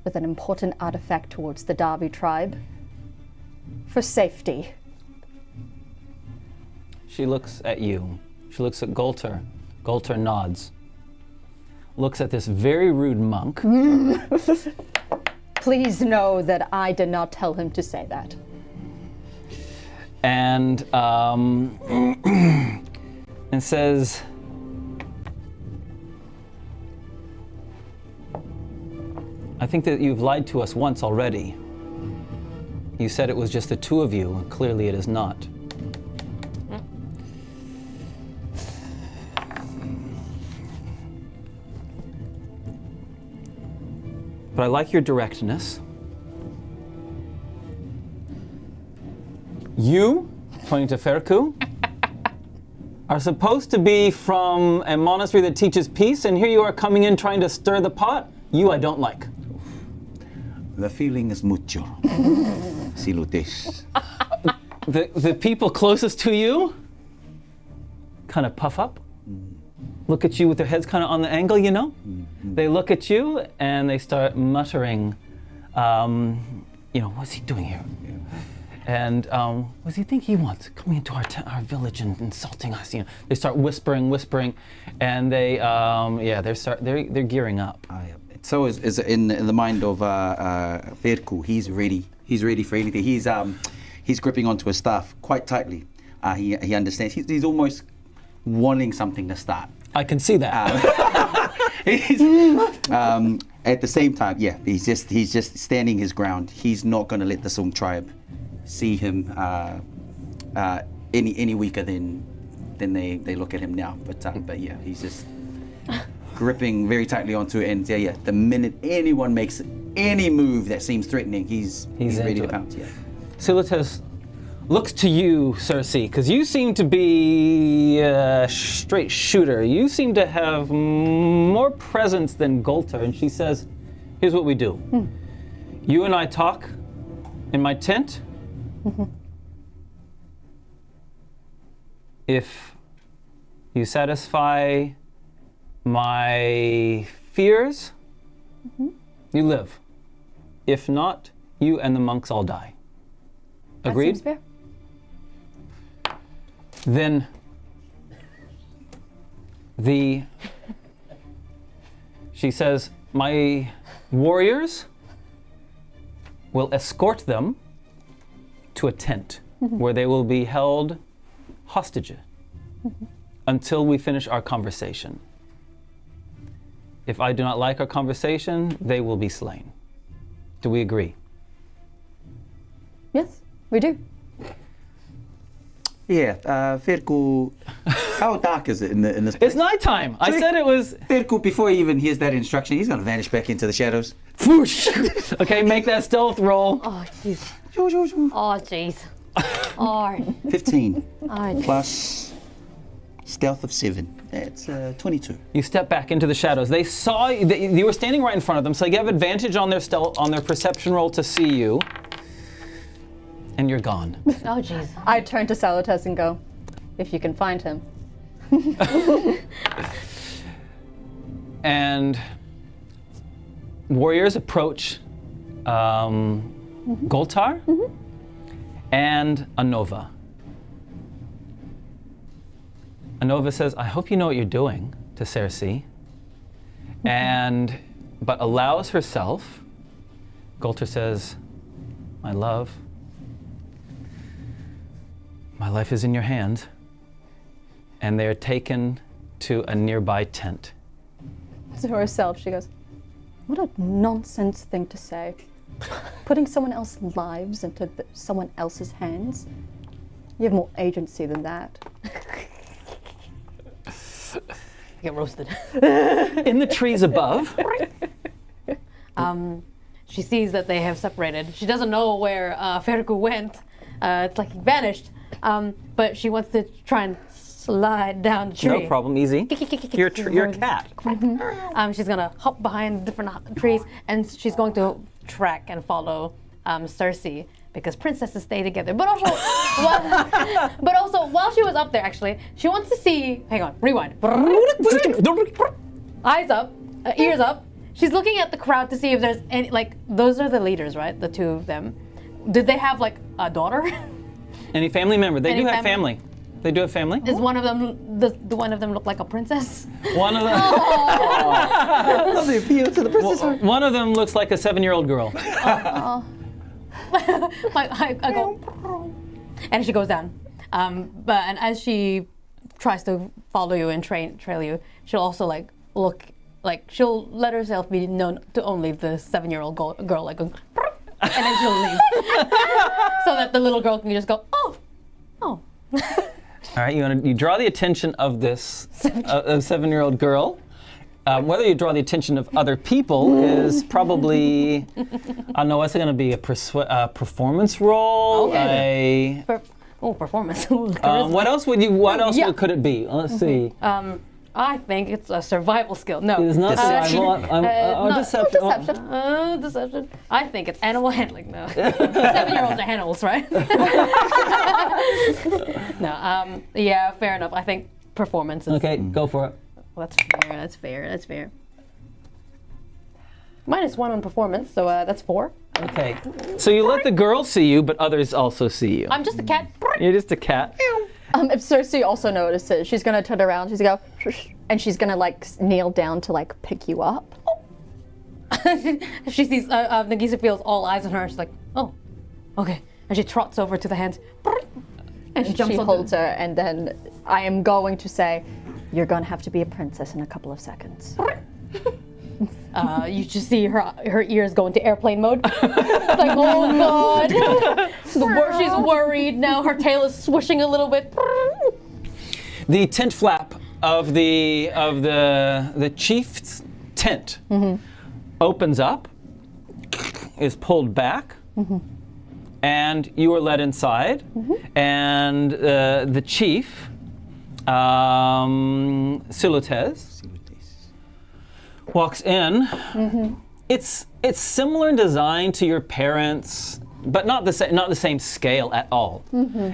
with an important artifact towards the Davi tribe for safety. She looks at you. She looks at Golter. Golter nods. Looks at this very rude monk. Please know that I did not tell him to say that. And and says, I think that you've lied to us once already. You said it was just the two of you, and clearly it is not. but I like your directness. You, pointing to Feku, are supposed to be from a monastery that teaches peace, and here you are coming in trying to stir the pot. You I don't like. The feeling is mucho. Silutes. The people closest to you kind of puff up, look at you with their heads kind of on the angle, you know? They look at you and they start muttering, what's he doing here? And what does he think he wants? Coming into our village and insulting us, They start whispering, and they're gearing up. So is in the mind of Feku. He's ready. He's ready for anything. He's gripping onto his staff quite tightly. He understands. He's almost wanting something to start. I can see that. At the same time, he's just standing his ground. He's not going to let the Sung tribe see him any weaker than they look at him now. But he's just gripping very tightly onto it. And the minute anyone makes any move that seems threatening, he's ready to pounce. Yeah. Silates looks to you, Cerci, because you seem to be a straight shooter. You seem to have more presence than Golter. And she says, here's what we do. You and I talk in my tent. If you satisfy my fears, you live. If not, you and the monks all die. Agreed? That seems fair. Then she says, my warriors will escort them to a tent where they will be held hostage until we finish our conversation. If I do not like our conversation, they will be slain. Do we agree? Yes, we do. Yeah, Feku, how dark is it in this place? It's nighttime. I said it was. Feku, before he even hears that instruction, he's going to vanish back into the shadows. Whoosh. Okay, make that stealth roll. Oh, jeez. Oh, jeez. Oh, 15 oh, plus stealth of 7. That's 22. You step back into the shadows. They saw you. You were standing right in front of them, so you have advantage on their stealth, on their perception roll to see you. And you're gone. oh, jeez. I turn to Salates and go, if you can find him. And warriors approach Goltar and Anova. Anova says, I hope you know what you're doing, to Cerci, but allows herself. Goltar says, my love, my life is in your hands. And they are taken to a nearby tent. To herself, she goes, what a nonsense thing to say. Putting someone else's lives into someone else's hands. You have more agency than that. Get roasted. In the trees above. She sees that they have separated. She doesn't know where Feku went. It's like he vanished. But she wants to try and slide down the tree. No problem, easy. You're a cat. She's gonna hop behind different trees, and she's going to track and follow Cerci, because princesses stay together. But also, while she was up there, actually, she wants to see. Hang on, rewind. Eyes up, ears up. She's looking at the crowd to see if there's any. Like, those are the leaders, right? The two of them. Did they have like a daughter? Any family member? They Any do have family. They do have family. Is one of them? Does one of them look like a princess? One of them. Love the appeal to the princess heart. One of them looks like a 7-year-old girl. I go, and she goes down. And as she tries to follow you and trail you, she'll also like look, like she'll let herself be known to only the 7-year-old girl, like, and then she'll leave, so that the little girl can just go, oh. All right, you draw the attention of this 7-year-old girl, whether you draw the attention of other people is probably, I don't know, what's it going to be? A performance roll? Okay. Performance. What else would you? What else could it be? Let's see. I think it's a survival skill. No. It's not survival. No, Deception. deception. I think it's animal handling. No. 7-year-olds are animals, right? No. Yeah, fair enough. I think performance is. Okay, go for it. Well, that's fair. -1 on performance, so that's 4. Okay. So you let the girl see you, but others also see you. I'm just a cat. You're just a cat. If Cerci also notices, she's gonna turn around, she's gonna go, and she's gonna like kneel down to like pick you up. She sees Nagiisa feels all eyes on her. She's like, oh, okay, and she trots over to the hand, and she jumps. She on holds her, and then I am going to say, "You're gonna have to be a princess in a couple of seconds." You just see her ears go into airplane mode. Like, oh god. She's worried now. Her tail is swishing a little bit. The tent flap of the chief's tent opens up, is pulled back, and you are led inside. And the chief, Silutes, walks in. It's similar in design to your parents, but not the same scale at all.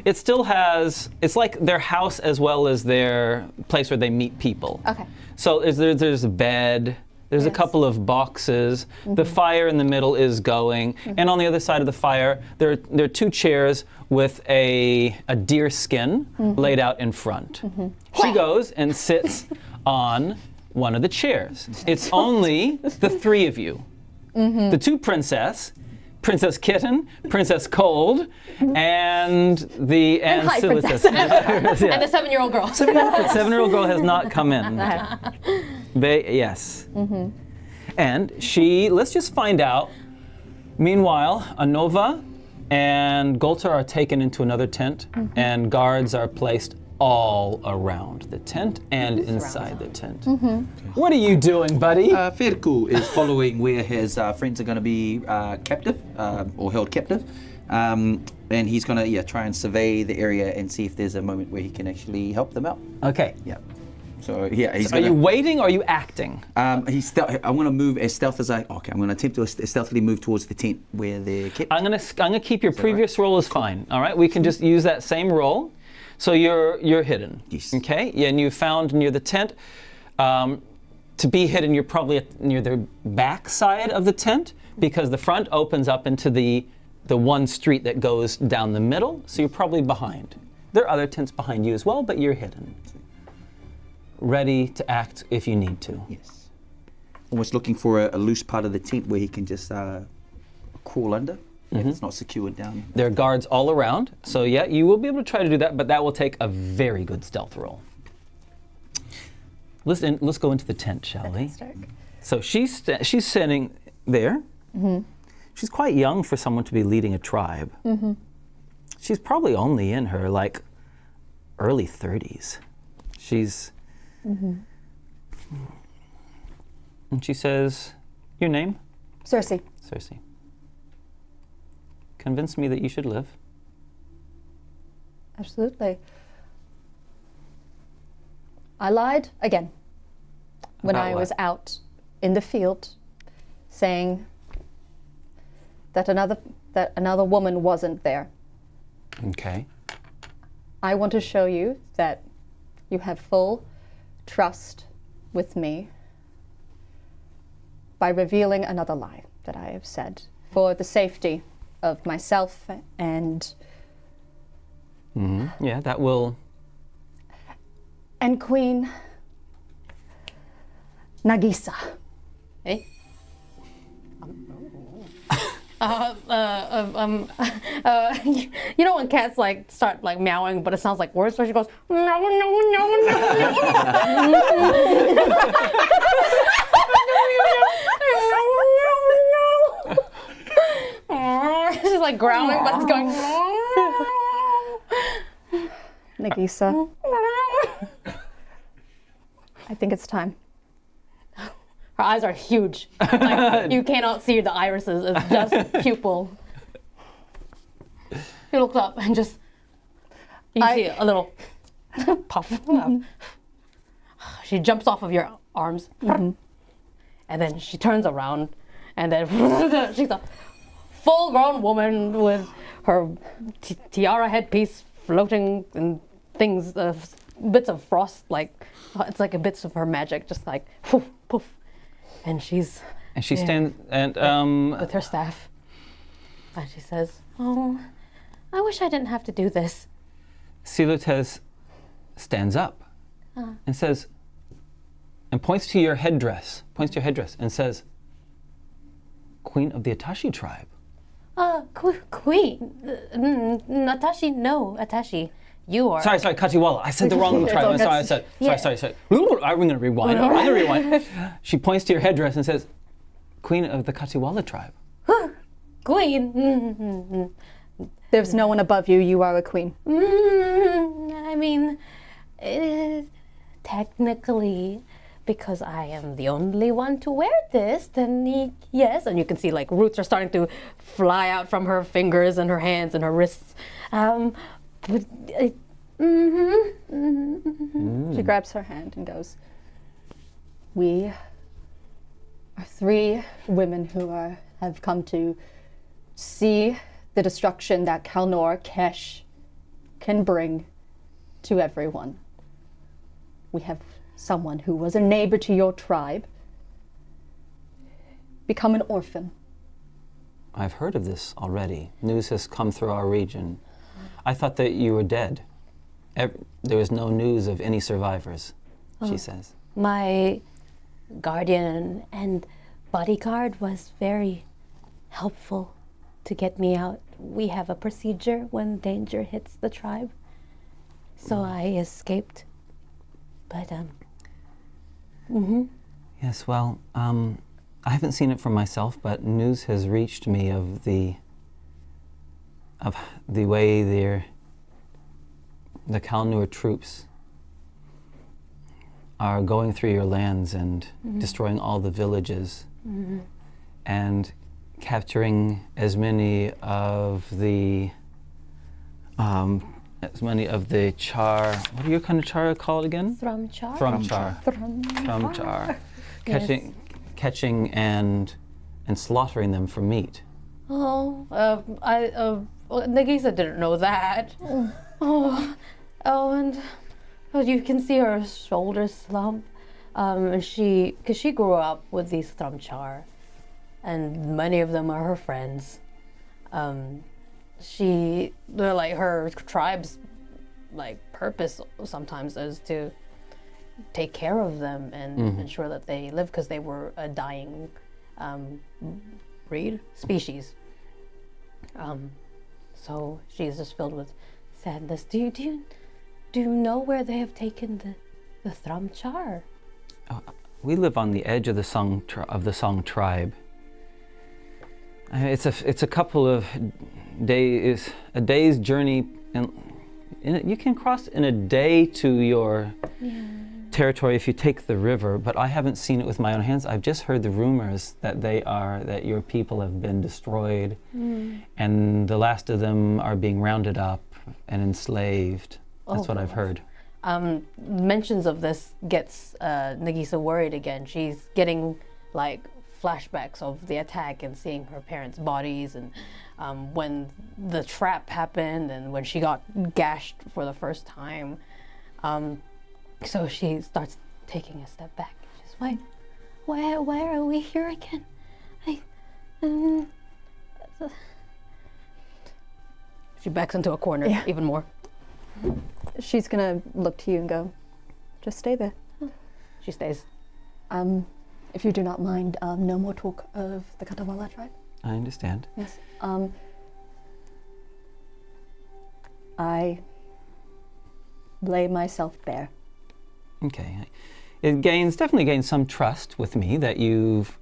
It still has, it's like their house as well as their place where they meet people. Okay. So there's a bed, there's a couple of boxes, the fire in the middle is going, and on the other side of the fire, there are 2 chairs with a deer skin laid out in front. She goes and sits on one of the chairs. It's only the 3 of you. The 2 Princess Kitten, Princess Cold, and Hi, Silutes. And the 7-year-old girl. The 7-year-old girl has not come in. Yes. And let's just find out. Meanwhile, Anova and Golter are taken into another tent, and guards are placed all around the tent and inside the tent. What are you doing, buddy? Feku is following where his friends are going to be captive or held captive. And he's going to try and survey the area and see if there's a moment where he can actually help them out. Okay. Yeah. So he's. Are you waiting or are you acting? I'm going to move as stealth as I'm going to attempt to stealthily move towards the tent where they're kept. I'm gonna keep your previous roll as fine. All right. We can just use that same roll. So you're hidden. Yes. Okay. Yeah, and you found near the tent. To be hidden, you're probably near the back side of the tent because the front opens up into the one street that goes down the middle. So you're probably behind. There are other tents behind you as well, but you're hidden. Ready to act if you need to. Yes. Almost looking for a loose part of the tent where he can just crawl under. If it's not secured down. There are guards all around, so yeah, you will be able to try to do that, but that will take a very good stealth roll. Let's go into the tent, shall we? So she's sitting there. She's quite young for someone to be leading a tribe. She's probably only in her early 30s. She's. And she says, "Your name?" Cerci. Cerci. Convince me that you should live. Absolutely. I lied again when About I what? was out in the field saying that another woman wasn't there. Okay. I want to show you that you have full trust with me by revealing another lie that I have said for the safety of myself and Yeah, that will. and Queen Nagiisa. Hey. You know when cats start meowing, but it sounds like words, so she goes no no no no. She's growling, but it's going. Nagiisa, I think it's time. Her eyes are huge. Like, you cannot see the irises. It's just pupil. He looks up and just, you see a little puff. She jumps off of your arms. And then she turns around. And then she's a full-grown woman with her tiara headpiece floating and things, bits of frost, like, it's like a bits of her magic, just like poof, poof. And she stands and with her staff. And she says, "Oh, I wish I didn't have to do this." Silutes stands up and says, and points to your headdress, and says, "Queen of the Atashi tribe." Queen. Natashi, no, Atashi. You are. Sorry, Kachiwala. I said the wrong tribe. I'm sorry, sorry. I'm going to rewind. She points to your headdress and says, "Queen of the Kachiwala tribe." Queen. There's no one above you. You are a queen. I mean, technically, because I am the only one to wear this, then yes. And you can see like roots are starting to fly out from her fingers and her hands and her wrists. She grabs her hand and goes, "We are 3 women who have come to see the destruction that Kalnour Kesh can bring to everyone. We have someone who was a neighbor to your tribe become an orphan." I've heard of this already. News has come through our region. I thought that you were dead. There was no news of any survivors, she says. My guardian and bodyguard was very helpful to get me out. We have a procedure when danger hits the tribe. So I escaped. But, Yes, well, I haven't seen it for myself, but news has reached me of the way the Kalnour troops are going through your lands and destroying all the villages and capturing as many of the char. What are your kind of char called again? Thrumchar? Thrumchar. Catching and slaughtering them for meat. Nagiisa didn't know that. And you can see her shoulders slump. Because she grew up with these Thrumchar, and many of them are her friends. They're like her tribe's like purpose sometimes is to take care of them and ensure that they live, because they were a dying species. So she's just filled with sadness. Do you know where they have taken the Thrumchar? We live on the edge of the Song tribe. It's a couple of days, a day's journey, and you can cross in a day to your territory if you take the river. But I haven't seen it with my own hands. I've just heard the rumors that your people have been destroyed, and the last of them are being rounded up and enslaved. That's what I've heard. Mentions of this gets Nagiisa worried again. She's getting like flashbacks of the attack and seeing her parents' bodies, and when the trap happened and when she got gashed for the first time. So she starts taking a step back. She's like, why are we here again? She backs into a corner even more. She's gonna look to you and go, "Just stay there." She stays. If you do not mind, no more talk of the Katawala tribe. I understand. Yes. I lay myself bare. Okay. It definitely gains some trust with me that you've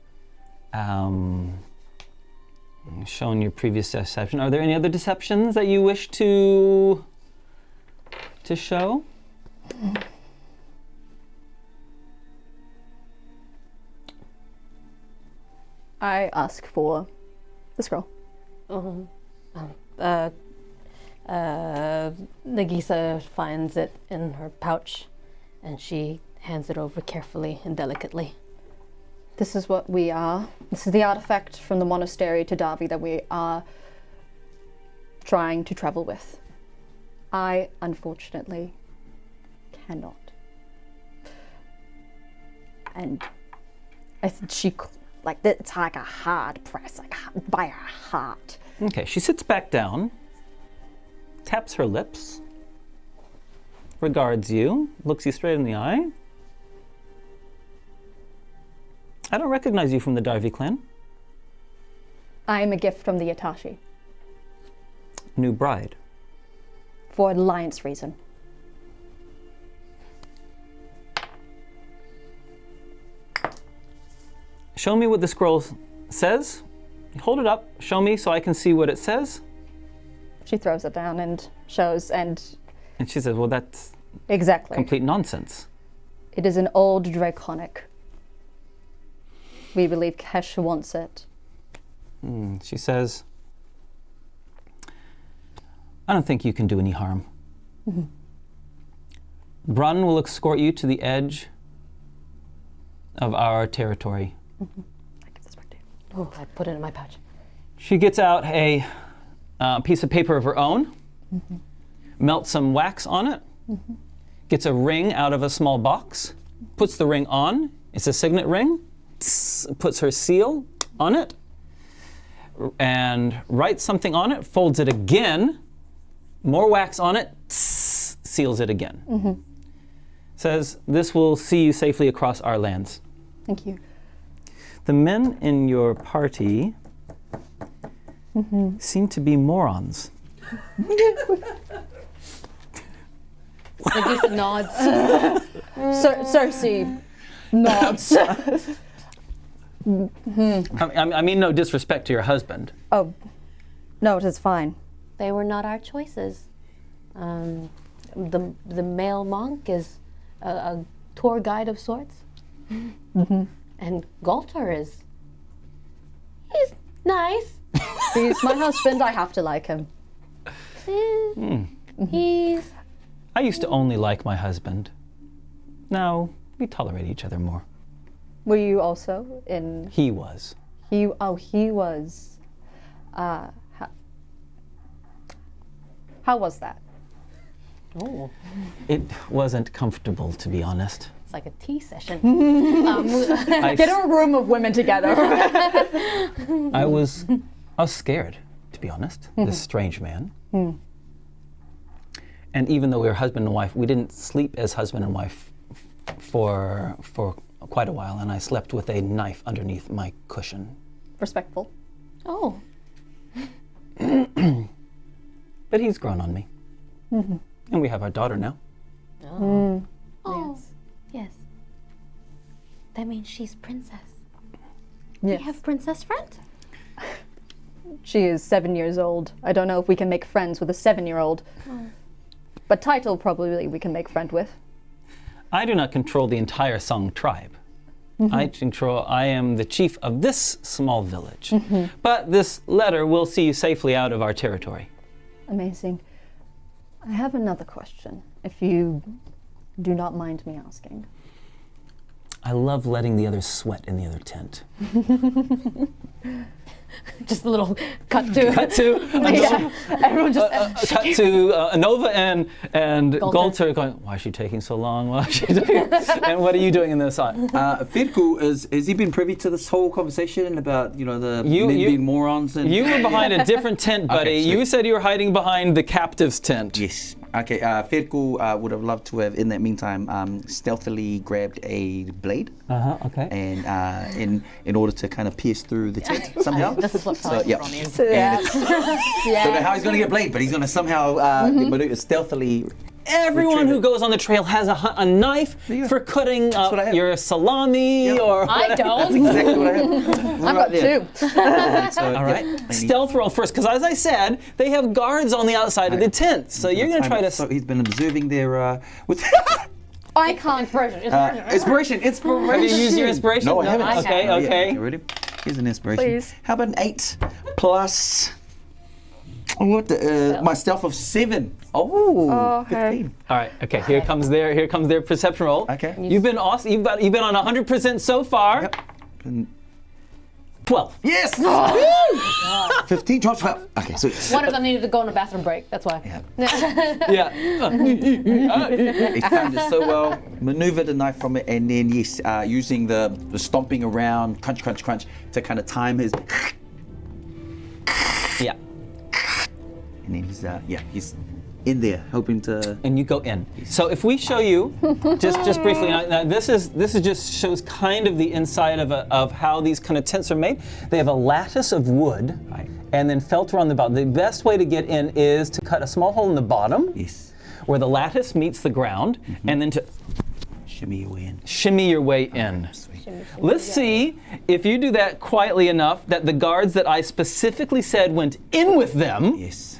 shown your previous deception. Are there any other deceptions that you wish to show? I ask for the scroll. Nagiisa finds it in her pouch, and she hands it over carefully and delicately. This is what we are. This is the artifact from the monastery to Darby that we are trying to travel with. I, unfortunately, cannot. And she, like, it's like a hard press, like by her heart. Okay, she sits back down, taps her lips, regards you, looks you straight in the eye. I don't recognize you from the Darby clan. I am a gift from the Yatashi. New bride. For alliance reason. Show me what the scroll says. Hold it up, show me so I can see what it says. She throws it down and shows, and she says, well, that's exactly complete nonsense. It is an old draconic. We believe Kesh wants it. She says, I don't think you can do any harm. Brun will escort you to the edge of our territory. I give this back to you. Oh, I put it in my pouch. She gets out a piece of paper of her own, melts some wax on it, gets a ring out of a small box, puts the ring on. It's a signet ring. Puts her seal on it and writes something on it, folds it again, more wax on it, seals it again. Says, this will see you safely across our lands. Thank you. The men in your party seem to be morons. Nagiisa nods. Cerci nods. I mean no disrespect to your husband. Oh, no, it is fine. They were not our choices. The male monk is a tour guide of sorts. And Galter he's nice. He's my husband, I have to like him. He's... I used to only like my husband. Now, we tolerate each other more. Were you also in... He was. He was. How was that? Oh, It wasn't comfortable, to be honest. it's like a tea session. Get a room of women together. I was scared, to be honest, this strange man. And even though we were husband and wife, we didn't sleep as husband and wife for quite a while, and I slept with a knife underneath my cushion. Respectful. Oh, But he's grown on me. And we have our daughter now. yes. That means she's princess. Yes. You have princess friend? She is 7 years old. I don't know if we can make friends with a 7-year-old. But title probably we can make friend with. I do not control the entire Song tribe. I am the chief of this small village. But this letter will see you safely out of our territory. Amazing. I have another question, if you do not mind me asking. I love letting the others sweat in the other tent. Just a little cut to... Cut to Everyone just... cut to Anova and Galter. Galter going, why is she taking so long? Why is she taking... And what are you doing in this side? Feku, has he been privy to this whole conversation about, the men You- being morons? And You were behind a different tent, buddy. Okay, sweet. You said you were hiding behind the captive's tent. Yes. Okay, Feku would have loved to have, in that meantime, stealthily grabbed a blade Okay. and in order to kind of pierce through the tent somehow. This is what So, yeah. is. And don't know how he's going to get a blade, but he's going to somehow stealthily. Everyone retrieve who it. goes on the trail has a knife you go. for cutting what I up have. your salami or I That's don't. exactly what I have. I've got two. So, All right. Stealth roll first, because as I said, they have guards on the outside of the tent. So you're going to try to... So he's been observing their with I can't. inspiration. Have you used your inspiration? No, I haven't. I Okay, haven't. okay. You ready? Here's an inspiration. Please. How about an 8 plus my stealth of 7? Oh, Okay. 15. All right. Okay. Here comes their perception roll. Okay. You've been awesome. You've been on 100% so far. Yep. And 12. yes! 15, 12. Okay, so One of them needed to go on a bathroom break. That's why. Yeah. he timed it so well, maneuvered the knife from it, and then yes, using the stomping around, crunch, crunch, crunch, to kind of time his. Yeah. And then he's in there hoping to. And you go in. So if we show you, just briefly, now this just shows kind of the inside of how these kind of tents are made. They have a lattice of wood, Right. and then felt around the bottom. The best way to get in is to cut a small hole in the bottom, Yes. where the lattice meets the ground, and then to Shimmy your way in. shimmy your way in. Let's see if you do that quietly enough that the guards that I specifically said went in with them. Yes.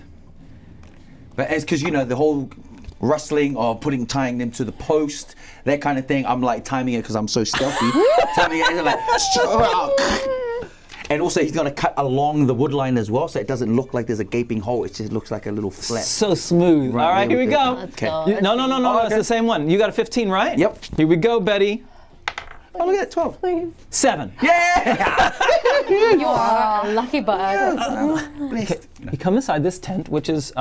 But because the whole rustling or tying them to the post, that kind of thing, I'm like timing it because I'm so stealthy. Timing it and like, and also he's gonna cut along the wood line as well, so it doesn't look like there's a gaping hole. It just looks like a little flat. So smooth. Right All right, there here we with go. it. Let's Okay. go. No, Oh, it's okay. the same one. You got a 15, right? Yep. Here we go, Betty. Oh, look at that, 12. 7. Yeah! You are a lucky bug. Blessed. You come inside this tent, which is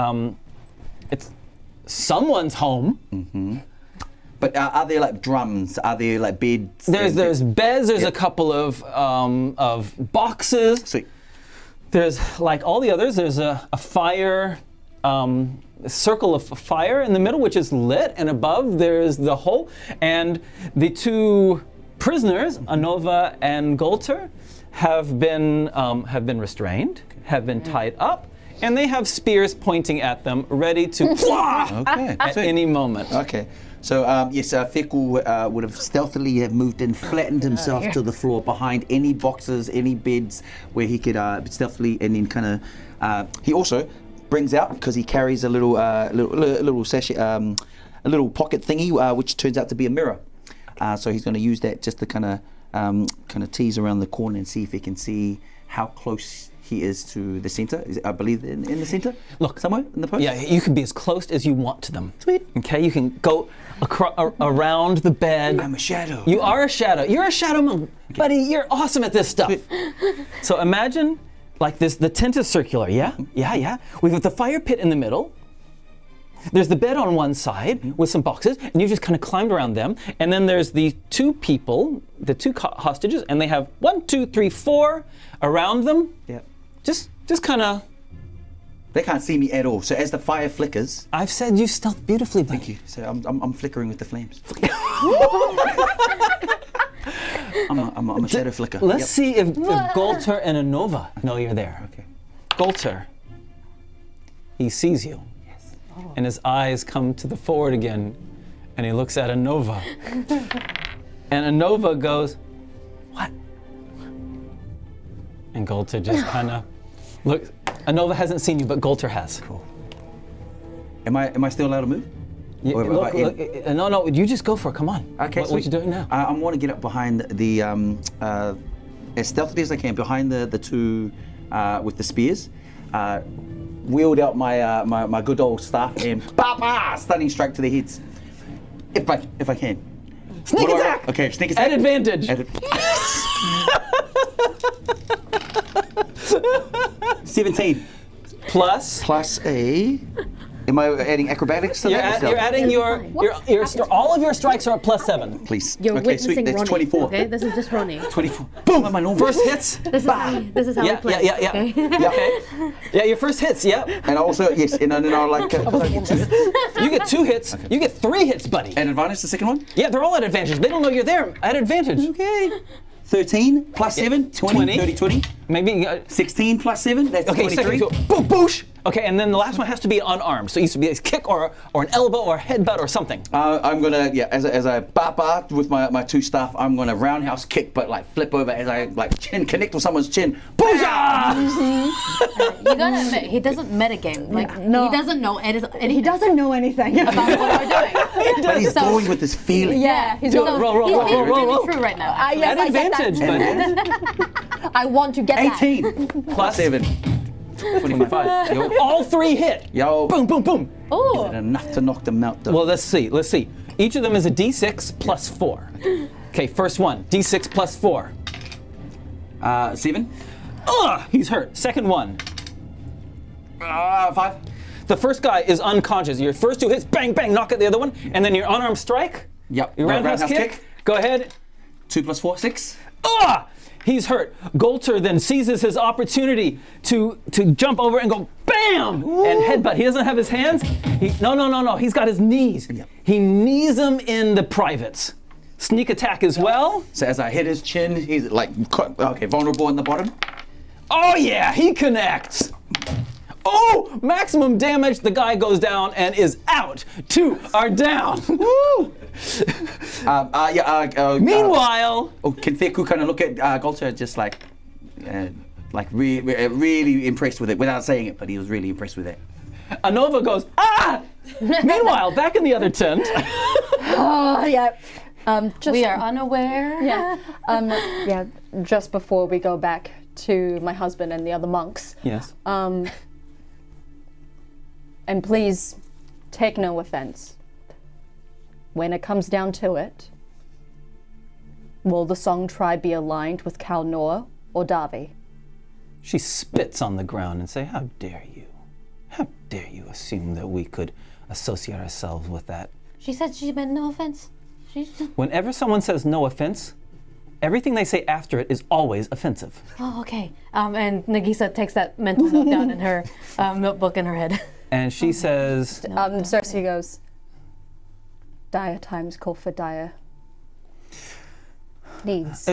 it's someone's home. But are there like drums? Are there like beds? There's beds. There's Yep. a couple of boxes. Sweet. There's like all the others. There's a fire, a circle of fire in the middle, which is lit, and above there's the hole. And the two prisoners, Anova and Golter, have been restrained, have been tied up, and they have spears pointing at them, ready to Okay. at sweet. any moment. Okay. So yes, Feku would have stealthily have moved and flattened himself to the floor behind any boxes, any beds where he could stealthily, and then kind of. He also brings out, because he carries a little sachet, a little pocket thingy, which turns out to be a mirror. So he's going to use that just to kind of tease around the corner and see if he can see how close he is to the center. I believe in the center. Look. Somewhere in the post. Yeah, you can be as close as you want to them. Sweet. Okay, you can go around the bed. I'm a shadow. You are a shadow. You're a shadow monk, buddy. You're awesome at this stuff. So imagine, like this. The tent is circular. Yeah. We've got the fire pit in the middle. There's the bed on one side with some boxes, and you just kind of climbed around them. And then there's the two people, the two hostages, and they have 1, 2, 3, 4 around them. Yeah. Just kind of. They can't see me at all. So as the fire flickers, I've said you stealth beautifully, buddy. thank you. So I'm flickering with the flames. I'm a shadow flicker. Let's Yep. see if Golter and Anova know you're there. Okay. Golter, he sees you. Yes. And his eyes come to the forward again, and he looks at Anova. And Anova goes, "What?" And Golter just kind of looks. Anova hasn't seen you, but Golter has. Cool. Am I still allowed to move? Or have Look, I- no, you just go for it. Come on. Okay, What sweet. you doing now? I want to get up behind the as stealthily as I can behind the two with the spears. Wheeled out my good old staff and stunning strike to their heads. If I can. Sneak What do I- attack! Okay, sneak attack. At advantage. 17 Plus. plus a. Am I adding acrobatics to You're, that? you're adding your all of your strikes are at +7. Please. You're okay, sweet. witnessing That's Ronnie. 24. Okay, this is just Ronnie. 24. Boom! My normal. First hits. This is how we play. Yeah. Okay? Okay. Yeah, your first hits. Yep. And also, yes, and then I'll like. You get 2 hits. You get 3 hits, buddy. And advantage the second one? Yeah, they're all at advantage. They don't know you're there. At advantage. Okay. 13 plus 7, 20, 20. 30, 20. Maybe. 16 plus 7, that's Okay, 23. second, boom, boosh. Okay, and then the last one has to be unarmed. So it used to be a kick or an elbow or a headbutt or something. I'm gonna, as I bar with my two staff, I'm gonna roundhouse kick, but like flip over as I like chin connect with someone's chin. Booyah! You gotta admit, he doesn't metagame. Like, No. he doesn't know anything. He doesn't know anything. about what we're doing. But he's going with this feeling. Yeah, he's Do going it. Roll. He's being really roll. true right now. yes, At I get that. advantage, but I want to get that. 18 plus 7. 25. Yo. all three hit. Yo. Boom, boom, boom. Ooh. Enough to knock them out though. Well, let's see. Each of them is a d6 plus 4. Okay, first one, d6 plus 4. 7. Ugh, he's hurt. Second one. 5. The first guy is unconscious. Your first two hits, bang, bang, knock out the other one, and then your unarmed strike. Yep. Your roundhouse kick. Go ahead. 2 plus 4, 6. Ugh! He's hurt. Golter then seizes his opportunity to jump over and go bam and headbutt. He doesn't have his hands. No. He's got his knees. Yep. He knees him in the privates. Sneak attack as well. So as I hit his chin, he's like, okay, vulnerable in the bottom. Oh yeah, he connects. Oh, maximum damage. The guy goes down and is out. 2 are down. Woo! Meanwhile, Can Feku kind of look at Golter just like really impressed with it without saying it, but he was really impressed with it. Anova goes, ah! Meanwhile, back in the other tent. Oh, yeah. Just, We are unaware. yeah. Just before we go back to my husband and the other monks. Yes. And please take no offense. When it comes down to it, will the Song tribe be aligned with Kalnour or Davi? She spits on the ground and say, how dare you? How dare you assume that we could associate ourselves with that? She said she meant no offense. Whenever someone says no offense, everything they say after it is always offensive. Oh, okay. And Nagiisa takes that mental note down in her notebook in her head. And she says, Cerci goes, dire times call for dire needs.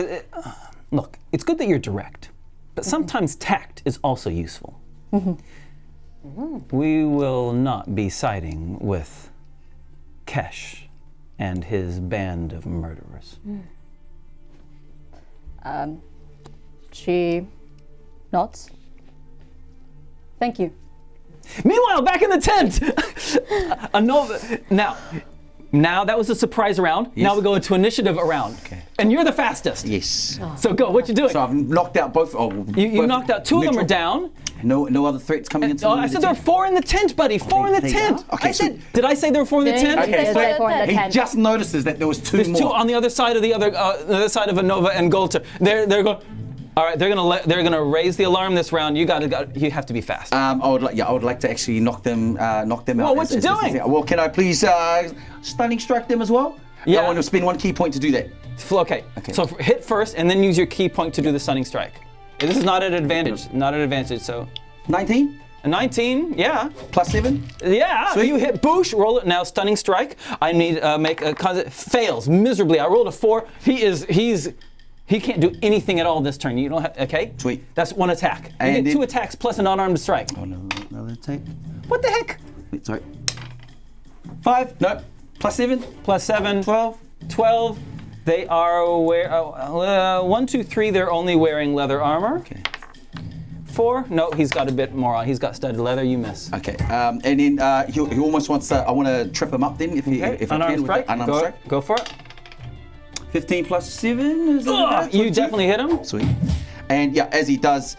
look, it's good that you're direct, but sometimes tact is also useful. We will not be siding with Kesh and his band of murderers. She nods. Thank you. Meanwhile, back in the tent, Now that was a surprise round. Yes. Now we go into initiative round. Okay. And you're the fastest. Yes. So go, what you doing? So I've knocked out both. You knocked out 2 of them are down. No other threats coming into. I said there were 4 in the tent, buddy. 4 in the there you tent. go. Okay, Did I say there were 4 in the tent? Okay, There's like 4 in the he tent. just notices that there was 2 There's more. 2 on the other side of the other side of Anova and Golter. They're going. All right, they're gonna raise the alarm this round. You have to be fast. I would like to actually knock them out. Well, what you doing? Well, can I please stunning strike them as well? Yeah. I want to spend 1 key point to do that. Okay. So hit first, and then use your key point to do the stunning strike. This is not an advantage. Not an advantage. So 19 a 19, yeah, plus 7. yeah. Sweet. You hit boosh. Roll it now. Stunning strike. I need make a fails miserably. I rolled a 4. He can't do anything at all this turn. You don't have. Okay. Sweet. That's 1 attack. You And get it- 2 attacks plus an unarmed strike. Oh no, another attack. What the heck? Wait, sorry. 5. No. Plus 7. Plus 7. 12. 12. They are 1, 2, 3. They're only wearing leather armor. Okay. 4. No, he's got a bit more on. He's got studded leather. You miss. Okay. And then he almost wants to. I want to trip him up then if I Unarmed can. strike. Unarmed Go, strike. go for it. 15 plus 7. Is that right? You definitely hit him. Sweet. And yeah, as he does,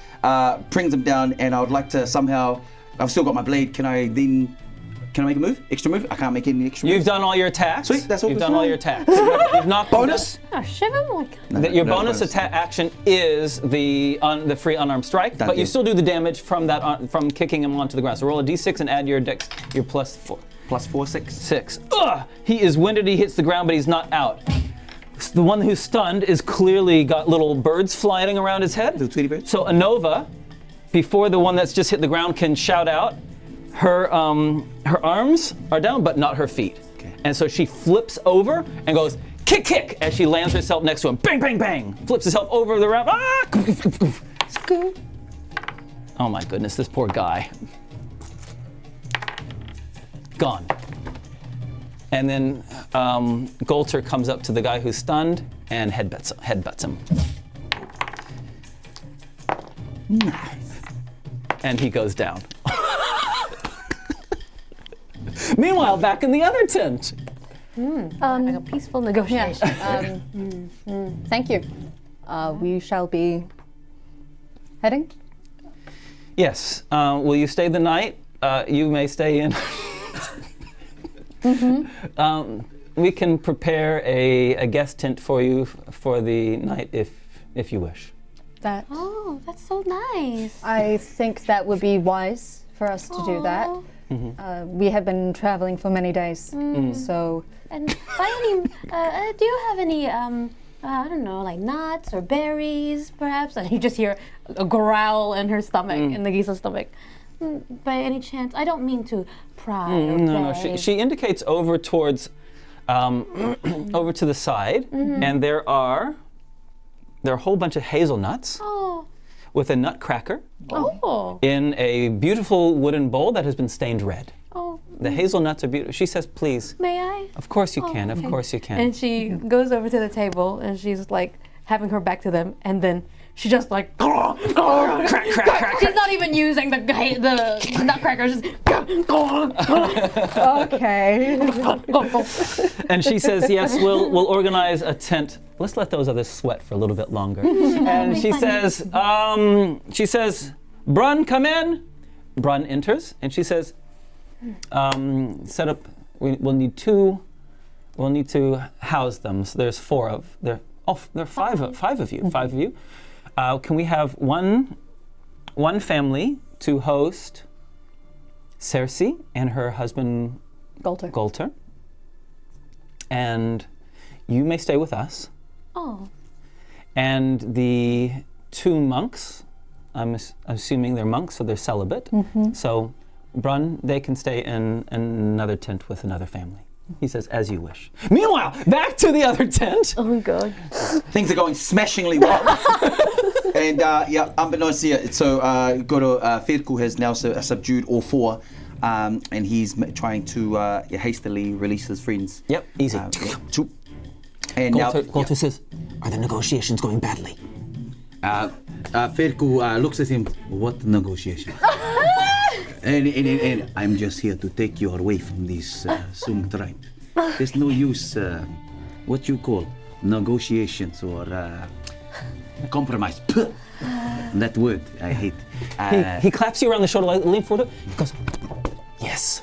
brings him down, and I would like to somehow. I've still got my blade. Can I make a move? Extra move? I can't make any extra You've moves. done all your attacks. Sweet, that's all You've good. done all your attacks. You've knocked them Bonus? Oh, shit him like. down. Your No, bonus attack action is the free unarmed strike, Done but you deal. still do the damage from that from kicking him onto the ground. So roll a d6 and add your dex, your plus 4. Plus 4, 6. 6. Ugh! He is winded. He hits the ground, but he's not out. The one who's stunned is clearly got little birds flying around his head. Little Tweety birds? So Anova, before the one that's just hit the ground can shout out, her arms are down, but not her feet. Okay. And so she flips over and goes, kick, kick, as she lands herself next to him. Bang, bang, bang. Flips herself over the round. Ah! Scoot. Oh my goodness, this poor guy. Gone. And then Golter comes up to the guy who's stunned and headbutts him. And he goes down. Meanwhile, back in the other tent. Like a peaceful negotiation. Thank you. We shall be heading. Yes. Will you stay the night? You may stay in. We can prepare a guest tent for you for the night if you wish. That Oh, that's so nice. I think that would be wise for us to do that. We have been traveling for many days, so And by any, do you have any, I don't know, like nuts or berries, perhaps? And you just hear a growl in her stomach, in Nagiisa's stomach. By any chance, I don't mean to pry or No, beg. she indicates over towards, over to the side, and there are a whole bunch of hazelnuts Oh, with a nutcracker oh, in a beautiful wooden bowl that has been stained red. oh. The hazelnuts are beautiful. She says, please. May I? Of course you can, okay. of course you can. And she goes over to the table and she's like having her back to them, and then she just like crack, crack, crack. she's not even using the nutcrackers. okay. And she says, yes, we'll organize a tent. Let's let those others sweat for a little bit longer. And she says, Brun, come in. Brun enters, and she says, set up, we'll need to house them. So there's there are five of you. Can we have one family to host Cerci and her husband Golter. And you may stay with us. Oh, And the two monks, I'm assuming they're monks, so they're celibate. So Brun, they can stay in another tent with another family. He says, as you wish. Meanwhile, back to the other tent. oh God. Things are going smashingly well. And unbeknownst to you, so Feku has now subdued all four, and he's trying to hastily release his friends. Yep, easy. And Golter says, are the negotiations going badly? Feku looks at him, what negotiation? and I'm just here to take you away from this Sung tribe. There's no use, what you call, negotiations or compromise. That word I hate. He claps you around the shoulder, lean forward. He goes, yes,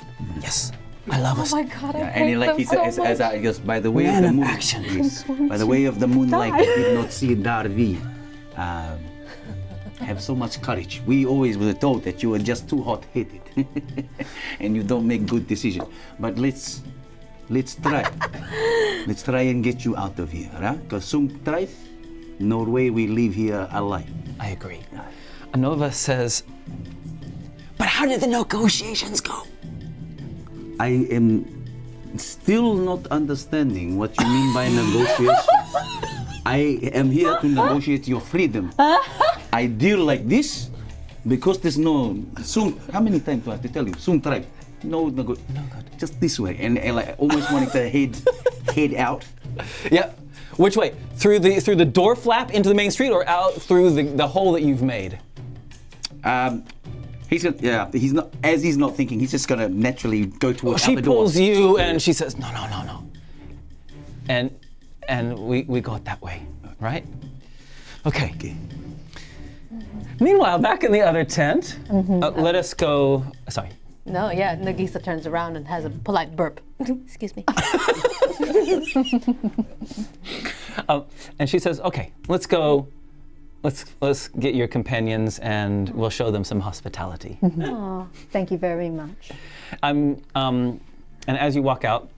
I love us. Oh my God, I And hate like them he so says, much. he goes, by the way Man of the of moon, action. yes, by the way of the moonlight, I did not see Darvi have so much courage. We always were told that you were just too hot-headed and you don't make good decisions. But let's try. Let's try and get you out of here, right? Because Sung tribe, no way we leave here alive. I agree. Anova says, but how did the negotiations go? I am still not understanding what you mean by negotiations. I am here to negotiate your freedom. I deal like this because there's no Sung. How many times do I have to tell you? Sung tribe. No good. Just this way, and like almost wanting to head out. Yep. Which way? Through the door flap into the main street, or out through the hole that you've made? He's not thinking. He's just gonna naturally go towards She the door. pulls you, and she says, no. And we go it that way, right? Okay. Meanwhile, back in the other tent, let us go. Sorry. No, yeah, Nagiisa turns around and has a polite burp. Excuse me. And she says, "Okay, let's go. Let's get your companions, and we'll show them some hospitality." Aw. Thank you very much. And as you walk out,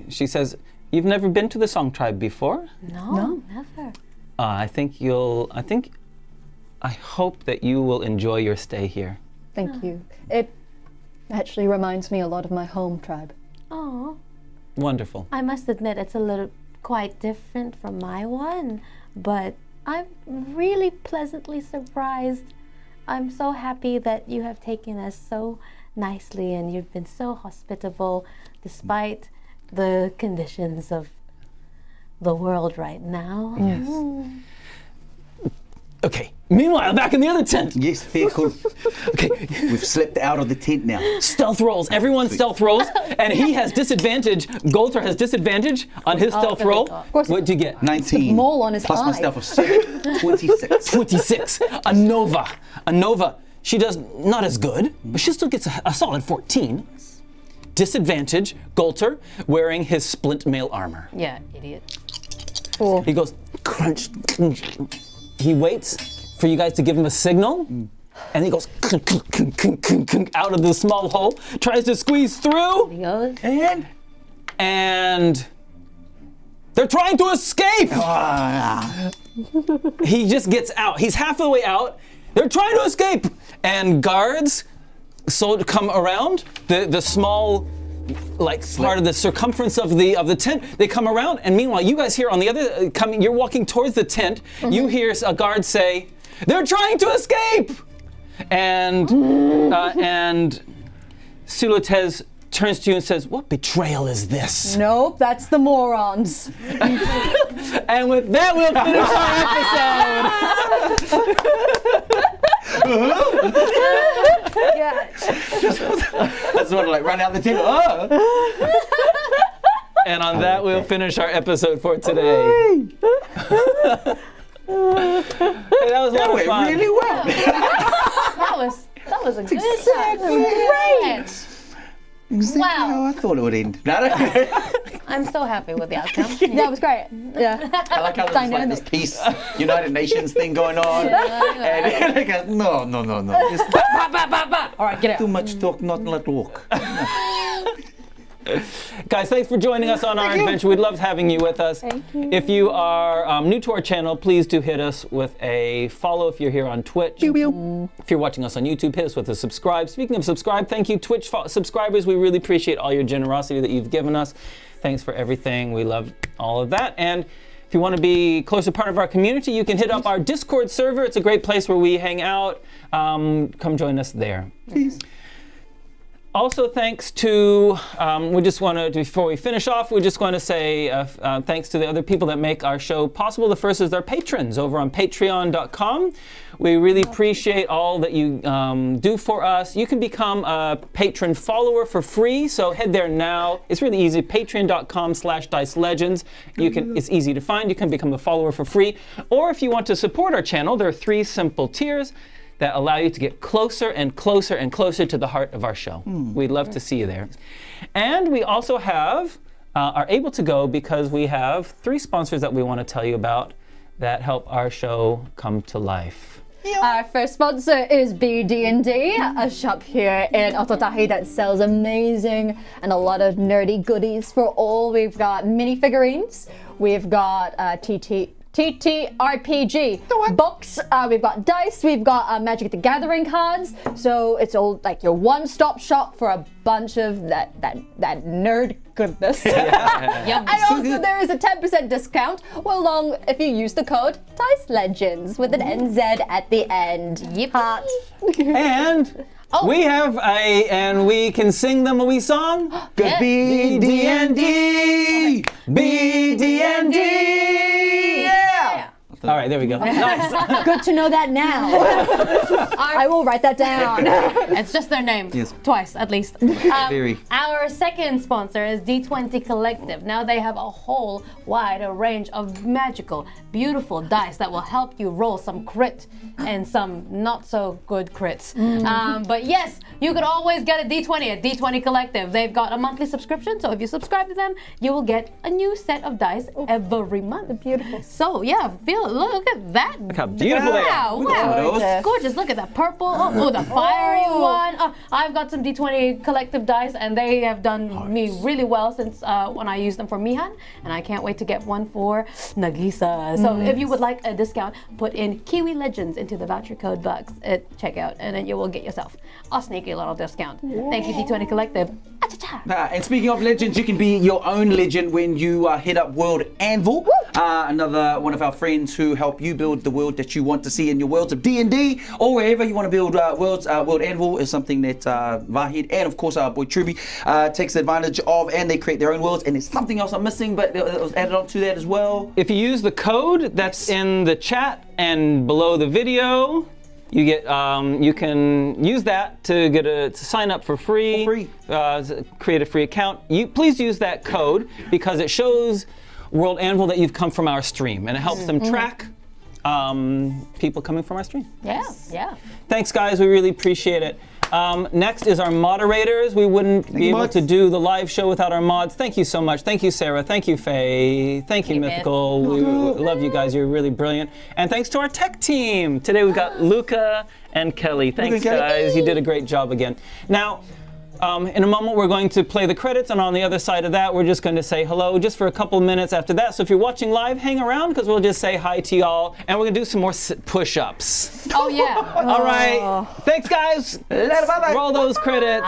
she says, "You've never been to the Song Tribe before? No, never. I hope that you will enjoy your stay here." Thank you. It actually reminds me a lot of my home tribe. Oh, Wonderful. I must admit it's a little quite different from my one, but I'm really pleasantly surprised. I'm so happy that you have taken us so nicely and you've been so hospitable despite the conditions of the world right now. Yes. Okay. Meanwhile, back in the other tent. Yes, Feku. Okay. We've slipped out of the tent now. Stealth rolls. Everyone stealth rolls, and he has disadvantage. Golter has disadvantage on his stealth there we roll. go. Of course. What'd you get? 19. mole on his plus eye. my stealth of 7. 26. 26. A Nova. She does not as good, but she still gets a solid 14. Disadvantage. Golter wearing his splint mail armor. Yeah, idiot. He goes crunch. He waits for you guys to give him a signal, and he goes out of the small hole, tries to squeeze through, He goes. and they're trying to escape. He just gets out. He's half the way out. They're trying to escape, and guards come around the small, part of the circumference of the tent. They come around, and meanwhile, you guys here on the other you're walking towards the tent. You hear a guard say, "They're trying to escape!" And Sulutez turns to you and says, "What betrayal is this?" Nope, that's the morons. And with that, we'll finish our episode. Yeah. That's what I run out the tent. Oh. And on that, we'll finish our episode for today. Hey, that was a lot of Went fun. really well. That was a good Great. Exactly Wow. how I thought it would end. I'm so happy with the outcome. That was great. Yeah. I like how there's like this peace, United Nations thing going on. And it goes, no. Just All right, get out. too much talk, not much walk. Guys, thanks for joining us on our adventure. We loved having you with us. Thank you. If you are new to our channel, please do hit us with a follow if you're here on Twitch. If you're watching us on YouTube, hit us with a subscribe. Speaking of subscribe, thank you, Twitch subscribers. We really appreciate all your generosity that you've given us. Thanks for everything. We love all of that. And if you want to be closer part of our community, you can hit up our Discord server. It's a great place where we hang out. Come join us there. Peace. Also, thanks to, we just want to, before we finish off, we just want to say thanks to the other people that make our show possible. The first is our patrons over on patreon.com. We really appreciate all that you do for us. You can become a patron follower for free, so head there now. It's really easy, patreon.com/dicelegends. It's easy to find. You can become a follower for free. Or if you want to support our channel, there are 3 simple tiers that allow you to get closer and closer and closer to the heart of our show. We'd love to see you there. And we also are able to go because we have 3 sponsors that we want to tell you about that help our show come to life. Our first sponsor is BD&D, a shop here in Ototahi that sells amazing and a lot of nerdy goodies for all. We've got minifigurines, we've got TTRPG books, we've got dice, we've got Magic the Gathering cards, so it's all like your one-stop shop for a bunch of that nerd goodness. And also there is a 10% discount along if you use the code Legenz with an NZ at the end. Yep. Heart. And we have and we can sing them a wee song. Good BD&D! BD&D! Yeah! All right, there we go. Nice. Good to know that now. I will write that down. It's just their name. Yes. Twice, at least. Very. Our second sponsor is D20 Collective. Now they have a whole wide range of magical, beautiful dice that will help you roll some crit and some not so good crits. But yes, you could always get a D20 at D20 Collective. They've got a monthly subscription, so if you subscribe to them, you will get a new set of dice every month. Beautiful. So yeah, look at that. Look how beautiful they are. Wow. Those. Gorgeous. Look at the purple. Oh, the fiery one. I've got some D20 Collective dice, and they have done me really well since when I used them for Mihan, and I can't wait to get one for Nagiisa. So if you would like a discount, put in Kiwi Legends into the voucher code box at checkout, and then you will get yourself a sneaky little discount. Thank you, D20 Collective. And speaking of legends, you can be your own legend when you hit up World Anvil. another one of our friends who help you build the world that you want to see in your worlds of D&D, or wherever you want to build worlds. World Anvil is something that Vahid and of course our boy Truby takes advantage of, and they create their own worlds. And there's something else I'm missing, but it was added on to that as well. If you use the code that's in the chat and below the video, you get you can use that to sign up for free. Create a free account. Please use that code because it shows World Anvil that you've come from our stream, and it helps them track people coming from our stream. Yeah. Thanks, guys. We really appreciate it. Next is our moderators. We wouldn't be able to do the live show without our mods. Thank you so much. Thank you, Sarah. Thank you, Faye. Thank you, Mythical. We love you guys. You're really brilliant. And thanks to our tech team. Today we've got Luca and Kelly. Thanks, guys. You did a great job again. Now, in a moment, we're going to play the credits, and on the other side of that, we're just going to say hello just for a couple minutes after that. So if you're watching live, hang around because we'll just say hi to y'all, and we're going to do some more push-ups. Oh, yeah. All right. Thanks, guys. Roll those credits.